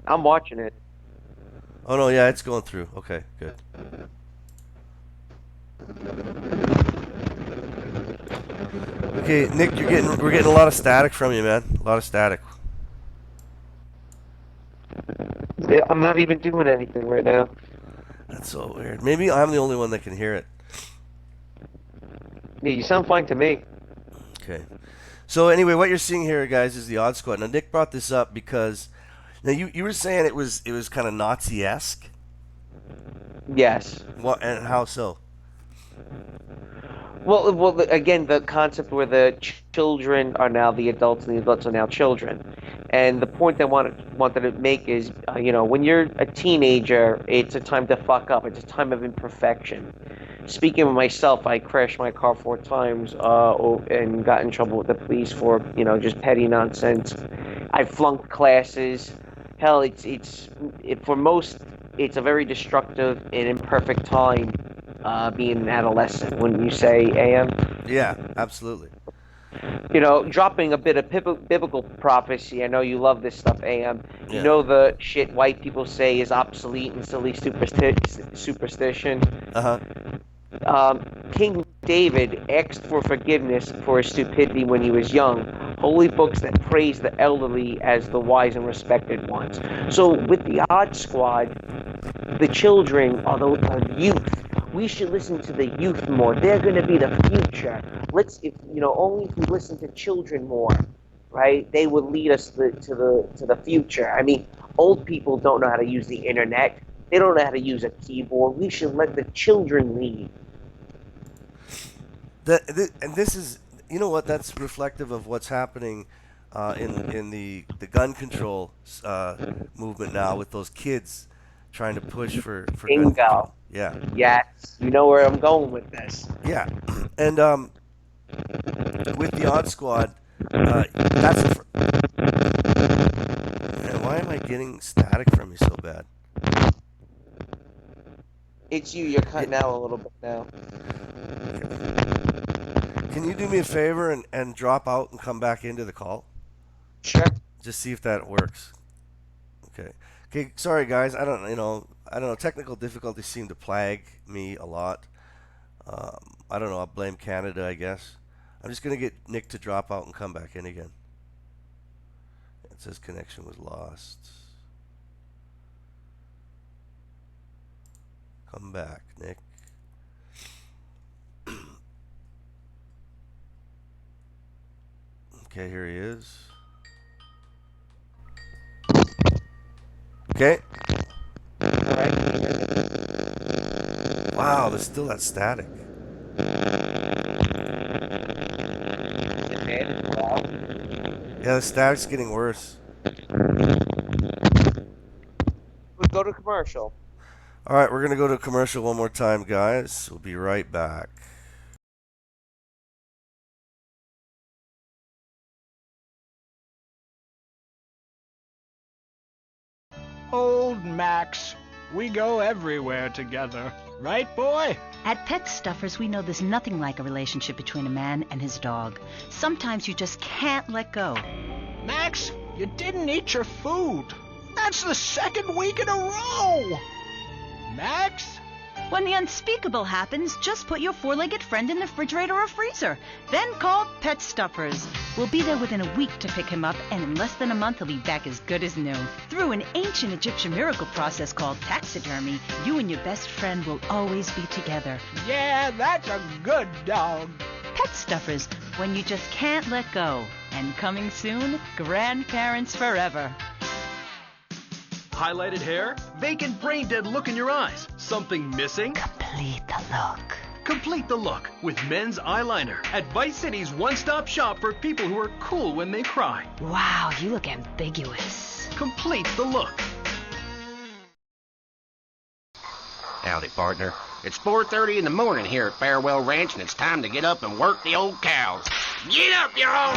I'm watching it. Oh no, yeah, it's going through. Okay, good. Okay, Nick, we're getting a lot of static from you, man. A lot of static. I'm not even doing anything right now. That's so weird. Maybe I'm the only one that can hear it. Yeah, you sound fine to me. Okay. So anyway, what you're seeing here, guys, is the Odd Squad. Now, Nick brought this up because now you were saying it was kind of Nazi-esque. Yes. What and how so? Well, again, the concept where the children are now the adults and the adults are now children. And the point I wanted to make is, when you're a teenager, it's a time to fuck up. It's a time of imperfection. Speaking of myself, I crashed my car 4 times and got in trouble with the police for, just petty nonsense. I flunked classes. Hell, for most, it's a very destructive and imperfect time being an adolescent, wouldn't you say, AM? Yeah, absolutely. Dropping a bit of biblical prophecy. I know you love this stuff, AM. Yeah. You know the shit white people say is obsolete and silly superstition? Uh-huh. King David asked for forgiveness for his stupidity when he was young. Holy books that praise the elderly as the wise and respected ones. So with the Odd Squad, the children are the youth. We should listen to the youth more. They're going to be the future. Only if we listen to children more, right? They would lead us to the future. I mean, old people don't know how to use the internet. They don't know how to use a keyboard. We should let the children lead. And this is, that's reflective of what's happening in the gun control movement now with those kids trying to push for gun Bingo. control. Yeah, Yes, you know where I'm going with this. yeah, and with the Odd Squad, that's the man, why am I getting static from you so bad? It's you. You're cutting out a little bit now. Can you do me a favor and drop out and come back into the call? Sure. Just see if that works. Okay. Okay. Sorry, guys. I don't know. Technical difficulties seem to plague me a lot. I don't know. I'll blame Canada, I guess. I'm just gonna get Nick to drop out and come back in again. It says connection was lost. Come back, Nick. Okay, here he is. Okay. Wow, there's still that static. Yeah, the static's getting worse. We'll go to commercial. All right, we're going to go to commercial one more time, guys. We'll be right back. Old Max. We go everywhere together. Right, boy? At Pet Stuffers, we know there's nothing like a relationship between a man and his dog. Sometimes you just can't let go. Max, you didn't eat your food. That's the second week in a row. Max? When the unspeakable happens, just put your four-legged friend in the refrigerator or freezer. Then call Pet Stuffers. We'll be there within a week to pick him up, and in less than a month he'll be back as good as new. Through an ancient Egyptian miracle process called taxidermy, you and your best friend will always be together. Yeah, that's a good dog. Pet Stuffers, when you just can't let go. And coming soon, grandparents forever. Highlighted hair? Vacant brain dead look in your eyes? Something missing? Complete the look. Complete the look with men's eyeliner at Vice City's one-stop shop for people who are cool when they cry. Wow, you look ambiguous. Complete the look. Howdy, partner. It's 4:30 in the morning here at Farewell Ranch, and it's time to get up and work the old cows. Get up, y'all!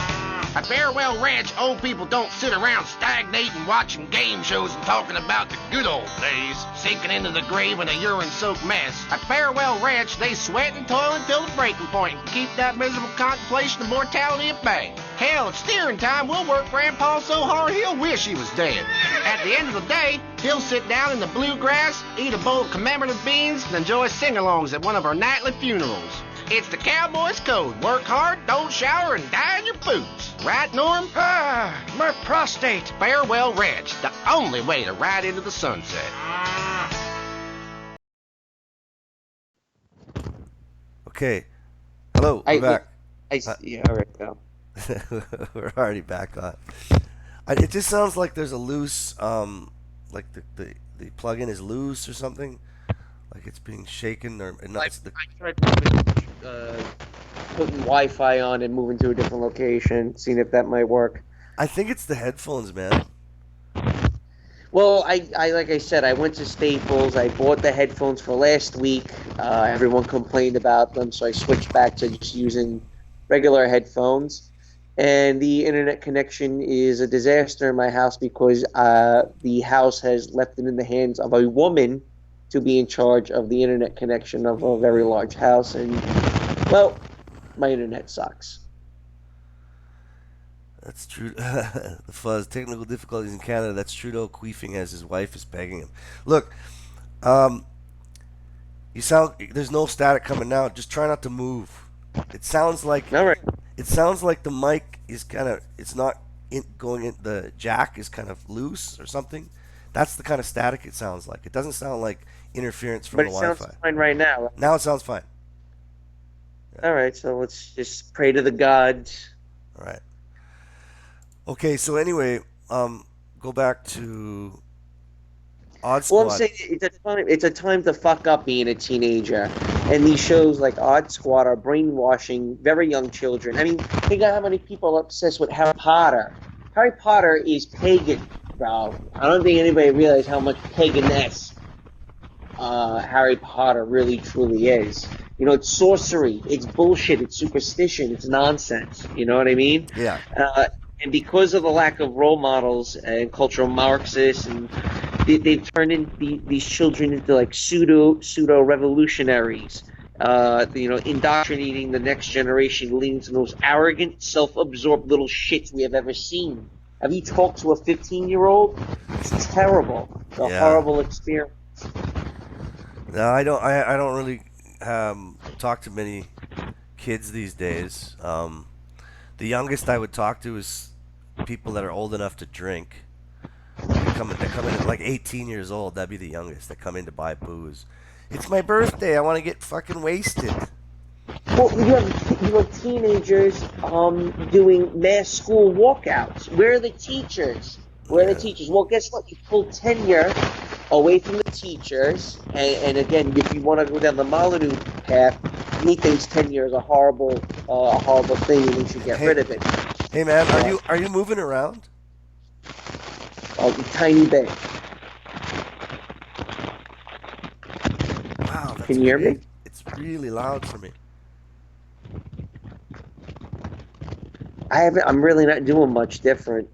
At Farewell Ranch, old people don't sit around stagnating, watching game shows and talking about the good old days, sinking into the grave in a urine-soaked mess. At Farewell Ranch, they sweat and toil until the breaking point and keep that miserable contemplation of mortality at bay. Hell, at steering time, we'll work Grandpa so hard he'll wish he was dead. At the end of the day, he'll sit down in the bluegrass, eat a bowl of commemorative beans, and enjoy sing-alongs at one of our nightly funerals. It's the Cowboys Code. Work hard, don't shower, and die in your boots. Right, Norm? My prostate. Farewell Ranch, the only way to ride into the sunset. Okay. Hello, we're back. Yeah, all right, go. We're already back on. It just sounds like there's a loose, like the plug-in is loose or something. Like it's being shaken or not. I tried putting Wi-Fi on and moving to a different location, seeing if that might work. I think it's the headphones, man. Well, I like I said, I went to Staples. I bought the headphones for last week. Everyone complained about them, so I switched back to just using regular headphones. And the internet connection is a disaster in my house because the house has left it in the hands of a woman to be in charge of the internet connection of a very large house. And, well, my internet sucks. That's true. The fuzz. Technical difficulties in Canada. That's Trudeau queefing as his wife is begging him. Look, you sound. There's no static coming now. Just try not to move. It sounds like. All right. It sounds like the mic is kind of. It's not going in. The jack is kind of loose or something. That's the kind of static it sounds like. It doesn't sound like interference from the Wi-Fi. But it sounds fine right now. Now it sounds fine. Yeah. All right, so let's just pray to the gods. All right. Okay, so anyway, go back to Odd Well, I'm Squad. saying it's a time to fuck up being a teenager, and these shows like Odd Squad are brainwashing very young children. I mean, think of how many people are obsessed with Harry Potter. Harry Potter is pagan, bro. I don't think anybody realizes how much paganess Harry Potter really truly is. You know, it's sorcery, it's bullshit, it's superstition, it's nonsense. You know what I mean? Yeah. And because of the lack of role models and cultural Marxists, and they've turned these children into like pseudo revolutionaries. Indoctrinating the next generation, leading to the most arrogant, self-absorbed little shits we have ever seen. Have you talked to a 15-year-old? It's terrible. It's a Yeah. horrible experience. No, I don't. I don't really talk to many kids these days. The youngest I would talk to is people that are old enough to drink. They come in at like 18 years old. That'd be the youngest. That come in to buy booze. It's my birthday. I want to get fucking wasted. Well, you have teenagers doing mass school walkouts. Where are the teachers? Where are the teachers? Well, guess what? You pull tenure away from the teachers, and again, if you want to go down the Molyneux path, he thinks tenure is a horrible thing, and we should get rid of it. Hey man, are you moving around? A tiny bit. Wow, that's Can you hear me? great. It's really loud for me. I'm really not doing much different.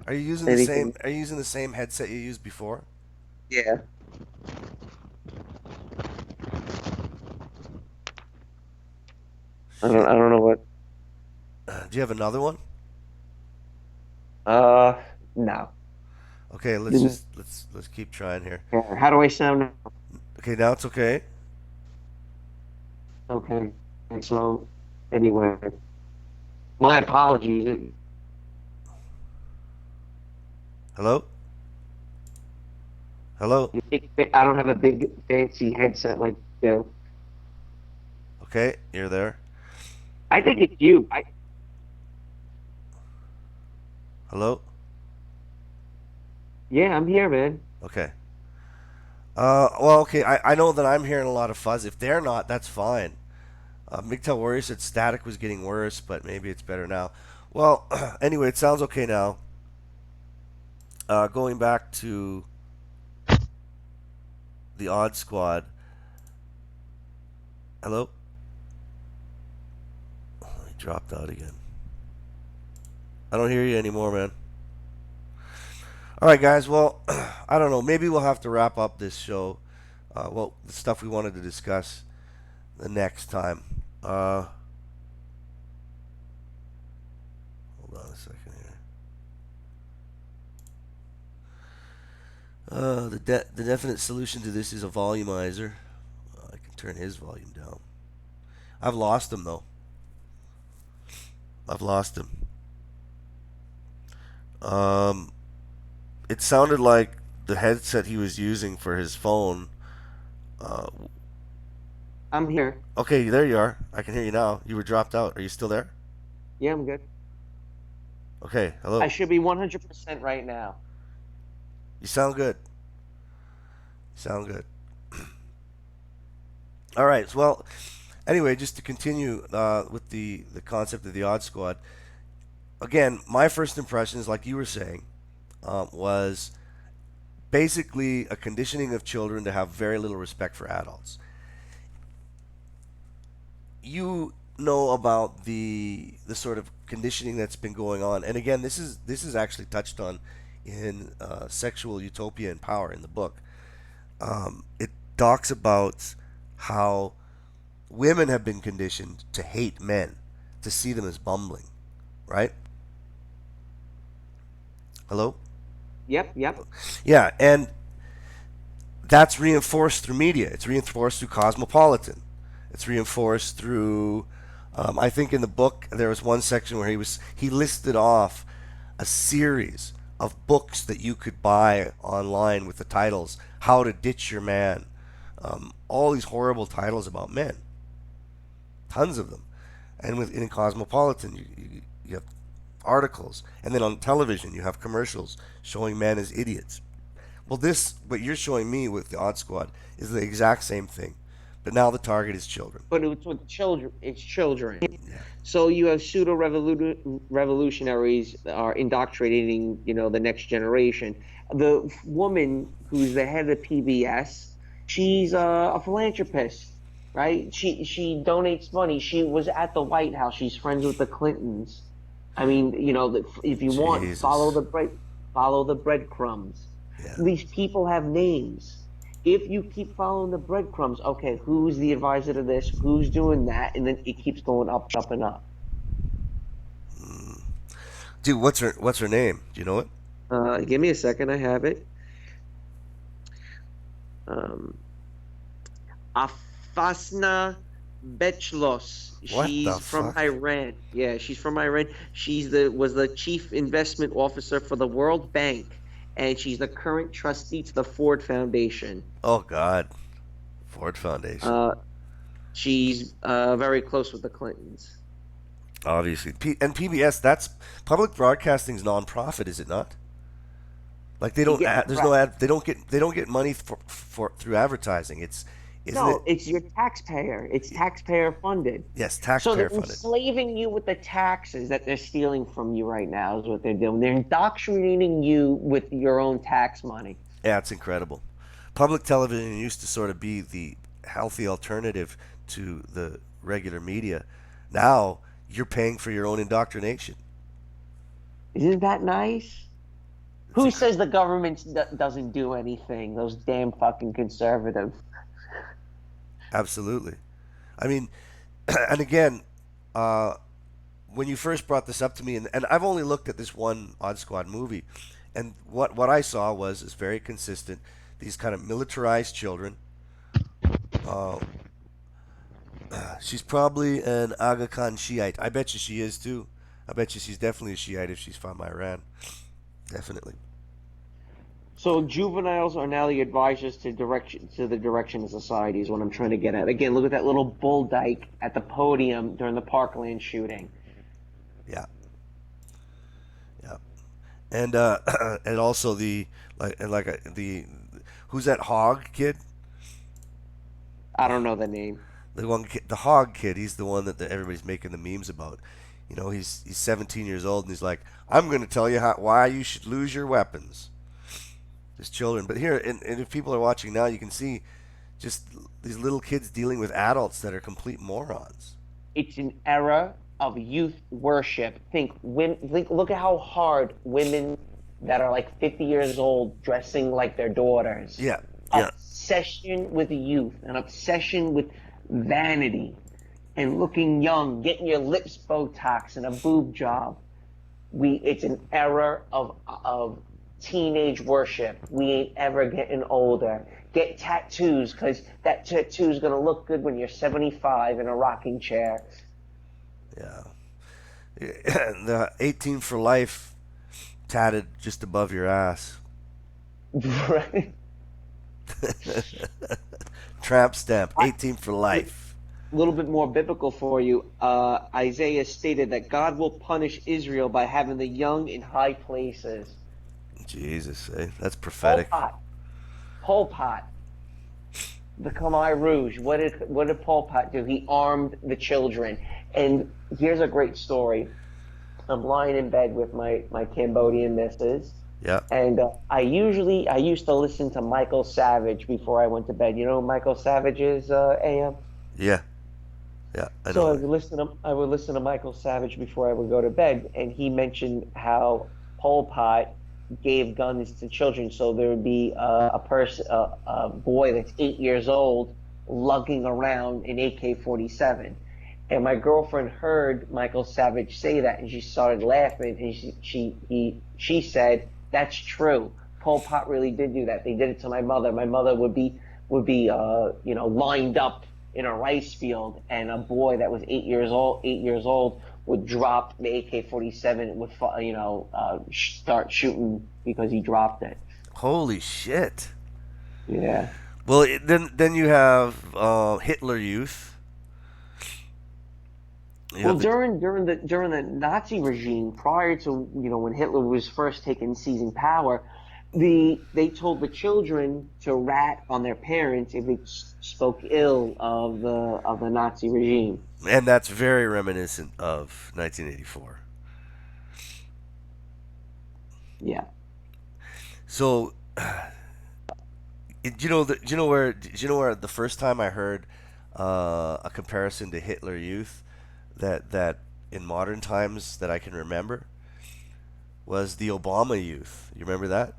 Are you using the same? Are you using the same headset you used before? Yeah. I don't know what. Do you have another one? No. Okay, let's keep trying here. How do I sound now? Okay, now it's okay. Okay. And so, anyway, my apologies. Hello? Hello? I don't have a big fancy headset like you. Okay, you're there. I think it's you. Hello? Yeah, I'm here, man. Okay. Well, okay, I know that I'm hearing a lot of fuzz. If they're not, that's fine. MGTOW Warrior said static was getting worse, but maybe it's better now. Well, anyway, it sounds okay now. Going back to the Odd Squad. Hello? Oh, he dropped out again. I don't hear you anymore, man. All right, guys. Well, I don't know. Maybe we'll have to wrap up this show. The stuff we wanted to discuss the next time. Hold on a second here. The definite solution to this is a volumizer. I can turn his volume down. I've lost him though. I've lost him. It sounded like the headset he was using for his phone. I'm here. Okay, there you are. I can hear you now. You were dropped out. Are you still there? Yeah, I'm good. Okay, hello. I should be 100% right now. You sound good. You sound good. All right. Well, anyway, just to continue with the concept of the Odd Squad. Again, my first impressions, like you were saying, was basically a conditioning of children to have very little respect for adults. You know about the sort of conditioning that's been going on, and again, this is actually touched on in Sexual Utopia and Power in the book. It talks about how women have been conditioned to hate men, to see them as bumbling, right? Hello? Yep. Yeah, and that's reinforced through media. It's reinforced through Cosmopolitan. It's reinforced through, I think in the book there was one section where he listed off a series of books that you could buy online with the titles "How to Ditch Your Man," all these horrible titles about men, tons of them, and in Cosmopolitan you have articles, and then on television you have commercials showing men as idiots. Well, this what you're showing me with the Odd Squad is the exact same thing, but now the target is children. But it's with children. It's children. Yeah. So you have pseudo revolutionaries are indoctrinating, the next generation. The woman who's the head of PBS, she's a philanthropist, right? She donates money. She was at the White House. She's friends with the Clintons. I mean, if you want, Jesus. follow the breadcrumbs. Yeah. These people have names. If you keep following the breadcrumbs, okay, who's the advisor to this? Who's doing that? And then it keeps going up, up, and up. Dude, what's her name? Do you know it? Give me a second. I have it. Afasna Bechlos. What She's the from fuck? Iran. Yeah, she's from Iran. Was the chief investment officer for the World Bank, and she's the current trustee to the Ford Foundation. Oh God, Ford Foundation. She's very close with the Clintons. Obviously, and PBS. That's public broadcasting's nonprofit, is it not? Like they don't. There's no ad. They don't get money for through advertising. It's your taxpayer. It's taxpayer funded. Yes, So taxpayer they're funded. enslaving you with the taxes that they're stealing from you right now is what they're doing. They're indoctrinating you with your own tax money. Yeah, it's incredible. Public television used to sort of be the healthy alternative to the regular media. Now you're paying for your own indoctrination. Isn't that nice? Who says the government doesn't do anything? Those damn fucking conservatives. Absolutely. I mean, and again, when you first brought this up to me, and I've only looked at this one Odd Squad movie, and what I saw was is very consistent. These kind of militarized children. She's probably an Aga Khan Shiite. I bet you she is too. I bet you she's definitely a Shiite if she's from Iran. Definitely. So juveniles are now the advisors to the direction of society is what I'm trying to get at. Again, look at that little bull dyke at the podium during the Parkland shooting. Yeah. Yeah. And and also the who's that Hog kid? I don't know the name. The one kid, the Hog kid. He's the one that everybody's making the memes about. He's 17 years old and he's like, I'm going to tell you why you should lose your weapons. Just children. But here, and if people are watching now, you can see just these little kids dealing with adults that are complete morons. It's an era of youth worship. Look at how hard women that are like 50 years old dressing like their daughters. Yeah. Obsession with youth, an obsession with vanity and looking young, getting your lips Botox and a boob job. It's an era of teenage worship. We ain't ever getting older. Get tattoos, because that tattoo is going to look good when you're 75 in a rocking chair. Yeah. The 18 for life tatted just above your ass. Right. Tramp stamp, 18 for life. A little bit more biblical for you. Isaiah stated that God will punish Israel by having the young in high places. Jesus, that's prophetic. Pol Pot, the Khmer Rouge. What did Pol Pot do? He armed the children. And here's a great story. I'm lying in bed with my Cambodian missus. Yeah. And I used to listen to Michael Savage before I went to bed. You know who Michael Savage is, Ayam? Yeah. Yeah, I know. So I would listen to Michael Savage before I would go to bed, and he mentioned how Pol Pot gave guns to children. So there would be a boy that's 8 years old lugging around an AK-47. And my girlfriend heard Michael Savage say that, and she started laughing, and she said, "That's true. Pol Pot really did do that. They did it to my mother. My mother would be lined up in a rice field, and a boy that was 8 years old would drop the AK-47 and would start shooting because he dropped it." Holy shit. Yeah. Well, then you have Hitler Youth. During the Nazi regime, prior to when Hitler was first seizing power, they told the children to rat on their parents if they spoke ill of the Nazi regime. And that's very reminiscent of 1984. Yeah. So, do you know where the first time I heard a comparison to Hitler Youth that in modern times that I can remember was the Obama Youth. You remember that?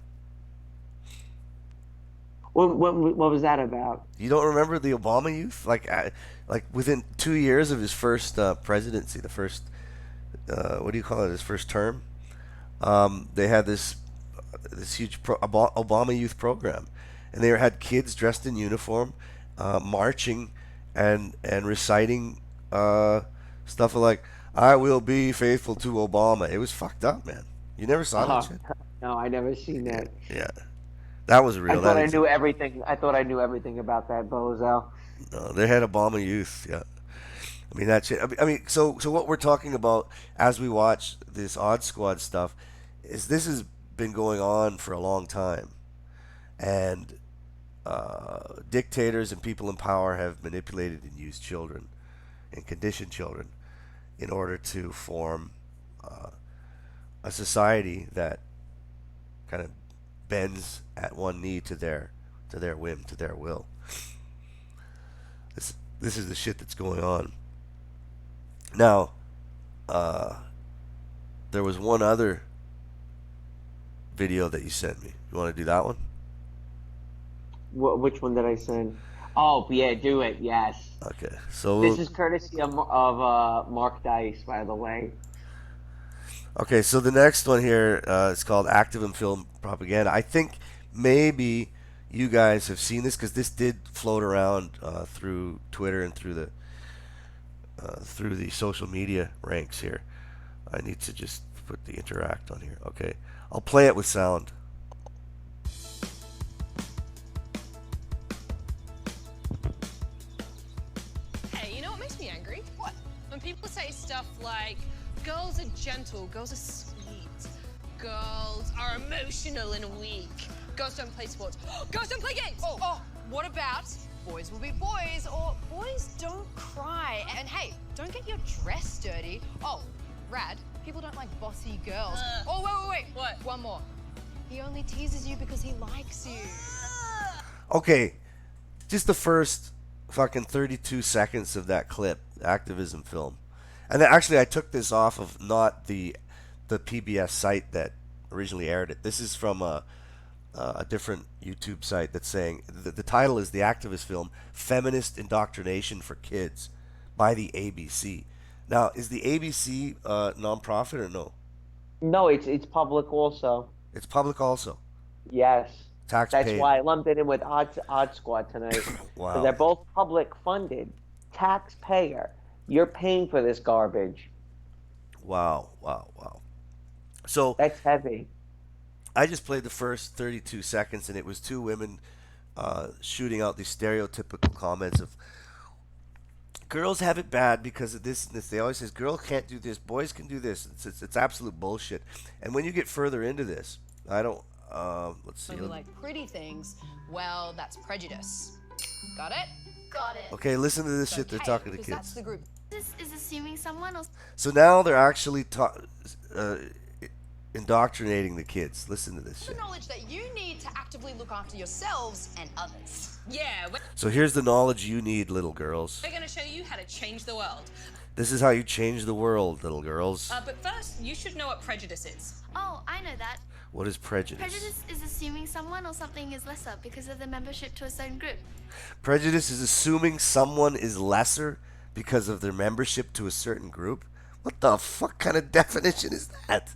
What was that about? You don't remember the Obama Youth? Like within 2 years of his first presidency, the first what do you call it? His first term. They had this huge Obama Youth program, and they had kids dressed in uniform, marching and reciting stuff like "I will be faithful to Obama." It was fucked up, man. You never saw that shit? No, I never seen that. Yeah, that was real. I thought I knew everything. I thought I knew everything about that bozo. No, they had Obama Youth. Yeah, I mean that shit. I mean, so what we're talking about as we watch this Odd Squad stuff is this has been going on for a long time, and dictators and people in power have manipulated and used children and conditioned children in order to form a society that kind of bends at one knee to their whim, to their will. This is the shit that's going on. Now, there was one other video that you sent me. You want to do that one? Which one did I send? Oh, yeah, do it. Yes. Okay, so this is courtesy of Mark Dice, by the way. Okay, so the next one here is called Active and Film Propaganda. I think maybe you guys have seen this because this did float around through Twitter and through the social media ranks here. I need to just put the interact on here. Okay, I'll play it with sound. Hey, you know what makes me angry? What? When people say stuff like, girls are gentle, girls are sweet, girls are emotional and weak, girls don't play sports, girls don't play games! Oh, what about boys will be boys, or boys don't cry, and hey, don't get your dress dirty. Oh, rad, people don't like bossy girls. Oh, wait. What? One more. He only teases you because he likes you. Okay, just the first fucking 32 seconds of that clip, activism film. And then actually I took this off of not the PBS site that originally aired it. This is from a different YouTube site that's saying the title is the activist film Feminist Indoctrination for Kids by the ABC. Now, is the ABC non-profit or no? No, it's public also. It's public also. Yes. Tax That's paid. why I lumped it in with Odd Squad tonight. Wow. 'Cause they're both public funded. Taxpayer. You're paying for this garbage. Wow. So that's heavy. I just played the first 32 seconds, and it was two women shooting out these stereotypical comments of girls have it bad because of this and this. They always say girls can't do this, boys can do this. It's absolute bullshit. And when you get further into this, I don't. Let's see. When you like pretty things, well, that's prejudice. Got it? Got it. Okay, listen to this shit they're Okay, talking to because kids. That's the group. This is assuming someone else. So now they're actually indoctrinating the kids. Listen to this The shit. knowledge that you need to actively look after yourselves and others. Yeah, So here's the knowledge you need, little girls. we're going to show you how to change the world. This is how you change the world, little girls. But first, you should know what prejudice is. Oh, I know that. What is prejudice? Prejudice is assuming someone or something is lesser because of their membership to a certain group. Prejudice is assuming someone is lesser because of their membership to a certain group? What the fuck kind of definition is that?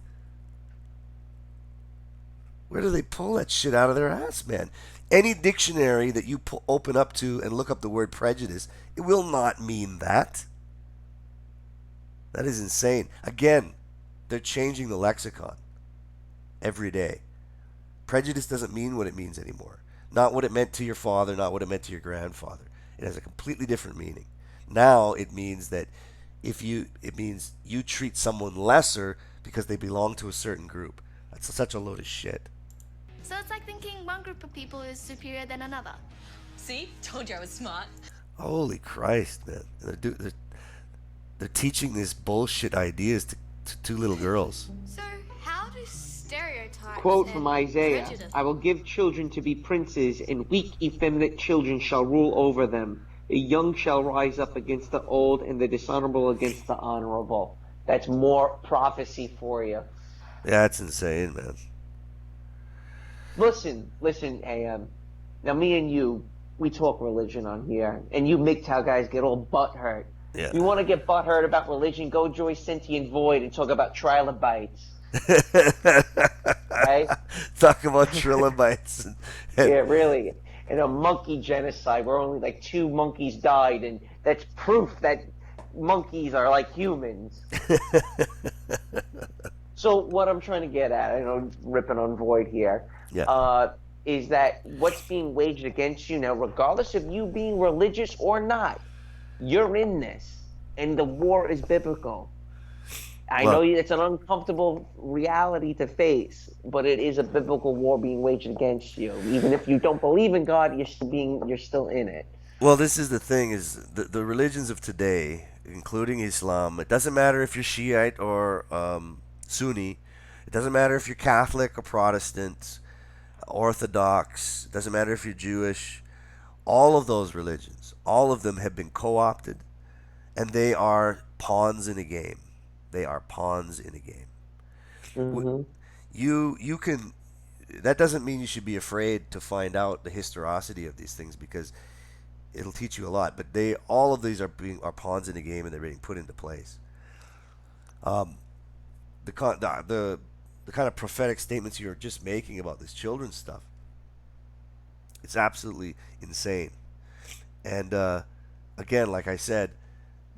Where do they pull that shit out of their ass, man? Any dictionary that you open up to and look up the word prejudice, it will not mean that. That is insane. Again, they're changing the lexicon every day. Prejudice doesn't mean what it means anymore. Not what it meant to your father, not what it meant to your grandfather. It has a completely different meaning. Now it means that it means you treat someone lesser because they belong to a certain group. That's such a load of shit. So it's like thinking one group of people is superior than another. See? Told you I was smart. Holy Christ, man! They're teaching these bullshit ideas to two little girls. So how do stereotypes Quote and from Isaiah, prejudice... I will give children to be princes, and weak effeminate children shall rule over them. The young shall rise up against the old, and the dishonorable against the honorable. That's more prophecy for you. Yeah, that's insane, man. Listen, Ayam. Now, me and you, we talk religion on here, and you MGTOW guys get all butthurt. Yeah. You want to get butthurt about religion? Go join Sentient Void and talk about trilobites. Right? Talk about trilobites. Yeah, really. And a monkey genocide where only like 2 monkeys died, and that's proof that monkeys are like humans. So what I'm trying to get at, I know ripping on Void here, is that what's being waged against you now, regardless of you being religious or not, you're in this, and the war is biblical. I know it's an uncomfortable reality to face, but it is a biblical war being waged against you. Even if you don't believe in God, you're still in it. Well, this is the thing: is the religions of today, including Islam. It doesn't matter if you're Shiite or Sunni. It doesn't matter if you're Catholic or Protestant, Orthodox. It doesn't matter if you're Jewish. All of those religions, all of them have been co-opted, and they are pawns in a game. They are pawns in a game. Mm-hmm. You can. That doesn't mean you should be afraid to find out the historicity of these things, because it'll teach you a lot. But all of these are pawns in a game, and they're being put into place. The kind of prophetic statements you're just making about this children's stuff, it's absolutely insane. And again, like I said,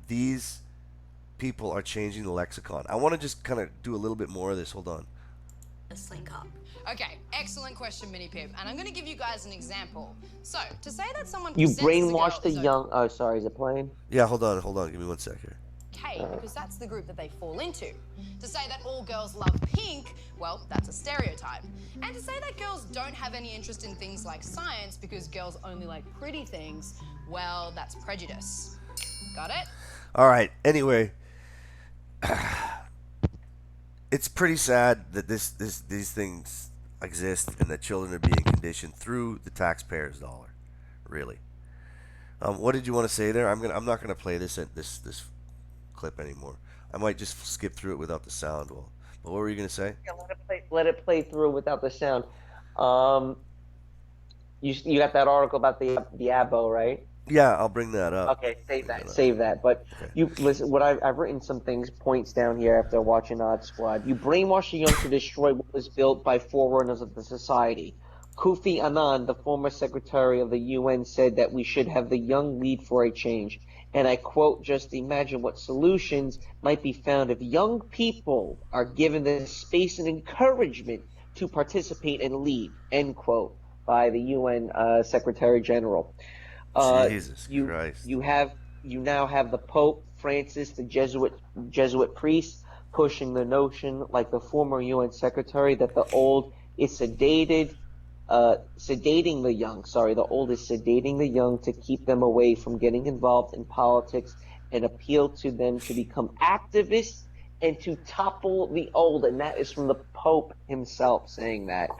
these people are changing the lexicon. I want to just kind of do a little bit more of this. Hold on. Link up. Okay, excellent question, Mini Pip. And I'm going to give you guys an example. So, to say that someone You presents as a brainwash girl the is young. Oh, sorry, is it playing? Yeah, hold on. Give me 1 sec here. okay, because that's the group that they fall into. To say that all girls love pink, well, that's a stereotype. And to say that girls don't have any interest in things like science because girls only like pretty things, well, that's prejudice. Got it? All right. Anyway, it's pretty sad that these things exist and that children are being conditioned through the taxpayer's dollar. Really. What did you want to say there? I'm not gonna play this clip anymore. I might just skip through it without the sound. Well, but what were you gonna say? Yeah, let it play through without the sound. You got that article about the abo, right? Yeah, I'll bring that up. Okay, save that. But okay. You listen. What I've written some points down here after watching Odd Squad. You brainwash the young to destroy what was built by forerunners of the society. Kofi Annan, the former secretary of the UN, said that we should have the young lead for a change. And I quote, just imagine what solutions might be found if young people are given the space and encouragement to participate and lead, end quote, by the UN Secretary General. Jesus Christ. You now have the Pope Francis, the Jesuit priest, pushing the notion, like the former UN Secretary, that the old is sedating the young. The old is sedating the young to keep them away from getting involved in politics and appeal to them to become activists and to topple the old. And that is from the Pope himself saying that.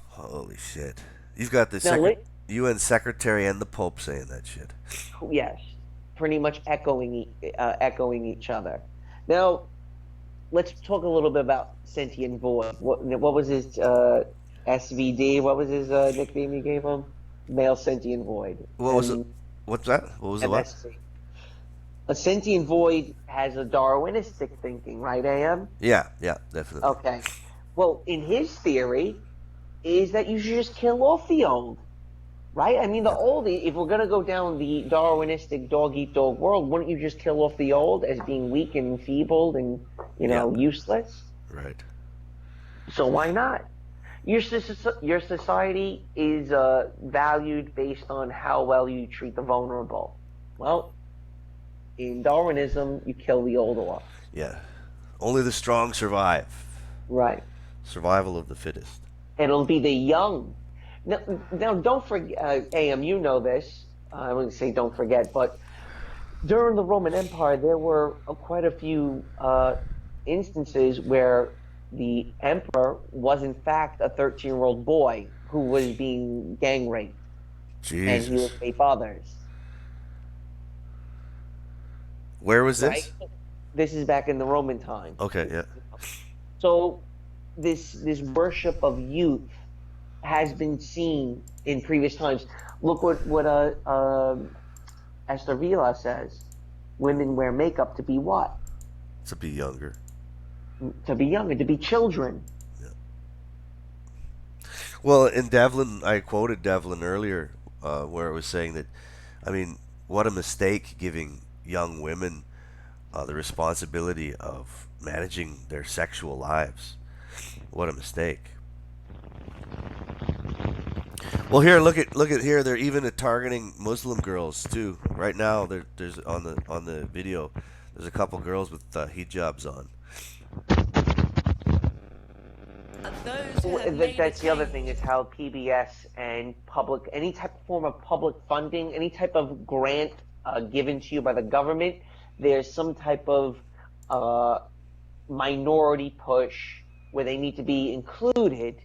Holy shit. You've got the UN Secretary and the Pope saying that shit. Yes. Pretty much echoing each other. Now, let's talk a little bit about Sentient Void. What was his SVD? What was his nickname he gave him? Male Sentient Void. What was it? What's that? What was the what? A Sentient Void has a Darwinistic thinking, right, Ayam? Yeah, definitely. Okay. Well, in his theory, is that you should just kill off the old. Right? I mean, the old, if we're going to go down the Darwinistic dog-eat-dog world, wouldn't you just kill off the old as being weak and enfeebled and, useless? Right. So why not? Your society is valued based on how well you treat the vulnerable. Well, in Darwinism, you kill the old off. Yeah. Only the strong survive. Right. Survival of the fittest. It'll be the young. Now don't forget, Am, you know this. I wouldn't say don't forget, but during the Roman Empire, there were quite a few instances where the emperor was, in fact, a 13-year-old boy who was being gang raped, and he would Jesus. rape others. Where was Right? this? This is back in the Roman time. Okay, yeah. So this worship of youth has been seen in previous times. Look what Esther Vila says. Women wear makeup to be what? To be younger. To be younger, to be children. Well, in Devlin, I quoted Devlin earlier, where it was saying that, I mean, what a mistake giving young women the responsibility of managing their sexual lives. What a mistake. Well, here, look at here. They're even targeting Muslim girls too. Right now, there's on the video, there's a couple girls with hijabs on. That's the other thing is how PBS and any type of form of public funding, any type of grant given to you by the government, there's some type of minority push where they need to be included,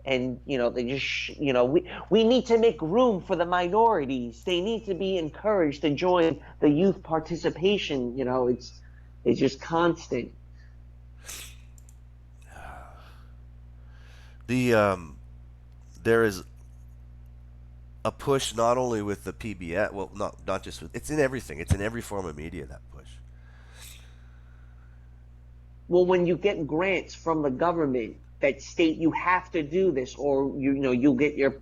and they just we need to make room for the minorities. They need to be encouraged to join the youth participation. It's just constant. There is a push not only with the PBS, well, not just with, it's in everything. It's in every form of media, that push. Well, when you get grants from the government that state you have to do this, or you'll get your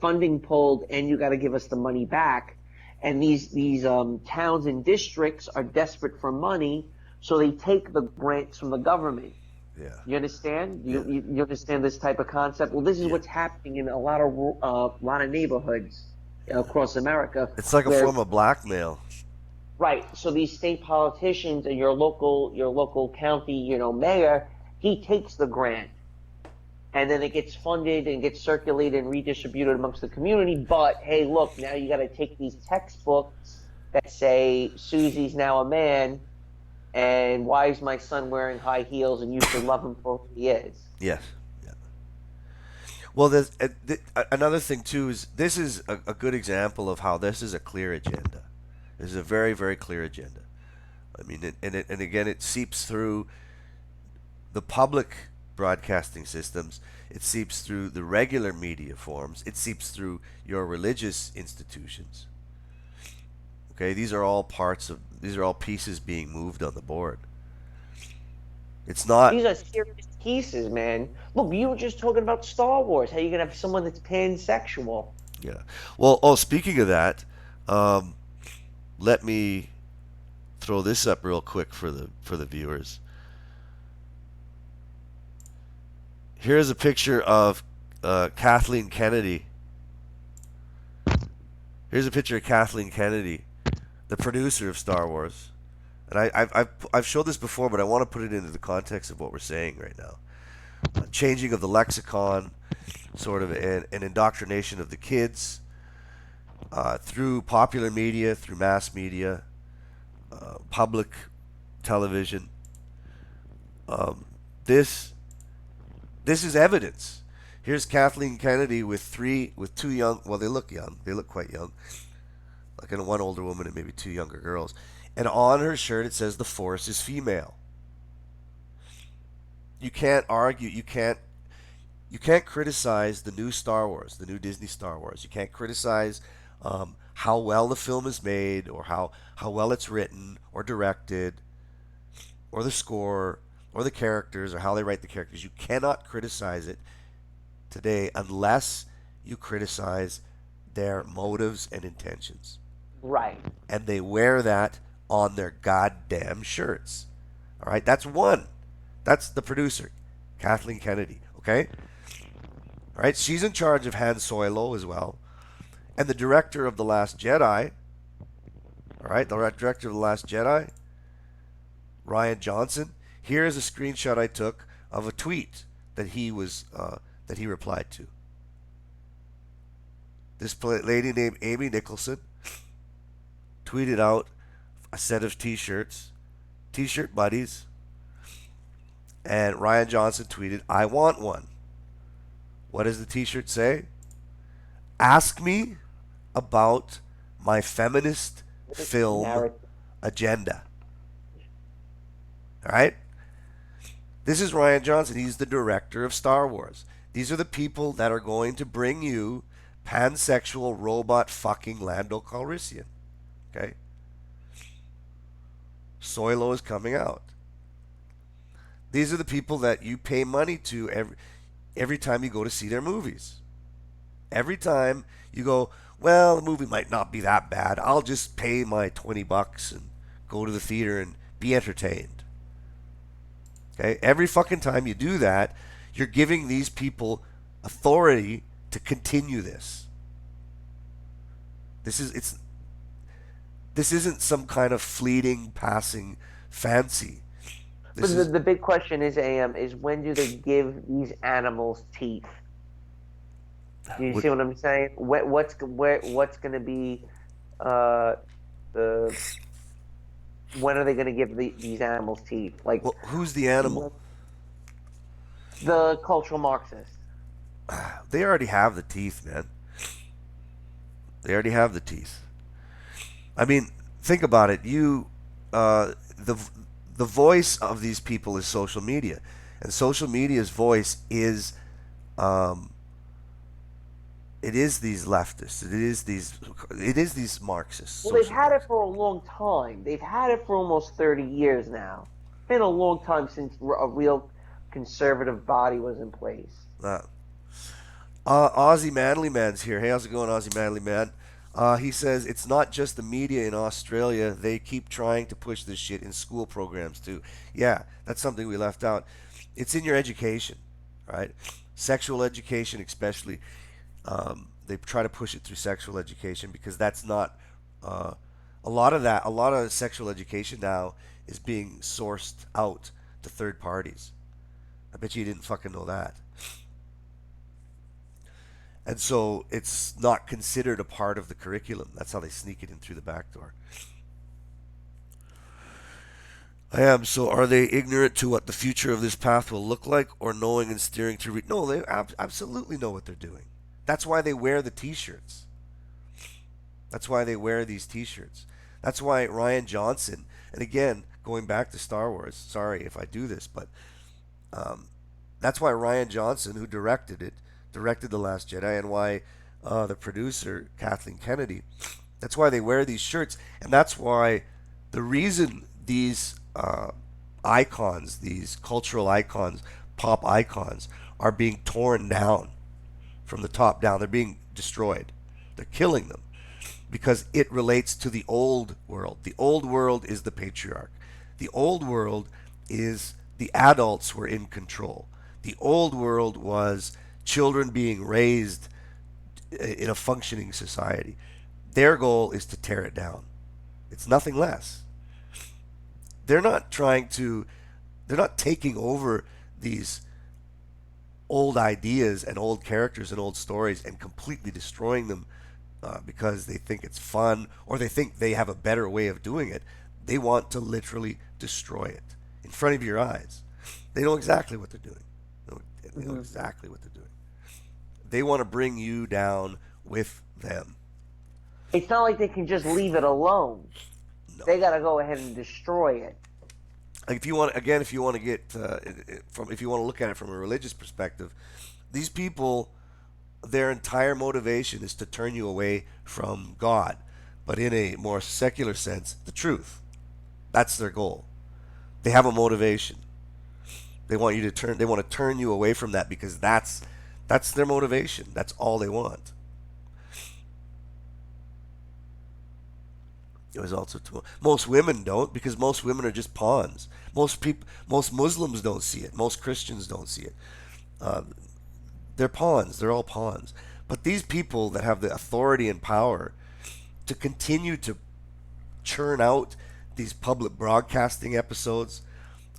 funding pulled and you got to give us the money back, and these towns and districts are desperate for money, so they take the grants from the government. Yeah. You understand? You understand this type of concept? Well, this is what's happening in a lot of neighborhoods across America. It's like a form of blackmail. Right. So these state politicians and your local county, mayor, he takes the grant, and then it gets funded and gets circulated and redistributed amongst the community. But hey, look, now you got to take these textbooks that say Susie's now a man, and why is my son wearing high heels, and you should love him for who he is. Yes. Yeah. Well, there's another thing too is this is a good example of how this is a clear agenda. This is a very, very clear agenda. I mean, and again, it seeps through the public broadcasting systems. It seeps through the regular media forms. It seeps through your religious institutions. Okay, these are all pieces being moved on the board. It's not. These are serious pieces, man. Look, you were just talking about Star Wars. How you gonna have someone that's pansexual? Yeah. Well, speaking of that, let me throw this up real quick for the viewers. Here's a picture of Kathleen Kennedy. Here's a picture of Kathleen Kennedy, the producer of Star Wars. And I've showed this before, but I want to put it into the context of what we're saying right now. Changing of the lexicon, sort of an indoctrination of the kids through popular media, through mass media, public television. This is evidence. Here's Kathleen Kennedy with two young. Well, they look young. They look quite young. Like one older woman and maybe two younger girls. And on her shirt it says the Force is female. You can't argue. You can't criticize the new Star Wars, the new Disney Star Wars. You can't criticize how well the film is made, or how well it's written or directed, or the score, or the characters, or how they write the characters. You cannot criticize it today unless you criticize their motives and intentions. Right. And they wear that on their goddamn shirts. All right, that's one. That's the producer, Kathleen Kennedy. Okay. All right, she's in charge of Han Solo as well, and the director of The Last Jedi. All right, the director of The Last Jedi, Rian Johnson. Here is a screenshot I took of a tweet that he was that he replied to. This lady named Amy Nicholson tweeted out a set of t-shirts, t-shirt buddies, and Ryan Johnson tweeted, "I want one." What does the t-shirt say? "Ask me about my feminist film agenda." All right? This is Ryan Johnson. He's the director of Star Wars. These are the people that are going to bring you pansexual robot fucking Lando Calrissian. Okay? Soilo is coming out. These are the people that you pay money to every time you go to see their movies. Every time you go, well, the movie might not be that bad. I'll just pay my $20 and go to the theater and be entertained. Okay? Every fucking time you do that, you're giving these people authority to continue this. This isn't some kind of fleeting, passing fancy. But the big question is, AM, is when do they give these animals teeth? Do you see what I'm saying? What's going to be when are they going to give these animals teeth? Like, well, who's the animal? The cultural Marxists. They already have the teeth, man. They already have the teeth. I mean, think about it. The voice of these people is social media, and social media's voice is, it is these leftists. It is these Marxists. Well, they've had it for a long time. They've had it for almost 30 years now. It's been a long time since a real conservative body was in place. Aussie Manly Man's here. Hey, how's it going, Aussie Manly Man? He says, it's not just the media in Australia. They keep trying to push this shit in school programs, too. Yeah, that's something we left out. It's in your education, right? Sexual education, especially. They try to push it through sexual education because that's not... a lot of sexual education now is being sourced out to third parties. I bet you didn't fucking know that. And so it's not considered a part of the curriculum. That's how they sneak it in through the back door. So are they ignorant to what the future of this path will look like, or knowing and steering through? No, they absolutely know what they're doing. That's why they wear the t-shirts. That's why they wear these t-shirts. That's why Ryan Johnson, and again, going back to Star Wars, sorry if I do this, but that's why Ryan Johnson, who directed The Last Jedi, and why the producer, Kathleen Kennedy, that's why they wear these shirts. And that's why the reason these icons, these cultural icons, pop icons, are being torn down from the top down. They're being destroyed. They're killing them because it relates to the old world. The old world is the patriarch. The old world is the adults were in control. The old world was children being raised in a functioning society. Their goal is to tear it down. It's nothing less. They're not taking over these old ideas and old characters and old stories and completely destroying them because they think it's fun or they think they have a better way of doing it. They want to literally destroy it in front of your eyes. They know exactly what they're doing. They know exactly what they're doing. They want to bring you down with them. It's not like they can just leave it alone. No. They got to go ahead and destroy it. Like if you want to look at it from a religious perspective, these people, their entire motivation is to turn you away from God, but in a more secular sense, the truth. That's their goal. They have a motivation. They want to turn you away from that because that's their motivation. That's all they want. It was also most women don't, because most women are just pawns. Most Muslims don't see it. Most Christians don't see it. They're pawns. They're all pawns. But these people that have the authority and power to continue to churn out these public broadcasting episodes,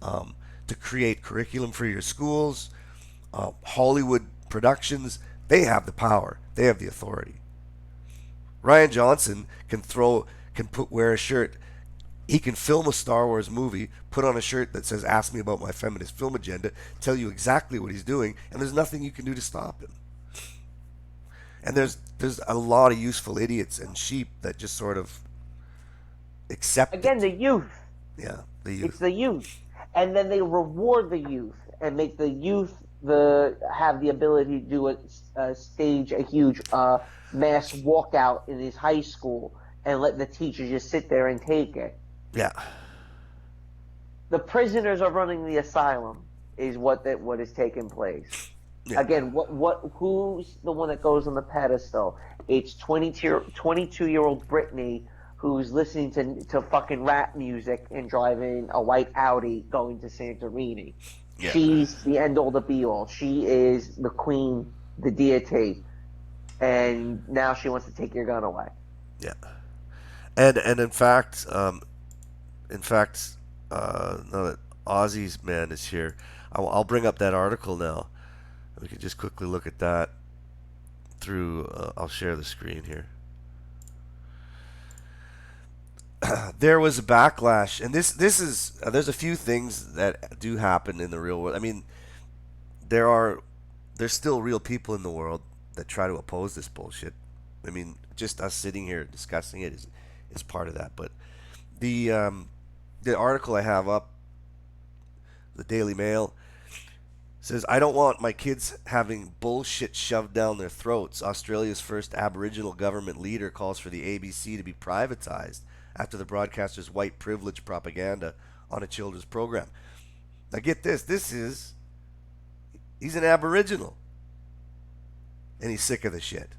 to create curriculum for your schools, Hollywood productions, they have the power. They have the authority. Ryan Johnson wear a shirt. He can film a Star Wars movie, put on a shirt that says "Ask me about my feminist film agenda," tell you exactly what he's doing, and there's nothing you can do to stop him. And there's a lot of useful idiots and sheep that just sort of accept Again, the youth. Yeah, the youth. It's the youth. And then they reward the youth and make the youth have the ability to do stage a huge mass walkout in his high school and let the teachers just sit there and take it. Yeah. The prisoners are running the asylum is what is taking place. Yeah. Again, who's the one that goes on the pedestal? It's 22-year-old Brittany who's listening to fucking rap music and driving a white Audi going to Santorini. Yeah. She's the end-all, the be-all. She is the queen, the deity, and now she wants to take your gun away. Yeah, and in fact, now that Ozzy's man is here, I'll bring up that article now. We can just quickly look at that through. I'll share the screen here. There was a backlash, and this is there's a few things that do happen in the real world. I mean, there's still real people in the world that try to oppose this bullshit. I mean, just us sitting here discussing it is part of that. But the article I have up, the Daily Mail, says, "I don't want my kids having bullshit shoved down their throats. Australia's first Aboriginal government leader calls for the ABC to be privatized after the broadcaster's white privilege propaganda on a children's program." Now get this. He's an Aboriginal. And he's sick of the shit.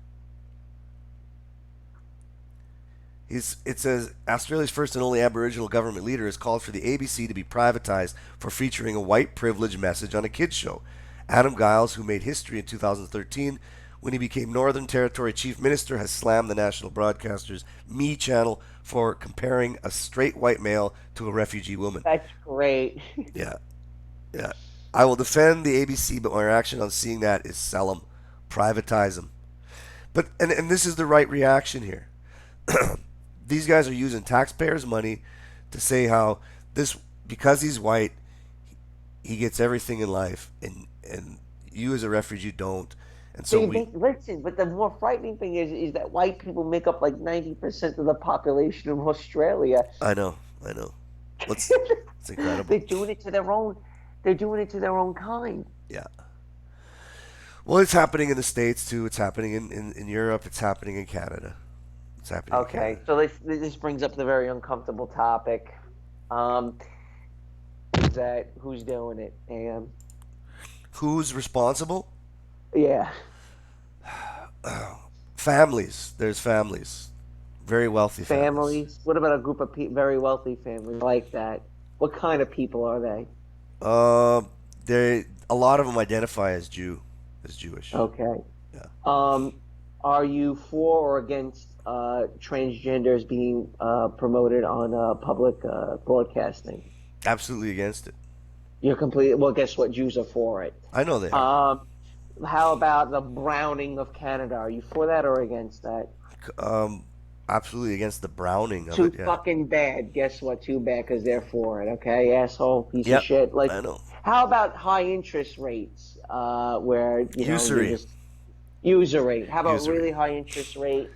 It says, Australia's first and only Aboriginal government leader has called for the ABC to be privatized for featuring a white privilege message on a kids show. Adam Giles, who made history in 2013 when he became Northern Territory Chief Minister, has slammed the national broadcaster's Me channel for comparing a straight white male to a refugee woman. That's great. Yeah. I will defend the ABC, but my reaction on seeing that is sell them, privatize them. But and this is the right reaction here. These guys are using taxpayers' money to say how because he's white, he gets everything in life, and you as a refugee don't. And so listen, but the more frightening thing is that white people make up like 90% of the population of Australia. I know. It's incredible. They're doing it to their own. They're doing it to their own kind. Yeah. Well, it's happening in the States too. It's happening in Europe. It's happening in Canada. It's happening. Okay, so this brings up the very uncomfortable topic. Who's doing it, and who's responsible? Yeah. Families. There's families. Very wealthy families. What about a group of very wealthy families like that? What kind of people are they? A lot of them identify as Jewish. Okay. Yeah. Are you for or against transgenders being promoted on public broadcasting? Absolutely against it. You're completely. Well, guess what? Jews are for it. I know they are. How about the browning of Canada? Are you for that or against that? Absolutely against the browning of Too it. Yeah. fucking bad. Guess what? Too bad because they're for it. Okay, asshole, piece of shit. Like, I know. How about high interest rates? Where usury. Usury. How about really high interest rate?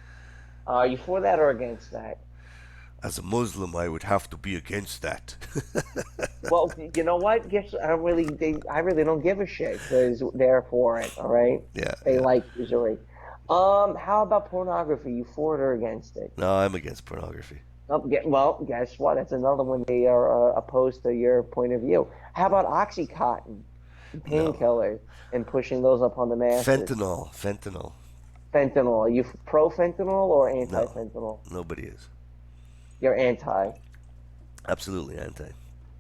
Are you for that or against that? As a Muslim, I would have to be against that. Well, you know what? I really don't give a shit because they're for it. All right. Yeah. They like usury. How about pornography? You for it or against it? No, I'm against pornography. Well, guess what? That's another one they are opposed to your point of view. How about OxyContin, painkillers, and pushing those up on the masses? Fentanyl. Are you pro fentanyl or anti fentanyl? No, nobody is. You're anti. Absolutely anti.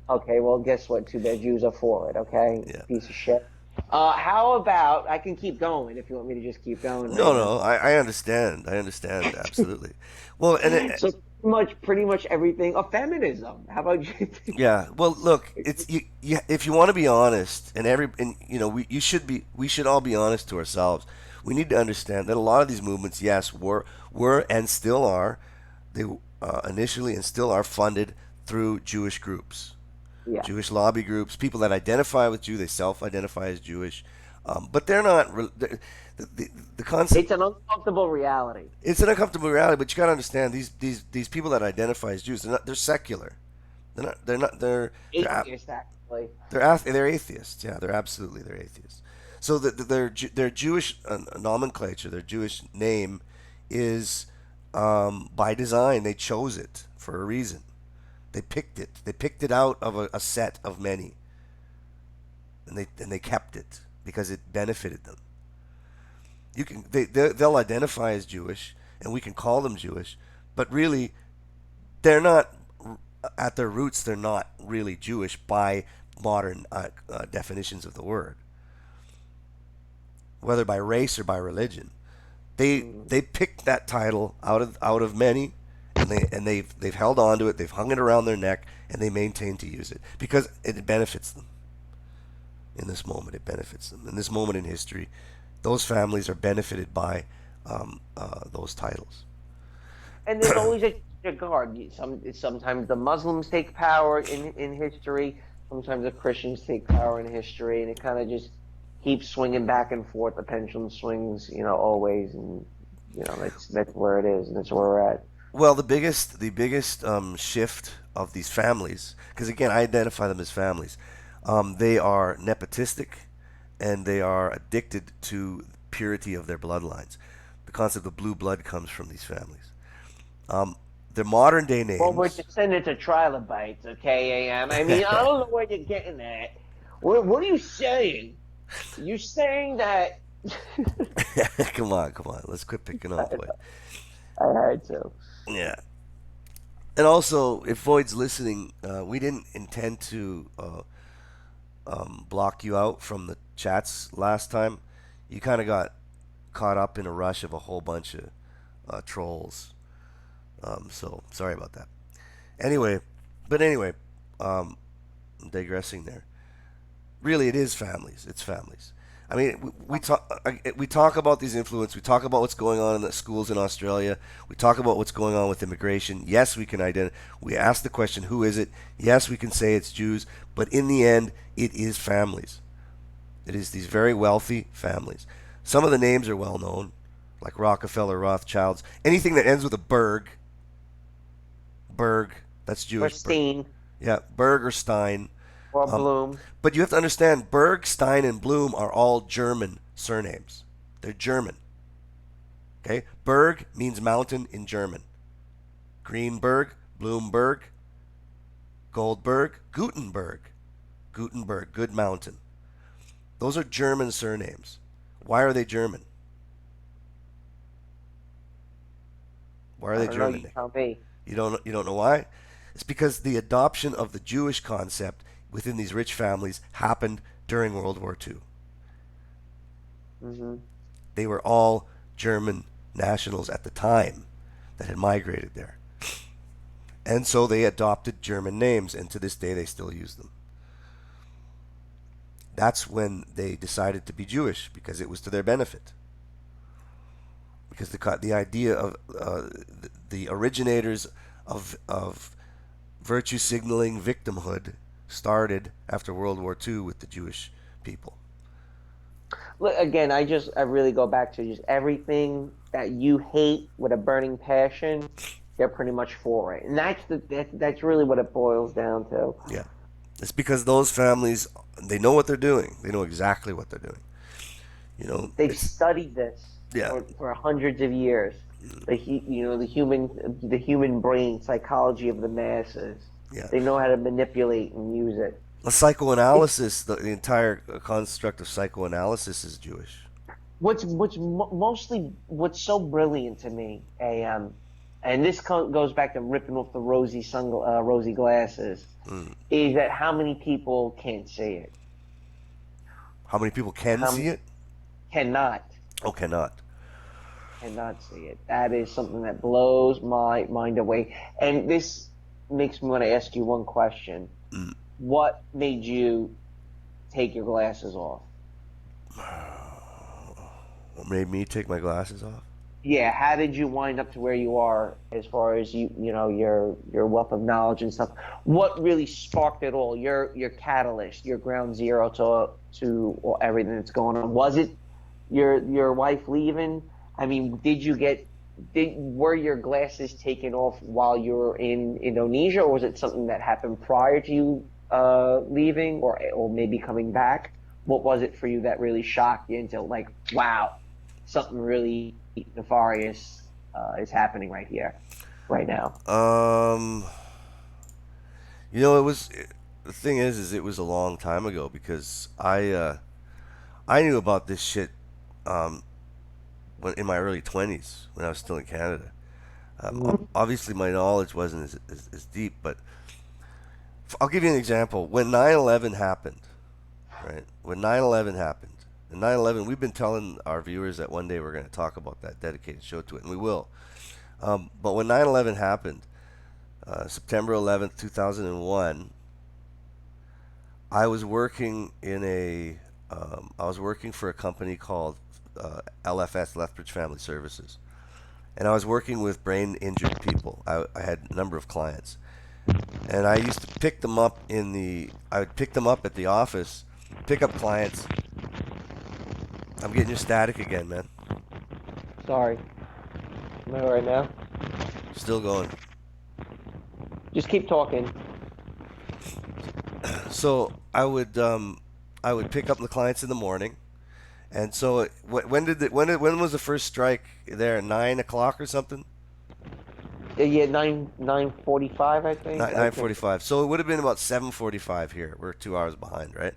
Okay, well, guess what? Too bad Jews are for it. Okay, yeah. Piece of shit. How about I can keep going if you want me to just keep going? No, I understand. Absolutely. Well, and pretty much everything of feminism. How about you? Yeah. Well, look, it's if you want to be honest, and we should all be honest to ourselves. We need to understand that a lot of these movements, yes, were and still are, they initially and still are funded through Jewish groups, Yeah. Jewish lobby groups, people that identify with Jew, they self-identify as Jewish, but they're not. The concept. It's an uncomfortable reality. It's an uncomfortable reality, but you got to understand these people that identify as Jews. They're secular. They're not. They're not. Atheist, actually. They're atheists. Yeah, they're atheists. So their Jewish nomenclature, their Jewish name, is by design. They chose it for a reason. They picked it. They picked it out of a set of many, and they kept it because it benefited them. They'll identify as Jewish, and we can call them Jewish, but really, they're not. At their roots, they're not really Jewish by modern definitions of the word, whether by race or by religion. They picked that title out of many, and they've held on to it. They've hung it around their neck, and they maintain to use it because it benefits them. In this moment, it benefits them. In this moment in history, those families are benefited by those titles. And there's always a guard. Sometimes the Muslims take power in history. Sometimes the Christians take power in history, and it kind of just keeps swinging back and forth. The pendulum swings, always, and that's where it is, and that's where we're at. Well, the biggest shift of these families, because again, I identify them as families. They are nepotistic, and they are addicted to purity of their bloodlines. The concept of blue blood comes from these families. Their modern day names. Well, we're descendants of trilobites, okay, Ayam? I mean, I don't know where you're getting at. What are you saying? You saying that? Come on. Let's quit picking on Void. I heard so. Yeah. And also, if Void's listening, we didn't intend to block you out from the chats last time. You kind of got caught up in a rush of a whole bunch of trolls. So sorry about that. Anyway, I'm digressing there. Really, it is families. It's families. I mean, we talk about these influences. We talk about what's going on in the schools in Australia. We talk about what's going on with immigration. Yes, we can identify. We ask the question, who is it? Yes, we can say it's Jews. But in the end, it is families. It is these very wealthy families. Some of the names are well known, like Rockefeller, Rothschilds. Anything that ends with a Berg, that's Jewish. Or Stein. Yeah, Berg or Stein. Or Bloom. But you have to understand, Berg, Stein, and Bloom are all German surnames. They're German. Okay? Berg means mountain in German. Greenberg, Bloomberg, Goldberg, Gutenberg. Gutenberg, good mountain. Those are German surnames. Why are they German? Why are they German? You tell me. You don't know why? It's because the adoption of the Jewish concept within these rich families happened during World War II. Mm-hmm. They were all German nationals at the time that had migrated there. And so they adopted German names, and to this day they still use them. That's when they decided to be Jewish, because it was to their benefit. Because the idea of the originators of virtue signaling victimhood started after World War II with the Jewish people. Look, again, I really go back to just everything that you hate with a burning passion, they're pretty much for it. And that's really what it boils down to. Yeah. It's because those families, they know what they're doing. They know exactly what they're doing. They've studied this for hundreds of years. The human brain, psychology of the masses. Yeah. They know how to manipulate and use it. Psychoanalysis, the entire construct of psychoanalysis is Jewish. What's so brilliant to me, and this goes back to ripping off the rosy glasses, is that how many people can't see it? How many people can see it? Cannot. Oh, cannot. cannot see it. That is something that blows my mind away. And this makes me want to ask you one question. What made you take your glasses off? What made me take my glasses off? Yeah, how did you wind up to where you are as far as your wealth of knowledge and stuff? What really sparked it all? Your catalyst, your ground zero to everything that's going on. Was it your wife leaving? I mean, were your glasses taken off while you were in Indonesia, or was it something that happened prior to you leaving, or maybe coming back? What was it for you that really shocked you into like, wow, something really nefarious is happening right here, right now? It was the thing is it was a long time ago because I knew about this shit when in my early 20s when I was still in Canada. Obviously, my knowledge wasn't as deep, but I'll give you an example. When 9/11 happened, right? When 9/11 happened, and 9/11, we've been telling our viewers that one day we're going to talk about that, dedicated show to it, and we will. But when 9/11 happened, September 11th, 2001, I was working I was working for a company called LFS, Lethbridge Family Services, and I was working with brain injured people. I had a number of clients, and I used to pick them up I would pick them up at the office, pick up clients. I'm getting your static again, man. Sorry. Am I all right now? Still going. Just keep talking. So I would pick up the clients in the morning, and so when was the first strike there? 9 o'clock or something? Yeah, 9:45, I think. 9:45. So it would have been about 7:45 here. We're 2 hours behind, right?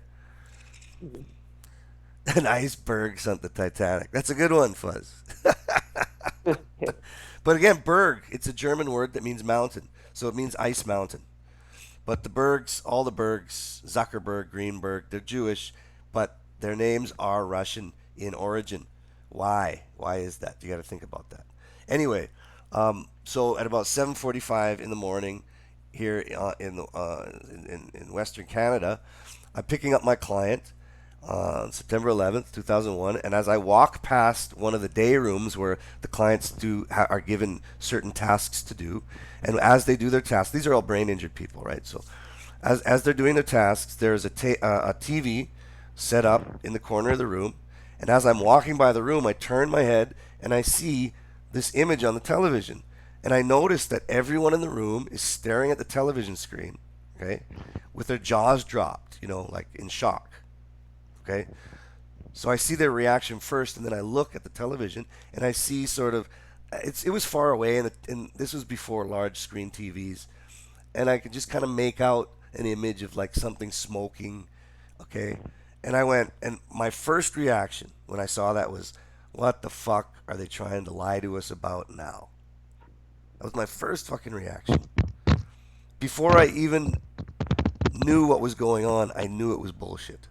An iceberg sunk the Titanic. That's a good one, Fuzz. But again, berg, it's a German word that means mountain. So it means ice mountain. But the bergs, all the bergs, Zuckerberg, Greenberg, they're Jewish, but their names are Russian in origin. Why? Why is that? You got to think about that. Anyway, so at about 7:45 in the morning here in Western Canada, I'm picking up my client on September 11th, 2001, and as I walk past one of the day rooms where the clients are given certain tasks to do, and as they do their tasks, these are all brain injured people, right? So as they're doing their tasks, there's a TV set up in the corner of the room, and as I'm walking by the room, I turn my head and I see this image on the television, and I notice that everyone in the room is staring at the television screen, okay, with their jaws dropped, like in shock. Okay, so I see their reaction first, and then I look at the television, and I see sort of, it was far away, and this was before large screen TVs, and I could just kind of make out an image of like something smoking, okay, and I went, and my first reaction when I saw that was, what the fuck are they trying to lie to us about now? That was my first fucking reaction. Before I even knew what was going on, I knew it was bullshit.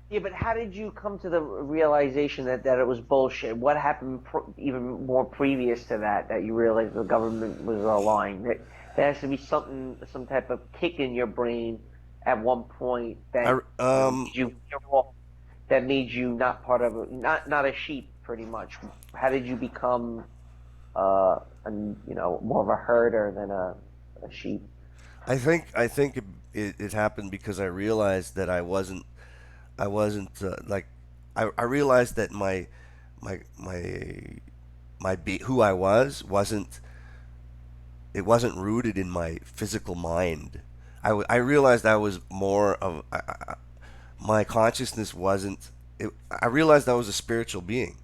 Yeah, but how did you come to the realization that it was bullshit? What happened even more previous to that you realized the government was lying? There has to be some type of kick in your brain at one point that made you not part of it, not a sheep, pretty much. How did you become, more of a herder than a sheep? I think it happened because I realized that I wasn't I realized that my who I wasn't rooted in my physical mind. I realized I was more of my consciousness wasn't. I realized I was a spiritual being.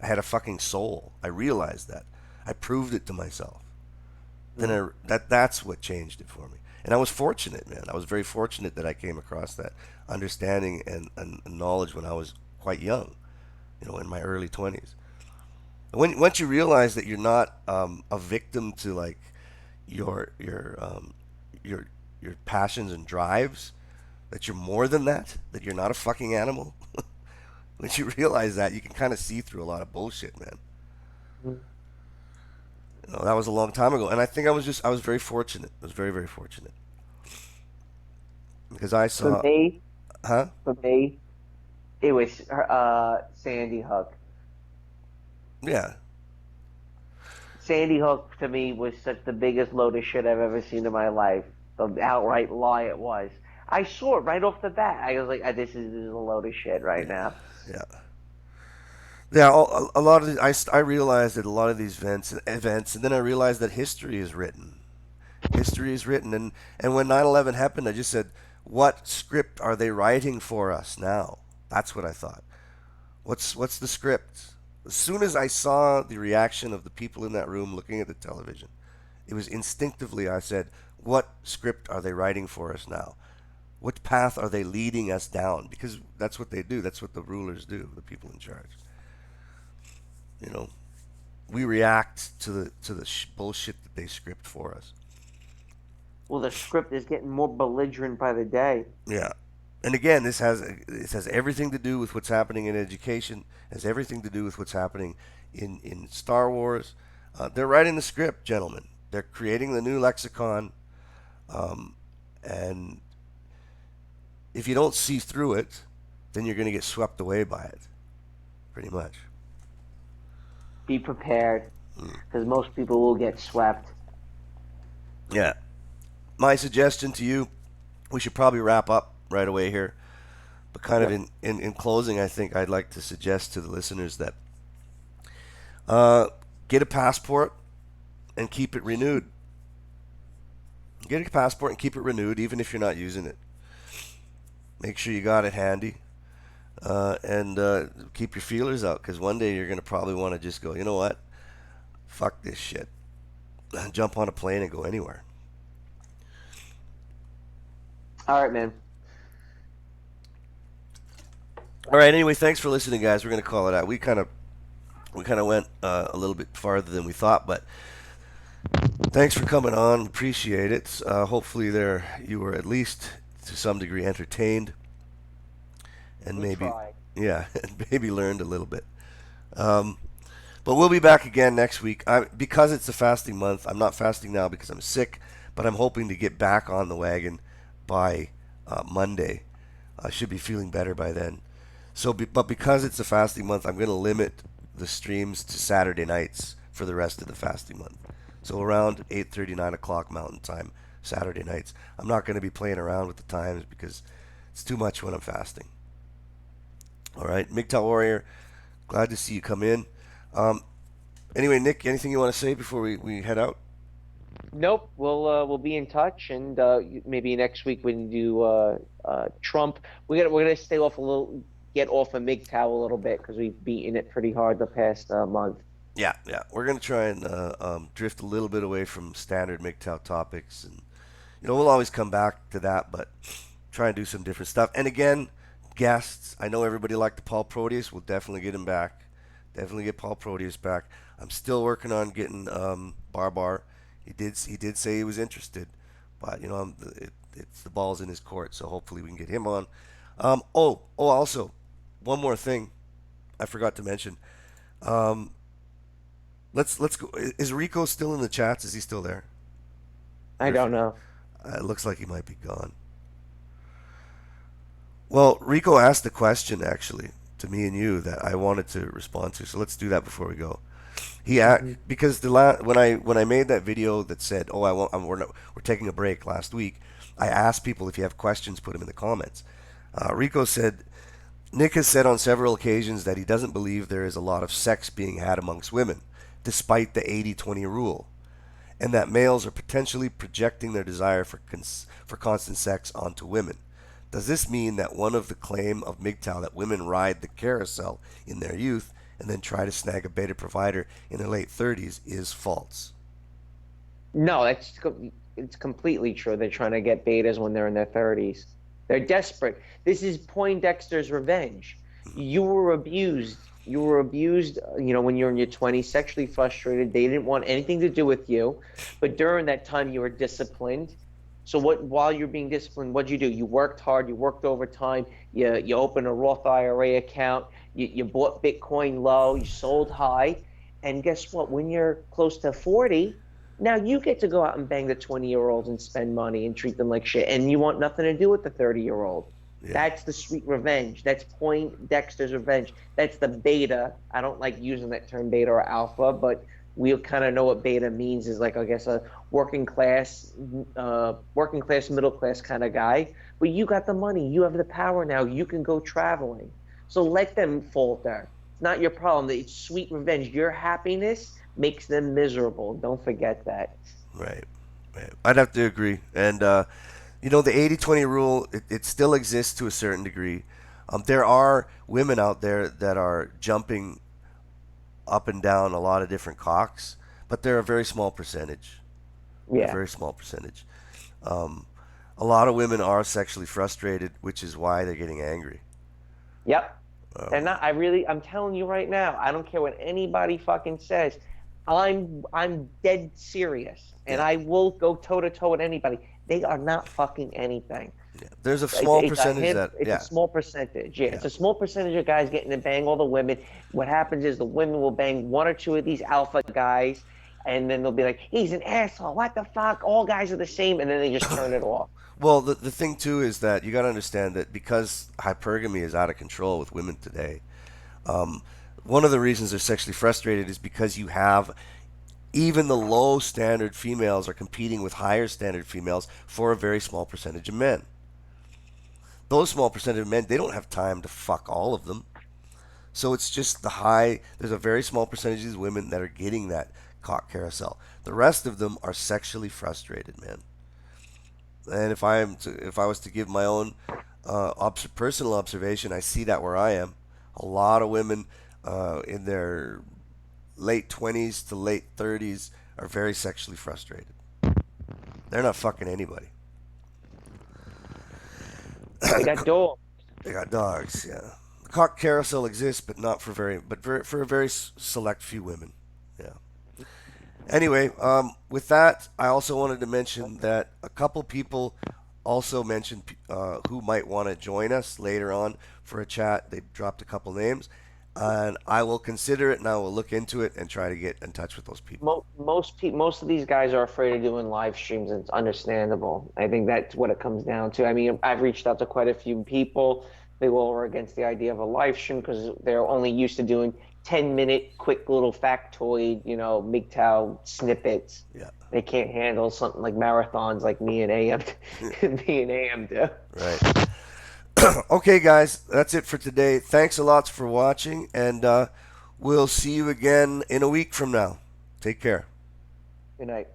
I had a fucking soul. I realized that. I proved it to myself. Then that's what changed it for me. And I was fortunate, man. I was very fortunate that I came across that understanding and knowledge when I was quite young, in my early 20s. Once you realize that you're not a victim to like your passions and drives, that you're more than that you're not a fucking animal, When you realize that, you can kind of see through a lot of bullshit, man. You know, that was a long time ago, and I think I was very fortunate. I was very, very fortunate because I For saw, me, huh? for me, it was Sandy Hook. Yeah, Sandy Hook to me was such the biggest load of shit I've ever seen in my life. The outright lie it was. I saw it right off the bat. I was like, this is a load of shit right now. yeah, yeah. A lot of I realized that a lot of these events, and then I realized that history is written. History is written, and when 9/11 happened, I just said, what script are they writing for us now? That's what I thought. What's the script? As soon as I saw the reaction of the people in that room looking at the television, it was instinctively I said, what script are they writing for us now? What path are they leading us down? Because that's what they do. That's what the rulers do, the people in charge. You know, we react to the bullshit that they script for us. Well, the script is getting more belligerent by the day. Yeah. And again, this has everything to do with what's happening in education. Has everything to do with what's happening in Star Wars. They're writing the script, gentlemen. They're creating the new lexicon, and if you don't see through it, then you're going to get swept away by it. Pretty much. Be prepared, because most people will get swept. Yeah. My suggestion to you, we should probably wrap up right away here. But kind of in closing, I think I'd like to suggest to the listeners that get a passport and keep it renewed. Get a passport and keep it renewed, even if you're not using it. Make sure you got it handy. And keep your feelers out, because one day you're going to probably want to just go, you know what? Fuck this shit. Jump on a plane and go anywhere. All right, man. All right. Anyway, thanks for listening, guys. We're going to call it out. We kind of went a little bit farther than we thought, but thanks for coming on. Appreciate it. Hopefully, you were at least to some degree entertained, and maybe and maybe learned a little bit. But we'll be back again next week. Because it's a fasting month. I'm not fasting now because I'm sick, but I'm hoping to get back on the wagon by Monday. I should be feeling better by then. But because it's a fasting month, I'm going to limit the streams to Saturday nights for the rest of the fasting month. So around 8:30, 9 o'clock Mountain Time, Saturday nights. I'm not going to be playing around with the times because it's too much when I'm fasting. All right, MGTOW Warrior, glad to see you come in. Anyway, Nick, anything you want to say before we head out? Nope. We'll be in touch, and maybe next week when you do Trump, we're gonna stay off get off of MGTOW a little bit because we've beaten it pretty hard the past month. Yeah. We're gonna try and drift a little bit away from standard MGTOW topics, and we'll always come back to that, but try and do some different stuff. And again, guests. I know everybody liked the Paul Proteus. We'll definitely get him back. Definitely get Paul Proteus back. I'm still working on getting Bar. He did say he was interested, but it's the ball's in his court. So hopefully we can get him on. Also, one more thing I forgot to mention. Let's go. Is Rico still in the chats? Is he still there? I don't know. It looks like he might be gone. Well, Rico asked a question actually to me and you that I wanted to respond to. So let's do that before we go. He because when I made that video that said, we're taking a break last week, I asked people if you have questions, put them in the comments. Rico said, Nick has said on several occasions that he doesn't believe there is a lot of sex being had amongst women, despite the 80-20 rule, and that males are potentially projecting their desire for constant sex onto women. Does this mean that one of the claim of MGTOW that women ride the carousel in their youth and then try to snag a beta provider in their late 30s is false? No, it's completely true. They're trying to get betas when they're in their 30s. They're desperate. This is Poindexter's revenge. You were abused. You were abused, when you're in your 20s, sexually frustrated. They didn't want anything to do with you. But during that time, you were disciplined. So while you're being disciplined, what'd you do? You worked hard. You worked overtime. You opened a Roth IRA account. You bought Bitcoin low, you sold high, and guess what? When you're close to 40, now you get to go out and bang the 20-year-olds and spend money and treat them like shit, and you want nothing to do with the 30-year-old. Yeah. That's the sweet revenge. That's Poindexter's revenge. That's the beta. I don't like using that term beta or alpha, but we kind of know what beta means. Is like, I guess, a working class, middle class kind of guy. But you got the money. You have the power now. You can go traveling. So let them falter. It's not your problem. It's sweet revenge. Your happiness makes them miserable. Don't forget that. Right. I'd have to agree. And, the 80-20 rule, it still exists to a certain degree. There are women out there that are jumping up and down a lot of different cocks, but they're a very small percentage. Yeah. A very small percentage. A lot of women are sexually frustrated, which is why they're getting angry. Yep. And I'm telling you right now, I don't care what anybody fucking says. I'm dead serious, and I will go toe to toe with anybody. They are not fucking anything. Yeah. There's a small percentage it's a small percentage. Yeah, it's a small percentage of guys getting to bang all the women. What happens is the women will bang one or two of these alpha guys, and then they'll be like, "He's an asshole. What the fuck? All guys are the same," and then they just turn it off. Well, the thing too is that you got to understand that because hypergamy is out of control with women today, one of the reasons they're sexually frustrated is because you have even the low standard females are competing with higher standard females for a very small percentage of men. Those small percentage of men, they don't have time to fuck all of them. So it's just there's a very small percentage of these women that are getting that cock carousel. The rest of them are sexually frustrated, man. And if I was to give my own personal observation, I see that where I am. A lot of women in their late 20s to late 30s are very sexually frustrated. They're not fucking anybody. They got dogs. They got dogs, yeah. The cock carousel exists, but not for for a very select few women. Yeah. Anyway, with that, I also wanted to mention that a couple people also mentioned who might want to join us later on for a chat. They dropped a couple names, and I will consider it and I will look into it and try to get in touch with those people. Most of these guys are afraid of doing live streams, and it's understandable. I think that's what it comes down to. I mean, I've reached out to quite a few people. They all are against the idea of a live stream because they're only used to doing 10-minute quick little factoid, MGTOW snippets. Yeah. They can't handle something like marathons like me and Ayam do. Right. Okay, guys, that's it for today. Thanks a lot for watching, and we'll see you again in a week from now. Take care. Good night.